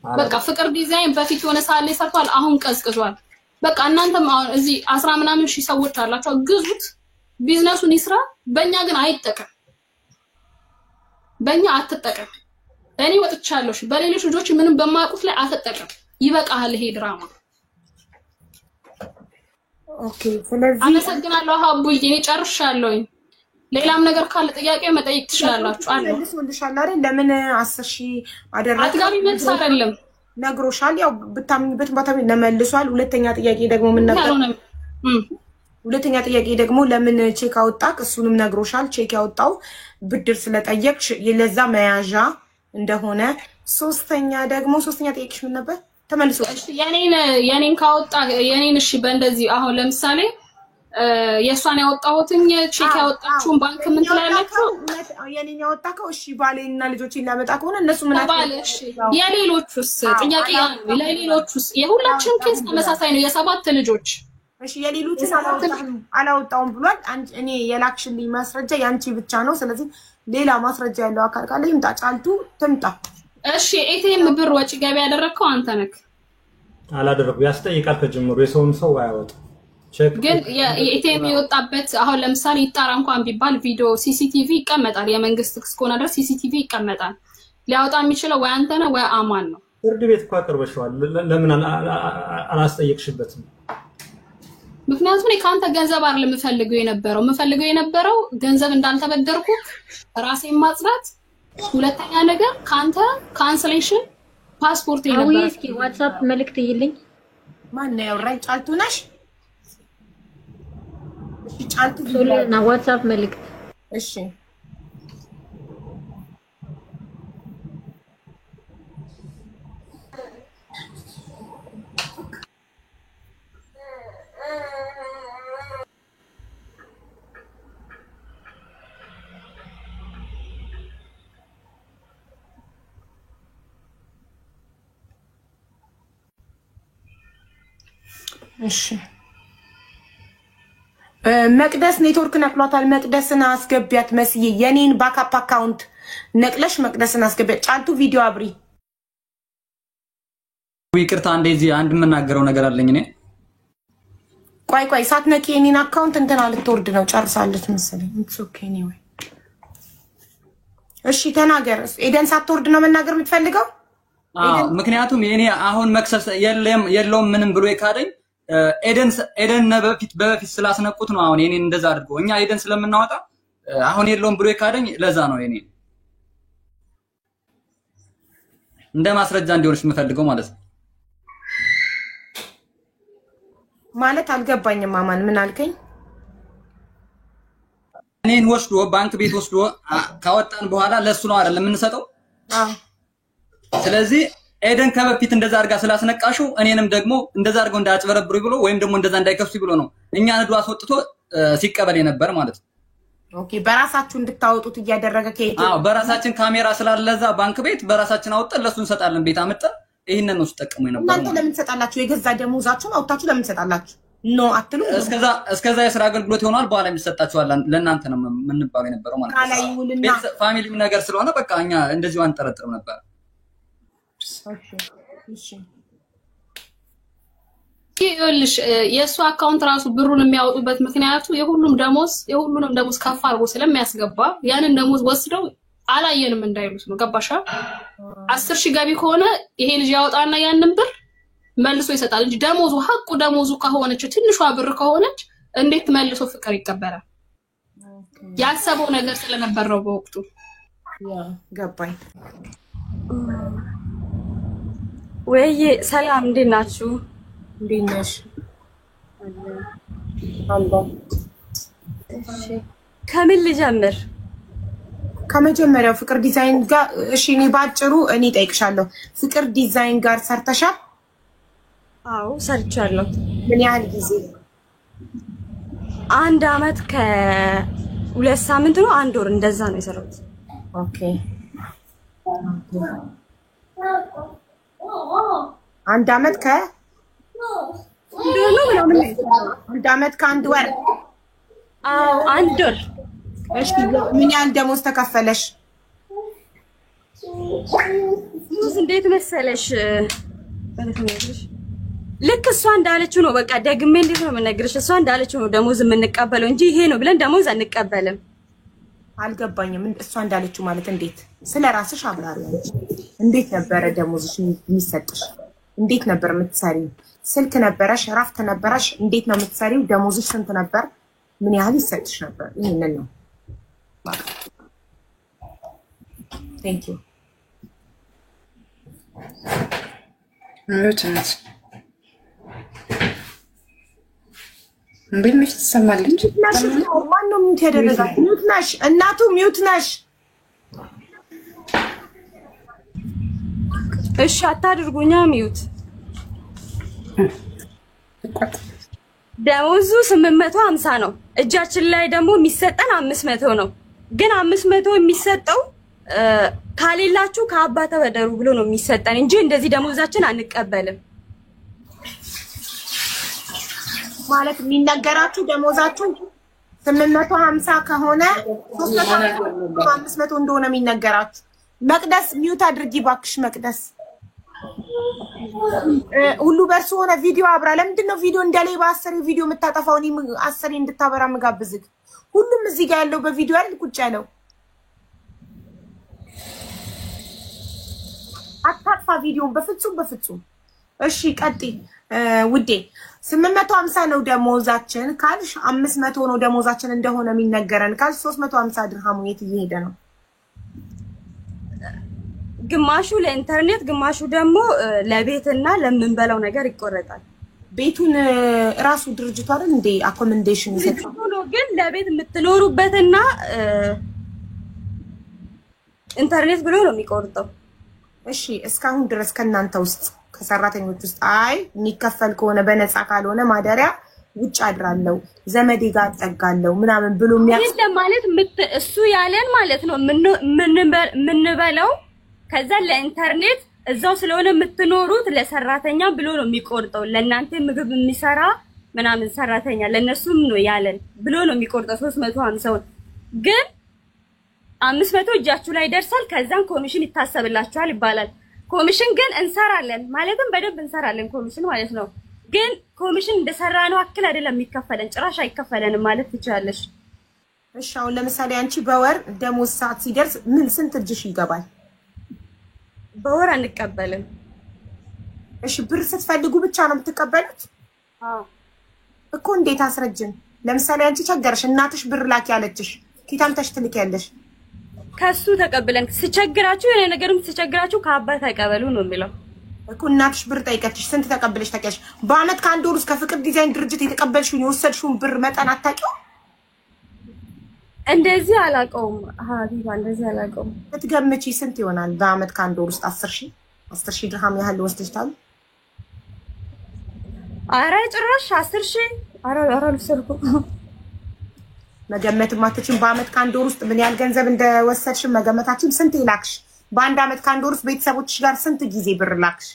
በቃ። ፍቅር ዲዛይን በፊት የሆነ ሳለ ሰርቷል፣ አሁን ቀዝቅዟል። በቃ እናንተም አሁን እዚህ 10 ምናምን ሺህ ሰዎች አላችሁ፣ ግዙት፣ ቢዝነሱን ይስራ። በእኛ ግን አይጠቀም፣ በእኛ አትጠቀም። እኔ ወጥቻለሁ፣ በሌሎች ልጆች ምንም በማያውቁት ላይ አትጠቀም። ይበቃሃል ይሄ ድራማ። ኦኬ ስለዚህ አመሰግናለሁ ሀቡዬ፣ እኔ ጨርሻለሁ። ሌላም ነገር ካለ ጥያቄ መጠየቅ ትችላላችሁ። አለ መልሶልሻል አይደል? ለምን 10,000 አደረገ? አትጋቢ መልስ አይደለም ነግሮሻል። ያው ብታምኝበት ባታም ለመልሷል። ሁለተኛ ጥያቄ ደግሞ ምን ነበር? ሁለተኛ ጥያቄ ደግሞ ለምን ቼክ አወጣክ? እሱንም ነግሮሻል። ቼክ ያወጣው ብድር ስለጠየቅሽ ለዛ መያዣ እንደሆነ። ሶስተኛ ጥያቄሽ ምን ነበር? ተመልሶ የኔን ካወጣ የኔን እሺ፣ በእንደዚህ አሁን ለምሳሌ የሷን ያወጣሁትኝ ቼክ ያወጣችውን ባንክ ምን ትላለችሁ? የኔን ያወጣከው እሺ፣ ባሌና ልጆችን ላመጣ ከሆነ እነሱ ምን አባለሽ? የሌሎቹስ ጥያቄ ለሌሎቹስ የሁላችንም ኬስ ተመሳሳይ ነው። የ7 ልጆች እሺ የሌሎችን አላወጣውም ብሏል። እኔ የላክሽልኝ ማስረጃ ያንቺ ብቻ ነው። ስለዚህ ሌላ ማስረጃ ያለው አካል ካለ ይምጣ። ጫልቱ ትምጣ። እሺ ኤቲኤም ብር ወጪ ገቢ ያደረከው አንተ ነህ? አላደረኩ። ያስጠይቃል ከጀምሩ የሰውን ሰው አያወጣ ግን የኤቲኤም የወጣበት አሁን ለምሳሌ ይጣራ እንኳን ቢባል ቪዲዮ ሲሲቲቪ ይቀመጣል። የመንግስት እስከሆነ ድረስ ሲሲቲቪ ይቀመጣል። ሊያወጣ የሚችለው ወይ አንተ ነህ ወይ አማን ነው። ፍርድ ቤት እኮ አቅርበሽዋል። ለምን አላስጠየቅሽበትም? ምክንያቱም እኔ ካንተ ገንዘብ አይደለም የምፈልገው የነበረው ገንዘብ እንዳልተበደርኩ ራሴን ማጽዳት፣ ሁለተኛ ነገር ካንተ ካንሰሌሽን ፓስፖርት የነበረ እስኪ ዋትስአፕ መልእክት ይልኝ። ማን ነው ያወራኝ? ጫልቱ ነሽ? እሺ ጫልቱ ሶሊና ዋትስአፕ መልእክት። እሺ እሺ መቅደስ ኔትወርክ ነቅሏታል። መቅደስን አስገቢያት መስዬ የኔን ባካፕ አካውንት ነቅለሽ መቅደስን አስገቢያት። ጫልቱ ቪዲዮ አብሪ። ይቅርታ እንደዚህ አንድ የምናገረው ነገር አለኝ እኔ። ቆይ ሳትነቂ የኔን አካውንት እንትና ልትወርድ ነው። ጨርሳለች መሰለኝ። ኢትስ ኦኬ ኤኒዌይ። እሺ ተናገር። ኤደን ሳትወርድ ነው መናገር የምትፈልገው? ምክንያቱም የኔ አሁን መክሰስ የለውም ምንም ብሎ የካደኝ ኤደን በፊት ስላስነቁት ነው። አሁን የኔን እንደዛ አድርገው እኛ ኤደን ስለምናወጣ አሁን የለውም ብሎ የካደኝ ለዛ ነው። የኔ እንደ ማስረጃ እንዲሆንሽ የምፈልገው ማለት ነው። ማለት አልገባኝም። አማን ምን አልከኝ? እኔን ወስዶ ባንክ ቤት ወስዶ ካወጣን በኋላ ለሱ ነው አይደል የምንሰጠው? ስለዚህ ኤደን ከበፊት እንደዛ አድርጋ ስላስነቃሽው እኔንም ደግሞ እንደዛ አድርገው እንዳያጭበረብሩ ብሎ ወይም ደግሞ እንደዛ እንዳይከፍሱ ብሎ ነው እኛ ነዱ አስወጥቶ ሲቀበል የነበር ማለት ነው። ኦኬ በራሳችሁ እንድታወጡት እያደረገ ከኢትዮጵያ በራሳችን ካሜራ ስላለዛ ባንክ ቤት በራሳችን አወጣን ለሱ እንሰጣለን። ቤት አመጣን ይሄንን ነው ተጠቅሙ የነበር። እናንተ ለምን ትሰጣላችሁ? የገዛ ደሞዛችሁን አውጣችሁ ለምን ትሰጣላችሁ? ኖ አትሉ። እስከዛ የስራ አገልግሎት ይሆናል በኋላ የሚሰጣችኋል። ለእናንተ ነው የምንባለው የነበረው ማለት ነው። ፋሚሊ ነገር ስለሆነ በቃ እኛ እንደዚሁ አንጠረጥርም ነበር። ይኸውልሽ የእሱ አካውንት ራሱ ብሩን የሚያወጡበት ምክንያቱ የሁሉንም ደሞዝ ከፍ አድርጎ ስለሚያስገባ ያንን ደሞዝ ወስደው አላየንም እንዳይሉት ነው። ገባሻ? 10,000 ገቢ ከሆነ ይሄ ልጅ ያወጣና ያንን ብር መልሶ ይሰጣል እንጂ ደሞዙ ከሆነች ትንሿ ብር ከሆነች እንዴት መልሶ ፍቅር ይቀበላል? ያሰበው ነገር ስለነበር ነው በወቅቱ። ገባኝ። ወይ ሰላም እንዴት ናችሁ? እንዴት ነሽ? እሺ ከምን ልጀምር? ከመጀመሪያው ፍቅር ዲዛይን ጋር እሺ። እኔ ባጭሩ ጠይቅሻለሁ። ፍቅር ዲዛይን ጋር ሰርተሻል? አዎ ሰርቻለሁ። ምን ያህል ጊዜ? 1 አመት ከ2 ሳምንት ነው 1 ወር እንደዛ ነው የሰራሁት። ኦኬ 1 አመት ከ 1 አመት ከ1 ወር። አዎ 1 ወር። እሺ ምን ያህል ደሞዝ ተከፈለሽ? እንዴት መሰለሽ ልክ እሷ እንዳለችው ነው። በቃ ደግሜ እንዴት ነው የምነግርሽ? እሷ እንዳለችው ነው ደሞዝ የምንቀበለው እንጂ ይሄ ነው ብለን ደሞዝ አንቀበልም። አልገባኝም። እሷ እንዳለችው ማለት እንዴት? ስለራስሽ አብራሪ። እንዴት ነበረ ደሞዝሽ የሚሰጥሽ? እንዴት ነበር የምትሰሪው? ስልክ ነበረሽ? እረፍት ነበረሽ? እንዴት ነው የምትሰሪው? ደሞዝሽ ስንት ነበር? ምን ያህል ይሰጥሽ ነበር? ይሄንን ነው። ቴንክ ዩ አውጥነት ምን ትሰማለች? ማነው ሚውት ያደረጋት? ሚውት ነሽ እናቱ፣ ሚውት ነሽ። እሺ አታድርጉኛ ሚውት። ደሞዙ 850 ነው። እጃችን ላይ ደግሞ የሚሰጠን 500 ነው። ግን 500 የሚሰጠው ካሌላችሁ ከአባ ተበደሩ ብሎ ነው የሚሰጠን እንጂ እንደዚህ ደሞዛችን አንቀበልም። ማለት የሚነገራችሁ ደሞዛችሁ 850 ከሆነ 500 እንደሆነ የሚነገራችሁ። መቅደስ ሚውት አድርጊ ባክሽ መቅደስ። ሁሉ በርሱ ሆነ ቪዲዮ አብራ። ለምንድን ነው ቪዲዮ እንደሌባ 10 ቪዲዮ የምታጠፋው? እኔ 10 እንድታበራ ምጋብዝክ። ሁሉም እዚህ ጋር ያለው በቪዲዮ አይደል ቁጭ ያለው። አታጥፋ ቪዲዮን በፍጹም። እሺ ቀጥይ ውዴ። 850 ነው ደሞዛችን ካልሽ 500 ነው ደሞዛችን እንደሆነ የሚነገረን ካልሽ 350 ድርሃሙ የት እየሄደ ነው? ግማሹ ለኢንተርኔት ግማሹ ደግሞ ለቤትና ለምንበላው ነገር ይቆረጣል። ቤቱን ራሱ ድርጅቱ አይደል እንዴ አኮመንዴሽን ይሰጣል። ግን ለቤት የምትኖሩበትና ኢንተርኔት ብሎ ነው የሚቆርጠው። እሺ እስካሁን ድረስ ከናንተ ውስጥ ከሰራተኞች ውስጥ አይ የሚከፈል ከሆነ በነፃ ካልሆነ ማደሪያ ውጭ አድራለሁ ዘመዴ ጋር ጠጋለሁ ምናምን ብሎ የሚያስ ማለት እሱ ያለን ማለት ነው ምንበለው ከዛ ለኢንተርኔት እዛው ስለሆነ የምትኖሩት ለሰራተኛ ብሎ ነው የሚቆርጠው። ለእናንተ ምግብ የሚሰራ ምናምን ሰራተኛ ለነሱም ነው ያለን ብሎ ነው የሚቆርጠው 350 ግን 500 እጃችሁ ላይ ደርሳል። ከዛን ኮሚሽን ይታሰብላችኋል ይባላል። ኮሚሽን ግን እንሰራለን ማለትም በደንብ እንሰራለን ኮሚሽን ማለት ነው። ግን ኮሚሽን እንደሰራነው አክል አይደለም የሚከፈለን፣ ጭራሽ አይከፈለንም ማለት ትችላለሽ። እሺ አሁን ለምሳሌ አንቺ በወር ደሞዝ ሰዓት ሲደርስ ምን ስንት እጅሽ ይገባል? በወር አንቀበልም። እሺ ብር ስትፈልጉ ብቻ ነው የምትቀበሉት? አዎ እኮ እንዴት አስረጅን? ለምሳሌ አንቺ ቸገርሽ እናትሽ ብር ላኪ ያለችሽ ኪታምተሽ ትልኪያለሽ። ከሱ ተቀብለን ሲቸግራችሁ የኔ ነገርም ሲቸግራችሁ ከአባት አይቀበሉ ነው የሚለው እኮ። እናትሽ ብር ጠይቀችሽ ስንት ተቀበለሽ ታውቂያለሽ? በአመት ከአንድ ወር እስከ ፍቅር ዲዛይን ድርጅት የተቀበልሽውን የወሰድሽውን ብር መጠን አታውቂው? እንደዚህ አላውቀውም ሀቢባ፣ እንደዚህ አላውቀውም። ብትገምቺ ስንት ይሆናል? በአመት ከአንድ ወር ውስጥ 10,000 ድርሃም ያህል ወስደሽታል? ኧረ ጭራሽ 10,000 ኧረ አልወሰድኩም። መገመት ማትችም። በአመት ከአንድ ወር ውስጥ ምን ያህል ገንዘብ እንደወሰድሽ መገመታችን። ስንት ይላክሽ? በአንድ አመት ከአንድ ወር ውስጥ ቤተሰቦችሽ ጋር ስንት ጊዜ ብር ላክሽ?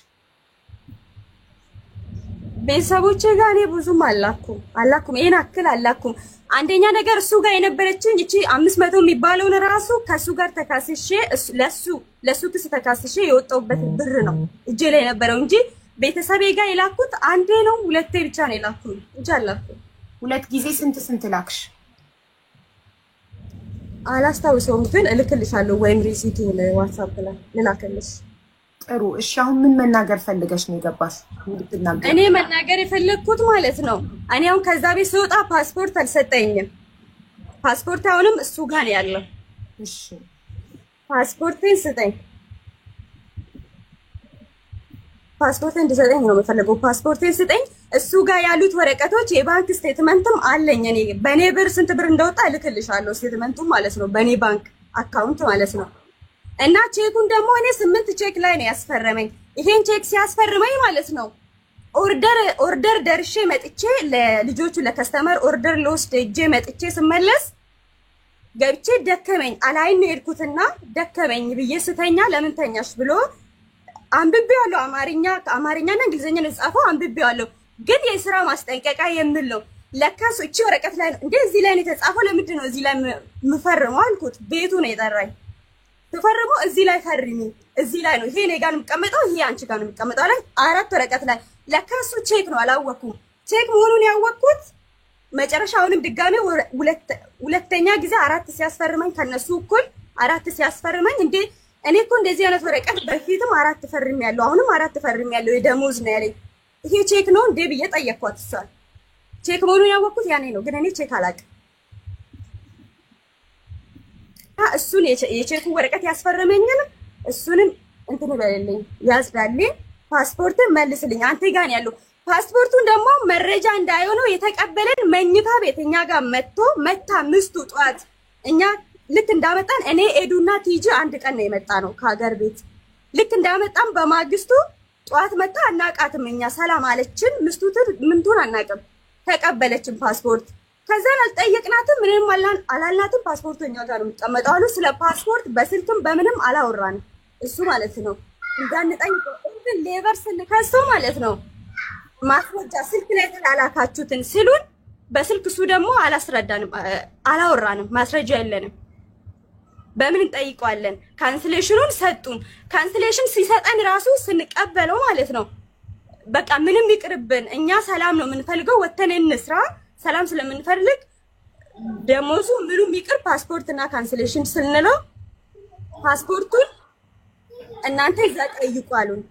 ቤተሰቦቼ ጋር እኔ ብዙም አላኩም ይሄን አክል አላኩም። አንደኛ ነገር እሱ ጋር የነበረችኝ እቺ 500 የሚባለውን ራሱ ከሱ ጋር ተካስሼ ለሱ ክስ ተካስሼ የወጣውበት ብር ነው እጄ ላይ የነበረው እንጂ ቤተሰቤ ጋር የላኩት አንዴ ነው ሁለቴ ብቻ ነው የላኩት እንጂ አላኩም። ሁለት ጊዜ ስንት ላክሽ? አላስታውሰውም ግን እልክልሻለሁ ወይም ሪሲቱን ዋትስአፕ ላይ ልላክልሽ። ጥሩ እሺ። አሁን ምን መናገር ፈልገሽ ነው የገባሽ? እኔ መናገር የፈለኩት ማለት ነው እኔ አሁን ከዛ ቤት ስወጣ ፓስፖርት አልሰጠኝም። ፓስፖርት አሁንም እሱ ጋር ነው ያለው። እሺ ፓስፖርቴን ስጠኝ። ፓስፖርቴን እንድሰጠኝ ነው የምፈልገው። ፓስፖርቴን ስጠኝ። እሱ ጋር ያሉት ወረቀቶች የባንክ ስቴትመንትም አለኝ። እኔ በኔ ብር ስንት ብር እንደወጣ እልክልሻለሁ ስቴትመንቱ ማለት ነው በኔ ባንክ አካውንት ማለት ነው። እና ቼኩን ደግሞ እኔ 8 ቼክ ላይ ነው ያስፈረመኝ። ይሄን ቼክ ሲያስፈርመኝ ማለት ነው ኦርደር ደርሼ መጥቼ ለልጆቹ ለከስተመር ኦርደር ለወስድ እጄ መጥቼ ስመለስ ገብቼ ደከመኝ አላይን ነው የሄድኩትና ደከመኝ ብዬ ስተኛ ለምን ተኛሽ ብሎ አንብቤዋለሁ። አማርኛና እንግሊዘኛ ነው የጻፈው አንብቤዋለሁ። ግን የሥራ ማስጠንቀቂያ የሚል ነው ለካስ እቺ ወረቀት ላይ ነው እንዴ እዚህ ላይ ነው የተጻፈው። ለምንድን ነው እዚህ ላይ ምፈርመው አልኩት። ቤቱ ነው የጠራኝ። ተፈርሞ እዚህ ላይ ፈርሚ እዚህ ላይ ነው ይሄ እኔ ጋር ነው የሚቀመጠው ይሄ አንቺ ጋር ነው የሚቀመጠው አለ። አራት ወረቀት ላይ ለካሱ ቼክ ነው አላወኩም። ቼክ መሆኑን ያወቅኩት መጨረሻውንም ድጋሜ ሁለተኛ ጊዜ አራት ሲያስፈርመኝ ከነሱ እኩል አራት ሲያስፈርመኝ እንዴ እኔ እኮ እንደዚህ አይነት ወረቀት በፊትም አራት ፈርሜያለሁ አሁንም አራት ፈርሜያለሁ የደሞዝ ነው ያለኝ ይሄ ቼክ ነው እንዴ ብዬ ጠየቅኳት። እሷን ቼክ መሆኑን ያወቅኩት ያኔ ነው ግን እኔ ቼክ አላውቅም። እሱን የቼኩ ወረቀት ያስፈረመኝን እሱንም እንትን በለልኝ ያዝዳልኝ። ፓስፖርትን መልስልኝ አንተ ጋር ነው ያለው። ፓስፖርቱን ደግሞ መረጃ እንዳይሆነው የተቀበለን መኝታ ቤት እኛ ጋር መታ ምስቱ ጧት እኛ ልክ እንዳመጣን እኔ ኤዱና ቲጂ አንድ ቀን ነው የመጣ ነው ከሀገር ቤት። ልክ እንዳመጣን በማግስቱ ጧት መጣ። አናቃትም እኛ ሰላም አለችን። ምስቱትን ምንቱን አናቅም። ተቀበለችን ፓስፖርት። ከዛን አልጠየቅናትም ምንም አላልናትም። ፓስፖርቱ እኛ ጋር ነው የሚቀመጠው አሉ። ስለ ፓስፖርት በስልክም በምንም አላወራንም። እሱ ማለት ነው እንዳንጠይቅ ግን ሌበር ስንከሰው ማለት ነው ማስረጃ ስልክ ላይ ተላላካችሁትን ሲሉን በስልክ እሱ ደግሞ አላስረዳንም፣ አላወራንም፣ ማስረጃ የለንም። በምን እንጠይቀዋለን? ካንስሌሽኑን ሰጡን። ካንስሌሽን ሲሰጠን ራሱ ስንቀበለው ማለት ነው በቃ ምንም ይቅርብን፣ እኛ ሰላም ነው የምንፈልገው፣ ወተን እንስራ፣ ሰላም ስለምንፈልግ ደሞዙ ምኑም ይቅር ፓስፖርትና ካንስሌሽን ስንለው ፓስፖርቱን እናንተ ይዛ ጠይቁ አሉን።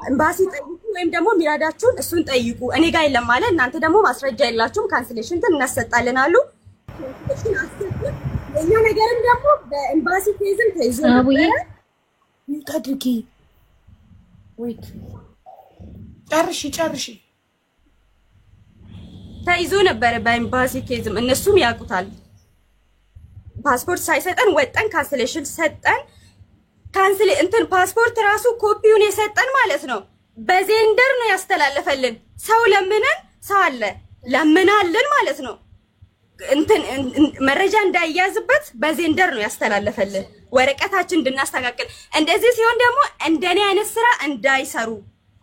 ኤምባሲ ጠይቁ ወይም ደግሞ ሚራዳችሁን እሱን ጠይቁ፣ እኔ ጋር የለም ማለት እናንተ ደግሞ ማስረጃ የላችሁም፣ ካንስሌሽን እናሰጣለን አሉ። ካንስሌሽን አሰጡን። የኛ ነገርም ደግሞ በኤምባሲ ኬዝም ተይዞ ነበር። ይታድርጊ ወይት ጨርሺ ተይዞ ነበር በኤምባሲ ኬዝም፣ እነሱም ያውቁታል። ፓስፖርት ሳይሰጠን ወጠን ካንስሌሽን ሰጠን። ካንስል እንትን ፓስፖርት ራሱ ኮፒውን የሰጠን ማለት ነው በዜንደር ነው ያስተላለፈልን። ሰው ለምነን ሰው አለ ለምናልን ማለት ነው እንትን መረጃ እንዳይያዝበት በዜንደር ነው ያስተላለፈልን ወረቀታችን እንድናስተካክል። እንደዚህ ሲሆን ደግሞ እንደኔ አይነት ስራ እንዳይሰሩ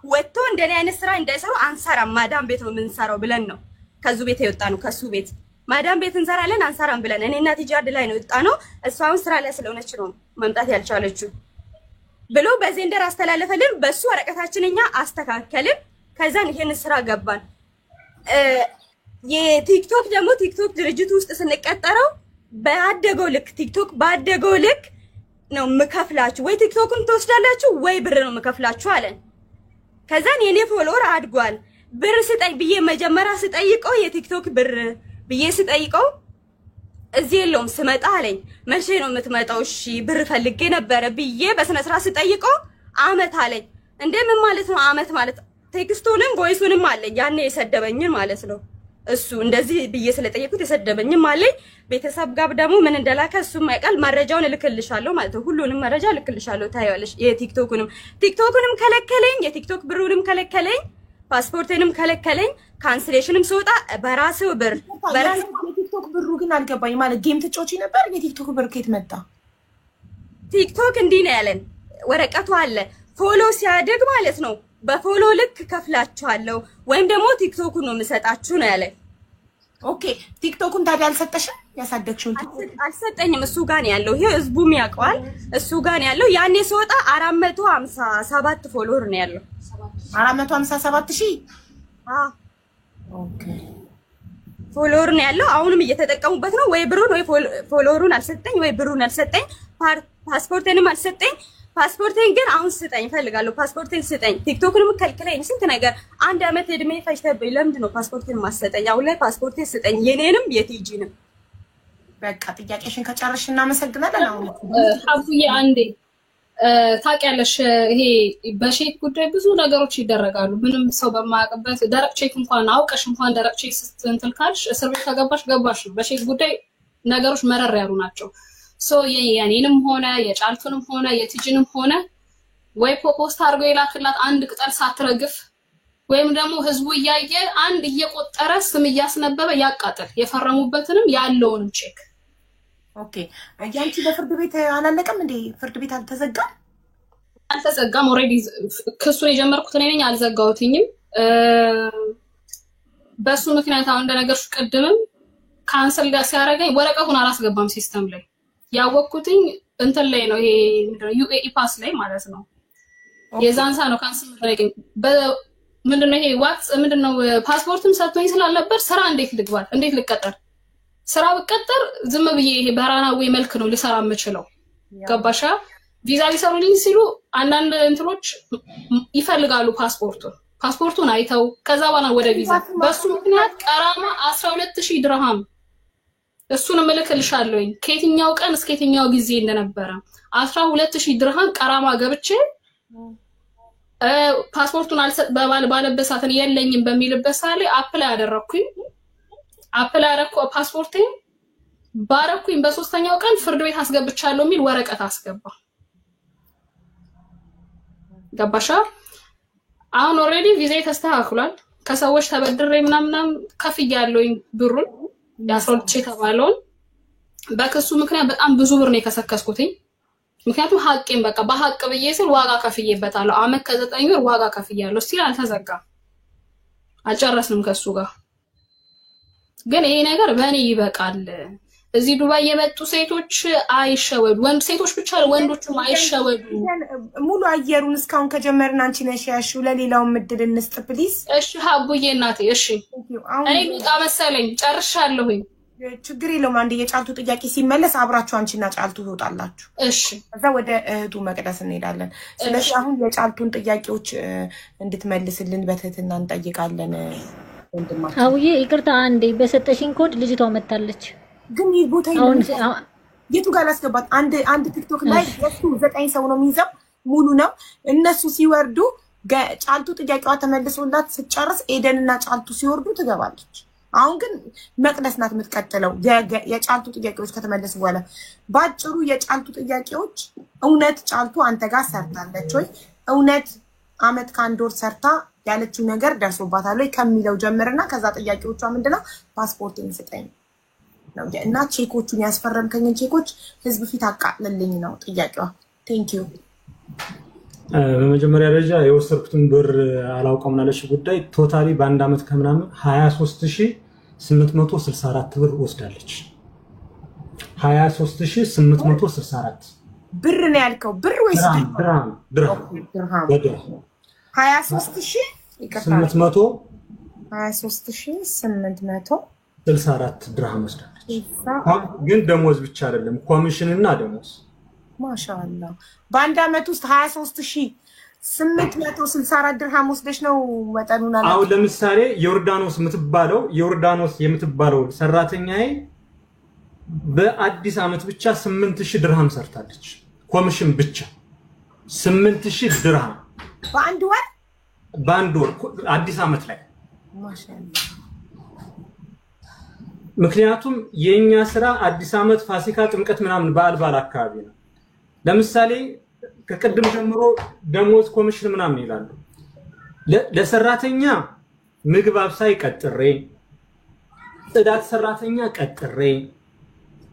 ወጥቶ እንደኔ አይነት ስራ እንዳይሰሩ አንሰራም፣ ማዳም ቤት ነው የምንሰራው ብለን ነው ከሱ ቤት የወጣ ነው። ከሱ ቤት ማዳም ቤት እንሰራለን አንሰራም ብለን እኔና ቲጃርድ ላይ ነው የወጣ ነው። እሷም ስራ ላይ ስለሆነች ነው መምጣት ያልቻለችው ብሎ በዜንደር አስተላለፈልን። በሱ ወረቀታችንኛ አስተካከልን። ከዛን ይሄን ስራ ገባን። የቲክቶክ ደግሞ ቲክቶክ ድርጅት ውስጥ ስንቀጠረው ባደገው ልክ ቲክቶክ ባደገው ልክ ነው መከፍላችሁ፣ ወይ ቲክቶክን ትወስዳላችሁ ወይ ብር ነው መከፍላችሁ አለን። ከዛን የኔ ፎሎወር አድጓል። ብር ስጠይ ብዬ መጀመሪያ ስጠይቀው የቲክቶክ ብር ብዬ ስጠይቀው እዚህ የለውም ስመጣ አለኝ። መቼ ነው የምትመጣው? እሺ ብር ፈልጌ ነበረ ብዬ በስነ ስርዓት ስጠይቀው አመት አለኝ። እንደምን ማለት ነው አመት ማለት? ቴክስቱንም ቮይሱንም አለኝ ያኔ የሰደበኝን ማለት ነው። እሱ እንደዚህ ብዬ ስለጠየቁት የሰደበኝም አለኝ። ቤተሰብ ጋር ደግሞ ምን እንደላከ እሱም አይቃል መረጃውን እልክልሻለሁ ማለት ነው። ሁሉንም መረጃ እልክልሻለሁ ታያለሽ። ቲክቶክንም ከለከለኝ፣ የቲክቶክ ብሩንም ከለከለኝ፣ ፓስፖርቴንም ከለከለኝ። ካንስሌሽንም ስወጣ በራስው ብር የቲክቶክ ብሩ ግን አልገባኝ ማለት ጌም ትጫወቺ ነበር? የቲክቶክ ብር ከየት መጣ? ቲክቶክ እንዲህ ነው ያለን፣ ወረቀቱ አለ። ፎሎ ሲያድግ ማለት ነው በፎሎ ልክ ከፍላችኋለሁ ወይም ደግሞ ቲክቶኩን ነው የምሰጣችሁ ነው ያለን። ኦኬ ቲክቶኩን ታዲያ አልሰጠሽም? ያሳደግሽውን አልሰጠኝም። እሱ ጋር ነው ያለው። ይሄ ህዝቡም ያውቀዋል። እሱ ጋር ነው ያለው። ያኔ ስወጣ 457 ፎሎወር ነው ያለው። 457,000 ኦኬ ፎሎወር ነው ያለው። አሁንም እየተጠቀሙበት ነው። ወይ ብሩን ወይ ፎሎወሩን አልሰጠኝ፣ ወይ ብሩን አልሰጠኝ፣ ፓስፖርቴንም አልሰጠኝ። ፓስፖርቴን ግን አሁን ስጠኝ እፈልጋለሁ። ፓስፖርቴን ስጠኝ። ቲክቶክንም ከልክለኝ ስንት ነገር አንድ አመት እድሜ ፈጅተብኝ ለምንድን ነው ፓስፖርቴን ማሰጠኝ? አሁን ላይ ፓስፖርቴን ስጠኝ፣ የኔንም የቲጂንም። በቃ ጥያቄሽን ከጨረስሽ እናመሰግናለን። አሁን አቡዬ አንዴ ታውቂያለሽ፣ ይሄ በሼክ ጉዳይ ብዙ ነገሮች ይደረጋሉ። ምንም ሰው በማያውቅበት ደረቅ ቼክ እንኳን አውቀሽ እንኳን ደረቅ ቼክ ስትንትል ካልሽ እስር ቤት ከገባሽ ገባሽ ነው። በሼክ ጉዳይ ነገሮች መረር ያሉ ናቸው። ሶ የኔንም ሆነ የጫልቱንም ሆነ የቲጂንም ሆነ ወይ ፖስት አድርጎ የላክላት አንድ ቅጠል ሳትረግፍ ወይም ደግሞ ህዝቡ እያየ አንድ እየቆጠረ ስም እያስነበበ ያቃጥል የፈረሙበትንም ያለውንም ቼክ። ኦኬ ያንቺ በፍርድ ቤት አላለቀም እንዴ? ፍርድ ቤት አልተዘጋም? አልተዘጋም። ኦሬዲ ክሱን የጀመርኩት እኔ ነኝ፣ አልዘጋሁትኝም። በሱ ምክንያት አሁን እንደነገርሽ ቅድምም ካንሰል ሲያደርገኝ ወረቀቱን አላስገባም ሲስተም ላይ ያወቅኩትኝ እንትን ላይ ነው። ይሄ ምንድነው ዩኤኢ ፓስ ላይ ማለት ነው። የዛንሳ ነው ካንሰል ያደረገኝ። ምንድነው ይሄ ዋትስ ምንድነው ፓስፖርትም ሰጥቶኝ ስላልነበር ስራ እንዴት ልግባል? እንዴት ልቀጠር? ስራ ብቀጠር ዝም ብዬ ይሄ በራናዊ መልክ ነው ልሰራ የምችለው። ገባሻ? ቪዛ ሊሰሩልኝ ሲሉ አንዳንድ እንትኖች ይፈልጋሉ ፓስፖርቱን አይተው ከዛ በኋላ ወደ ቪዛ። በሱ ምክንያት ቀራማ 12000 ድርሃም እሱን እልክልሻለሁኝ ከየትኛው ቀን እስከ የትኛው ጊዜ እንደነበረ 12000 ድርሃም ቀራማ ገብቼ ፓስፖርቱን አልሰጥ ባለበት ሰዓት የለኝም በሚልበት ሰዓት ላይ አፕላይ አደረኩኝ። አፕላይ አደረኩ ፓስፖርቴን ባረኩኝ። በሶስተኛው ቀን ፍርድ ቤት አስገብቻለሁ የሚል ወረቀት አስገባ። ገባሻ? አሁን ኦሬዲ ቪዛዬ ተስተካክሏል። ከሰዎች ተበድሬ ምናምን ከፍያለሁኝ ብሩን የ12 ሺህ ተባለውን። በክሱ ምክንያት በጣም ብዙ ብር ነው የከሰከስኩትኝ። ምክንያቱም ሀቄን በቃ በሀቅ ብዬ ስል ዋጋ ከፍዬበታለሁ። አመት ከ9 ወር ዋጋ ከፍያለሁ። እስቲ አልተዘጋም። አልጨረስንም ከሱ ጋር። ግን ይሄ ነገር በእኔ ይበቃል። እዚህ ዱባይ የመጡ ሴቶች አይሸወዱ፣ ወንድ ሴቶች ብቻ ወንዶችም አይሸወዱ። ሙሉ አየሩን እስካሁን ከጀመርን አንቺ ነሽ ያልሽው፣ ለሌላው ምድል እንስጥ ፕሊዝ። እሺ ሀቡዬ እናቴ እሺ። እኔ ልውጣ መሰለኝ ጨርሻለሁኝ። ችግር የለውም። አንድ የጫልቱ ጥያቄ ሲመለስ አብራችሁ አንቺና ጫልቱ ትወጣላችሁ። እሺ ከዛ ወደ እህቱ መቅደስ እንሄዳለን። ስለዚህ አሁን የጫልቱን ጥያቄዎች እንድትመልስልን በትህትና እንጠይቃለን። ወንድማችን አውዬ ይቅርታ አንዴ በሰጠሽኝ ኮድ ልጅቷ መታለች። ግን ይህ ቦታ የቱ ጋር ላስገባት? አንድ ቲክቶክ ላይ የሱ 9 ሰው ነው የሚይዘው፣ ሙሉ ነው። እነሱ ሲወርዱ ጫልቱ ጥያቄዋ ተመልሶላት ስጨርስ ኤደንና ጫልቱ ሲወርዱ ትገባለች። አሁን ግን መቅደስ ናት የምትቀጥለው የጫልቱ ጥያቄዎች ከተመለሱ በኋላ። ባጭሩ የጫልቱ ጥያቄዎች እውነት ጫልቱ አንተ ጋር ሰርታለች ወይ? እውነት አመት ከአንድ ወር ሰርታ ያለችው ነገር ደርሶባታል ወይ ከሚለው ጀምርና ከዛ ጥያቄዎቿ ምንድነው? ፓስፖርቴን ስጠኝ ነው እና ቼኮቹን ያስፈረምከኝን ቼኮች ህዝብ ፊት አቃልልኝ ነው ጥያቄዋ። ቴንክ ዩ። በመጀመሪያ ደረጃ የወሰድኩትን ብር አላውቀውም ናለሽ ጉዳይ ቶታሊ በአንድ አመት ከምናምን 23864 ብር ወስዳለች። 23864 ብር ነው ያልከው? ብር ወይስ ድርሃም? ድርሃም 23864 ድርሃም ወስዳለች። ግን ደሞዝ ብቻ አይደለም ኮሚሽን እና ደሞዝ። ማሻአላ በአንድ አመት ውስጥ 23864 ድርሃም ወስደሽ ነው ወጣኑና። አሁን ለምሳሌ ዮርዳኖስ የምትባለው ሰራተኛዬ በአዲስ አመት ብቻ 8000 ድርሃም ሰርታለች። ኮሚሽን ብቻ 8000 ድርሃም በአንድ ወር አዲስ አመት ላይ። ማሻአላ ምክንያቱም የኛ ስራ አዲስ አመት፣ ፋሲካ፣ ጥምቀት ምናምን በዓል አካባቢ ነው። ለምሳሌ ከቀድም ጀምሮ ደሞዝ ኮሚሽን ምናምን ይላሉ። ለሰራተኛ ምግብ አብሳይ ቀጥሬ፣ ጽዳት ሰራተኛ ቀጥሬ፣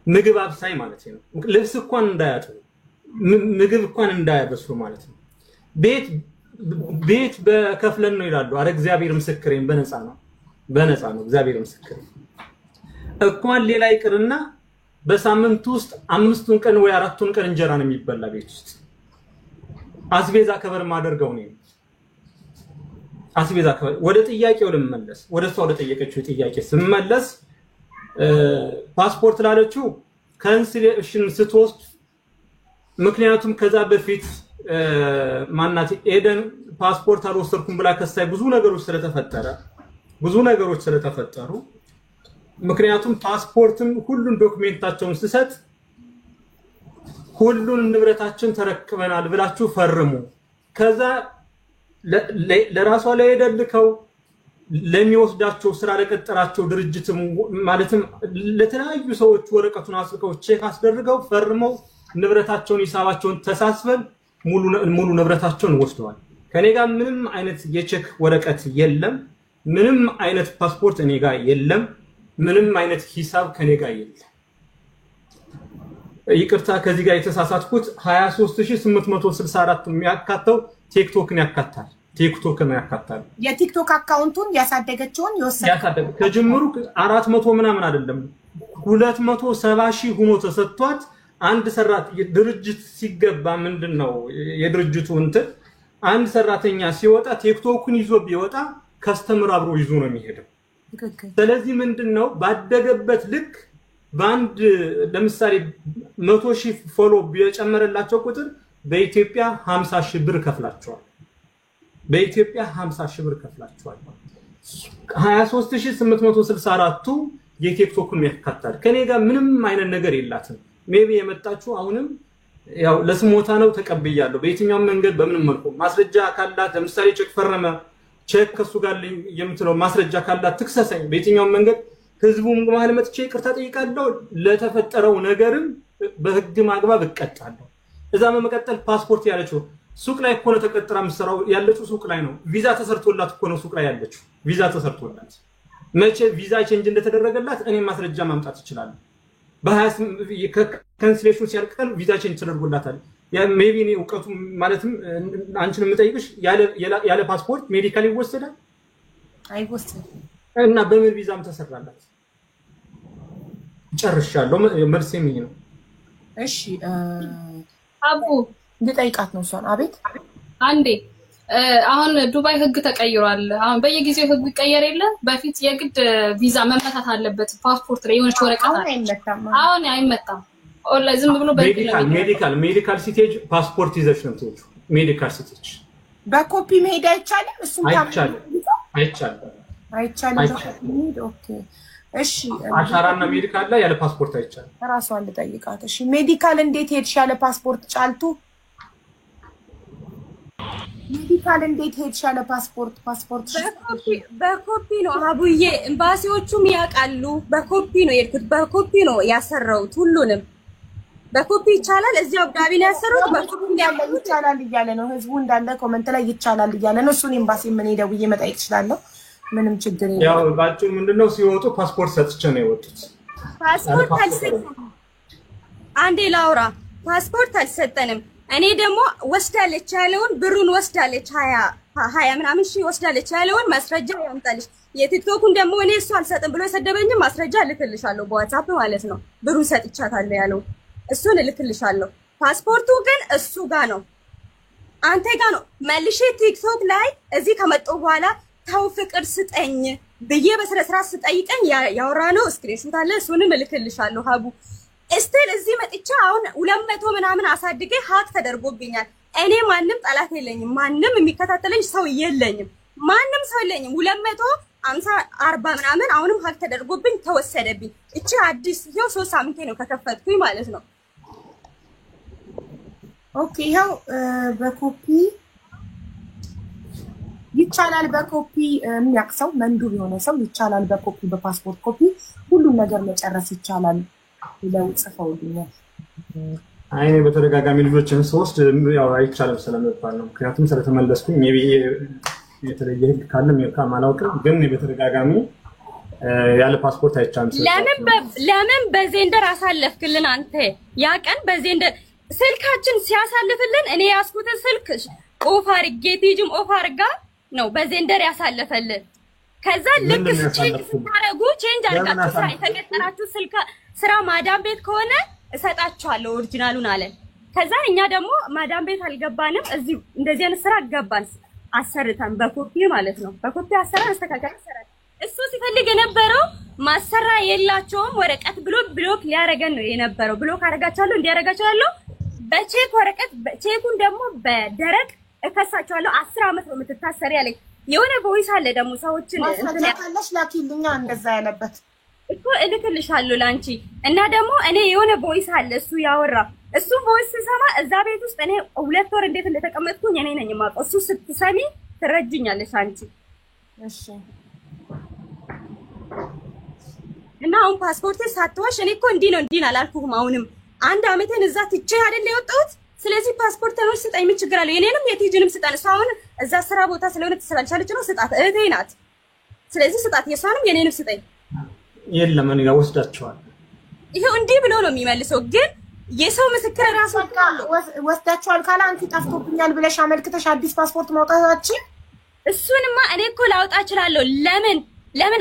ምግብ አብሳይ ማለት ነው። ልብስ እንኳን እንዳያጥቡ፣ ምግብ እንኳን እንዳያበስሉ ማለት ነው። ቤት በከፍለን ነው ይላሉ። አረ እግዚአብሔር ምስክሬን በነፃ ነው እግዚአብሔር ምስክሬን። እንኳን ሌላ ይቅርና በሳምንት ውስጥ 5ቱን ቀን ወይ 4ቱን ቀን እንጀራ ነው የሚበላ ቤት ውስጥ። አስቤዛ ከበር ማደርገው ነው። አስቤዛ ከበር። ወደ ጥያቄው ልመለስ። ወደ ጠየቀችው ጥያቄ ስመለስ ፓስፖርት ላለችው ካንስሌሽን ስትወስድ፣ ምክንያቱም ከዛ በፊት ማናት ኤደን ፓስፖርት አልወሰድኩም ብላ ከሳይ ብዙ ነገሮች ስለተፈጠሩ ምክንያቱም ፓስፖርትን ሁሉን ዶክሜንታቸውን ስሰጥ ሁሉን ንብረታችን ተረክበናል ብላችሁ ፈርሙ፣ ከዛ ለራሷ ላይ የደልከው ለሚወስዳቸው ስራ ለቀጠራቸው ድርጅት ማለትም ለተለያዩ ሰዎች ወረቀቱን አስልከው ቼክ አስደርገው ፈርመው ንብረታቸውን ሂሳባቸውን ተሳስበን ሙሉ ንብረታቸውን ወስደዋል። ከኔ ጋር ምንም አይነት የቼክ ወረቀት የለም፣ ምንም አይነት ፓስፖርት እኔ ጋር የለም፣ ምንም አይነት ሂሳብ ከኔ ጋር የለም። ይቅርታ ከዚህ ጋር የተሳሳትኩት 23864 የሚያካተው ቲክቶክን ያካታል። የቲክቶክ አካውንቱን ያሳደገችውን ያሳደገ ከጅምሩ 400 ምናምን አይደለም 270 ሺህ ሆኖ ተሰጥቷት አንድ ድርጅት ሲገባ ምንድነው የድርጅቱ እንትን አንድ ሰራተኛ ሲወጣ ቲክቶክን ይዞ ቢወጣ ከስተመር አብሮ ይዞ ነው የሚሄደው። ስለዚህ ምንድነው ባደገበት ልክ ባንድ ለምሳሌ 100 ሺህ ፎሎ ቢጨመረላቸው ቁጥር በኢትዮጵያ 50 ሺህ ብር ከፍላቸዋል። 23864ቱ የቲክቶክን ያካታል። ከኔ ጋር ምንም አይነት ነገር የላትም። ሜቢ የመጣችሁ አሁንም ያው ለስሞታ ነው ተቀበያለሁ። በየትኛው መንገድ በምንም መልኩ ማስረጃ ካላት ለምሳሌ ቼክ ፈረመ ቼክ ከሱ ጋር የምትለው ማስረጃ ካላት ትክሰሰኝ። በየትኛው መንገድ ህዝቡም መሀል መጥቼ ይቅርታ ጠይቃለሁ። ለተፈጠረው ነገርም በህግ ማግባብ እቀጣለሁ። እዛ መመቀጠል ፓስፖርት ያለችው ሱቅ ላይ እኮ ነው ተቀጥራ መስራው ያለችው ሱቅ ላይ ነው። ቪዛ ተሰርቶላት እኮ ነው ሱቅ ላይ ያለችው። ቪዛ ተሰርቶላት መቼ ቪዛ ቼንጅ እንደተደረገላት እኔ ማስረጃ ማምጣት ይችላል። ካንስሌሽን ሲያልቀን ቪዛ ቼንጅ ተደርጎላታል። ያ ሜቢ ነው እውቀቱ ማለትም አንቺን የምጠይቅሽ ያለ ፓስፖርት ሜዲካል ይወሰዳል አይወስን እና በምን ቪዛም ተሰራላት? ጨርሻለሁ። መልስ ይሄ ነው። እሺ አቡ ልጠይቃት ነው እሷን። አቤት አንዴ አሁን ዱባይ ህግ ተቀይሯል። አሁን በየጊዜው ህግ ይቀየር የለ በፊት የግድ ቪዛ መመታት አለበት ፓስፖርት ላይ የሆነች ወረቀት አለ። አሁን አይመጣም። ኦላ ዝም ብሎ ሜዲካል ሲቴጅ ፓስፖርት ይዘሽ ነው የምትወጪው። ሜዲካል ሲቴጅ በኮፒ መሄድ አይቻልም። እሱም አይቻልም። ኦኬ እሺ አሻራና ሜዲካል ላይ ያለ ፓስፖርት አይቻልም። ራሷን ልጠይቃት። እሺ ሜዲካል እንዴት ሄድሽ ያለ ፓስፖርት ጫልቱ? ሜዲካል እንዴት ሄድሽ ያለ ፓስፖርት? በኮፒ ነው አቡዬ። ኤምባሲዎቹም ያውቃሉ። በኮፒ ነው የሄድኩት። በኮፒ ነው ያሰራሁት። ሁሉንም በኮፒ ይቻላል። እዚህ አብዳቢ ነው ያሰሩት። በኮፒ ይቻላል እያለ ነው ህዝቡ እንዳለ ኮሜንት ላይ ይቻላል እያለ ነው። እሱን ኤምባሲ ምን ሄደው ብዬ መጠየቅ እችላለሁ። ምንም ችግር የለም። ያው ባጭሩ ምንድነው ሲወጡ ፓስፖርት ሰጥቼ ነው የወጡት። ፓስፖርት አልሰጠንም። አንዴ ላውራ። ፓስፖርት አልሰጠንም። እኔ ደግሞ ወስዳለች ያለውን ብሩን ወስዳለች 20 ምናምን ሺህ ወስዳለች ያለውን ማስረጃ ያምጣልሽ። የቲክቶኩን ደግሞ እኔ እሱ አልሰጥም ብሎ የሰደበኝም ማስረጃ እልክልሻለሁ በዋትስአፕ ማለት ነው። ብሩን ሰጥቻታለሁ ያለው እሱን እልክልሻለሁ። ፓስፖርቱ ግን እሱ ጋር ነው፣ አንተ ጋር ነው። መልሼ ቲክቶክ ላይ እዚህ ከመጣሁ በኋላ ተው ፍቅር ስጠኝ ብዬ በስነ ስርዓት ስጠይቀኝ ያወራነው ስክሪንሾት አለ። እሱንም እልክልሻለሁ ሀቡ። እስቲል እዚህ መጥቻ አሁን 200 ምናምን አሳድጌ ሀክ ተደርጎብኛል። እኔ ማንም ጠላት የለኝም፣ ማንም የሚከታተለኝ ሰው የለኝም፣ ማንም ሰው የለኝም። 250 40 ምናምን አሁንም ሀክ ተደርጎብኝ ተወሰደብኝ። እቺ አዲስ ይሄው 3 ሳምንቴ ነው ከከፈትኩኝ ማለት ነው። ኦኬ ይሄው በኮፒ ይቻላል። በኮፒ የሚያቅሰው መንዱብ የሆነ ሰው ይቻላል። በኮፒ በፓስፖርት ኮፒ ሁሉን ነገር መጨረስ ይቻላል ብለው ጽፈውልኛል። አይኔ በተደጋጋሚ ልጆችን ሶስት ያው አይቻልም ስለመባል ነው። ምክንያቱም ስለተመለስኩኝ ሜቢ የተለየ ህግ ካለ መልካም አላውቅም፣ ግን በተደጋጋሚ ያለ ፓስፖርት አይቻልም። ለምን በዜንደር አሳለፍክልን አንተ? ያ ቀን በዜንደር ስልካችን ሲያሳልፍልን እኔ ያስኩትን ስልክ ኦፍ አድርጌ ቲጂም ኦፍ አድርጋ ነው በዜንደር ያሳለፈልን። ከዛ ልክ ስታረጉ ቼንጅ አድርጋችሁ ስራ የተቀጠራችሁ ስራ ማዳም ቤት ከሆነ እሰጣችኋለሁ ኦሪጂናሉን አለ። ከዛ እኛ ደግሞ ማዳም ቤት አልገባንም፣ እዚህ እንደዚህ አይነት ስራ ገባን አሰርተን በኮፒ ማለት ነው። በኮፒ አሰራር አስተካክለን አሰራን። እሱ ሲፈልግ የነበረው ማሰራ የላቸውም ወረቀት ብሎ ብሎክ ሊያረገን ነው የነበረው። ብሎክ አረጋቻለሁ እንዲያረጋቻለሁ በቼክ ወረቀት፣ ቼኩን ደግሞ በደረቅ እከሳቸዋለሁ። 10 አመት ነው የምትታሰሪ ያለኝ። የሆነ ቮይስ አለ ደግሞ ሰዎችን እንተላታለሽ ላኪልኛ እንደዛ ያለበት እኮ እልክልሻለሁ ላንቺ። እና ደግሞ እኔ የሆነ ቮይስ አለ እሱ ያወራ። እሱ ቮይስ ስሰማ እዛ ቤት ውስጥ እኔ 2 ወር እንዴት እንደተቀመጥኩኝ እኔ ነኝ የማውቀው። እሱ ስትሰሚ ትረጅኛለሽ አንቺ። እሺ እና አሁን ፓስፖርት ሳትዋሽ እኔ እኮ እንዲህ ነው እንዲህ አላልኩህም። አሁንም 1 አመቴን እዛ ትቼ አይደል የወጣሁት። ስለዚህ ፓስፖርት ነው ስጠኝ፣ ምን ችግር አለው? የኔንም የቲጂንም ስጣን። እሷ አሁን እዛ ስራ ቦታ ስለሆነ ትሰራልቻለች ነው ስጣት፣ እህቴ ናት። ስለዚህ ስጣት፣ የሷንም የኔንም ስጠኝ። የለም እኔ ወስዳቸዋል። ይሄው እንዲህ ብሎ ነው የሚመልሰው። ግን የሰው ምስክር ራሱ ወስዳቸዋል ካለ አንቺ ጠፍቶብኛል ብለሽ አመልክተሽ አዲስ ፓስፖርት ማውጣታችን እሱንማ እኔ እኮ ላውጣ እችላለሁ። ለምን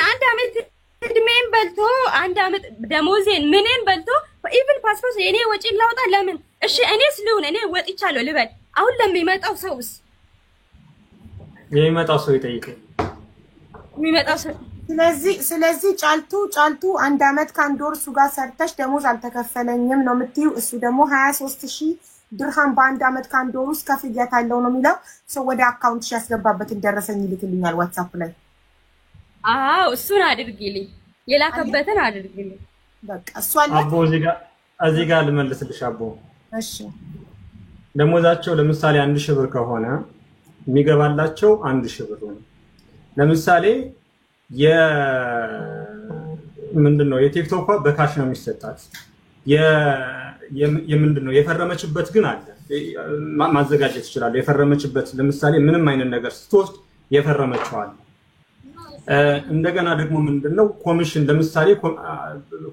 1 አመት እድሜን በልቶ 1 አመት ደሞዜን ምንን በልቶ ኢቭን ፓስፖርት የኔ ወጪ ላውጣ ለምን? እሺ እኔስ ልሁን፣ እኔ ወጥቻለሁ ልበል። አሁን ለሚመጣው ሰውስ የሚመጣው ሰው ይጠይቀኝ የሚመጣው ሰው ስለዚህ ጫልቱ 1 አመት ከ1 ወር እሱ ጋር ሰርተሽ ደሞዝ አልተከፈለኝም ነው የምትይው። እሱ ደግሞ 23000 ድርሃም በ1 አመት ከ1 ወር ውስጥ ከፍያታለሁ ነው የሚለው። ሰው ወደ አካውንትሽ ያስገባበትን ደረሰኝ ይልክልኛል ዋትስአፕ ላይ። አዎ እሱን አድርጊልኝ፣ የላከበትን አድርጊልኝ። በቃ እሱ አለ። አቦ እዚህ ጋር ልመልስልሽ አቦ። እሺ ደሞዛቸው ለምሳሌ 1000 ብር ከሆነ የሚገባላቸው 1000 ብር ነው። ለምሳሌ ምንድነው የቲክቶክ በካሽ ነው የሚሰጣት። የምንድነው የፈረመችበት ግን አለ ማዘጋጀት ይችላል። የፈረመችበት ለምሳሌ ምንም አይነት ነገር ስትወስድ የፈረመችው አለ። እንደገና ደግሞ ምንድነው ኮሚሽን ለምሳሌ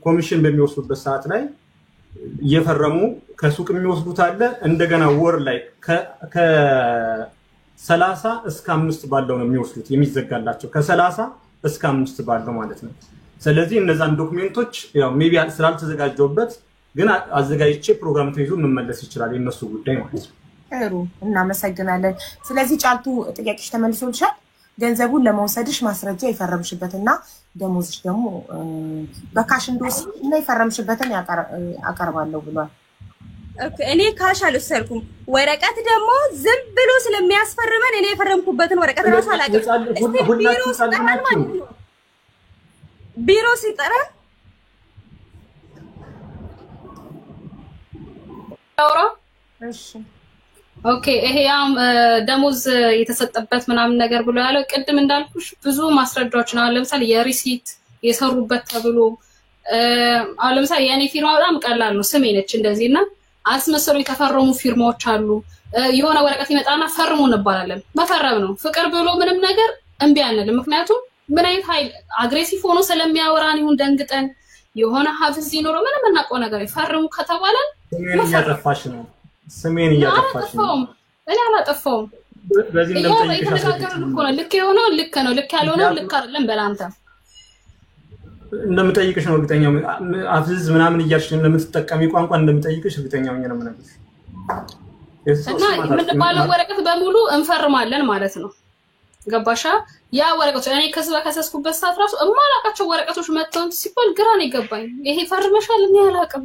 ኮሚሽን በሚወስዱበት ሰዓት ላይ የፈረሙ ከሱቅ የሚወስዱት አለ። እንደገና ወር ላይ 30 እስከ 5 ባለው ነው የሚወስዱት የሚዘጋላቸው ከ30 እስከ 5 ባለው ማለት ነው። ስለዚህ እነዛን ዶክመንቶች ያው ሜቢ ስላልተዘጋጀውበት ግን አዘጋጅቼ ፕሮግራም ተይዞ መመለስ ይችላል የነሱ ጉዳይ ማለት ነው። ጥሩ እናመሰግናለን። ስለዚህ ጫልቱ ጥያቄሽ ተመልሶልሻል። ገንዘቡን ለመውሰድሽ ማስረጃ የፈረምሽበትና ደሞዝሽ ደግሞ በካሽ እንደወስ እና የፈረምሽበትን አቀርባለሁ ብሏል። ኦኬ እኔ ካሽ አልወሰድኩም። ወረቀት ደግሞ ዝም ብሎ ስለሚያስፈርመን እኔ የፈረምኩበትን ወረቀት ራሱ አላውቅም። ቢሮ ሲጠራ አውራ እሺ ኦኬ ይሄ ያው ደሞዝ የተሰጠበት ምናምን ነገር ብሎ ያለው ቅድም እንዳልኩሽ ብዙ ማስረጃዎች ነው። ለምሳሌ የሪሲት የሰሩበት ተብሎ አሁን ለምሳሌ የኔ ፊርማ በጣም ቀላል ነው። ስሜ ነች እንደዚህና አስመስሎ የተፈረሙ ፊርማዎች አሉ። የሆነ ወረቀት ይመጣና ፈርሙ እንባላለን። በፈረም ነው ፍቅር ብሎ ምንም ነገር እምቢ አንልም። ምክንያቱም ምን አይነት ኃይል አግሬሲቭ ሆኖ ስለሚያወራን ይሁን ደንግጠን የሆነ ሀፍዝ ይኖር ምንም እናቆ ነገር ይፈርሙ ከተባለ ስሜን እያጠፋሽ ነው። ስሜን እያጠፋሽ ነው። እኔ አላጠፋውም። በዚህ እንደምጠይቅሽ አስረዳለሁ እኮ ነው። ልክ የሆነው ልክ ነው፣ ልክ ያልሆነው ልክ አይደለም። በላንተ እንደምጠይቅሽ ነው እርግጠኛ አፍዝ ምናምን እያልሽ እንደምትጠቀሚ ቋንቋ እንደምጠይቅሽ እርግጠኛ ነኝ ነው ማለት ነው። እና ምን ባለው ወረቀት በሙሉ እንፈርማለን ማለት ነው። ገባሻ? ያ ወረቀት እኔ ከሰስኩበት ሰዓት ራሱ እማላቃቸው ወረቀቶች መጥተው ሲባል ግራ ነው የገባኝ። ይሄ ፈርመሻል እኔ አላውቅም።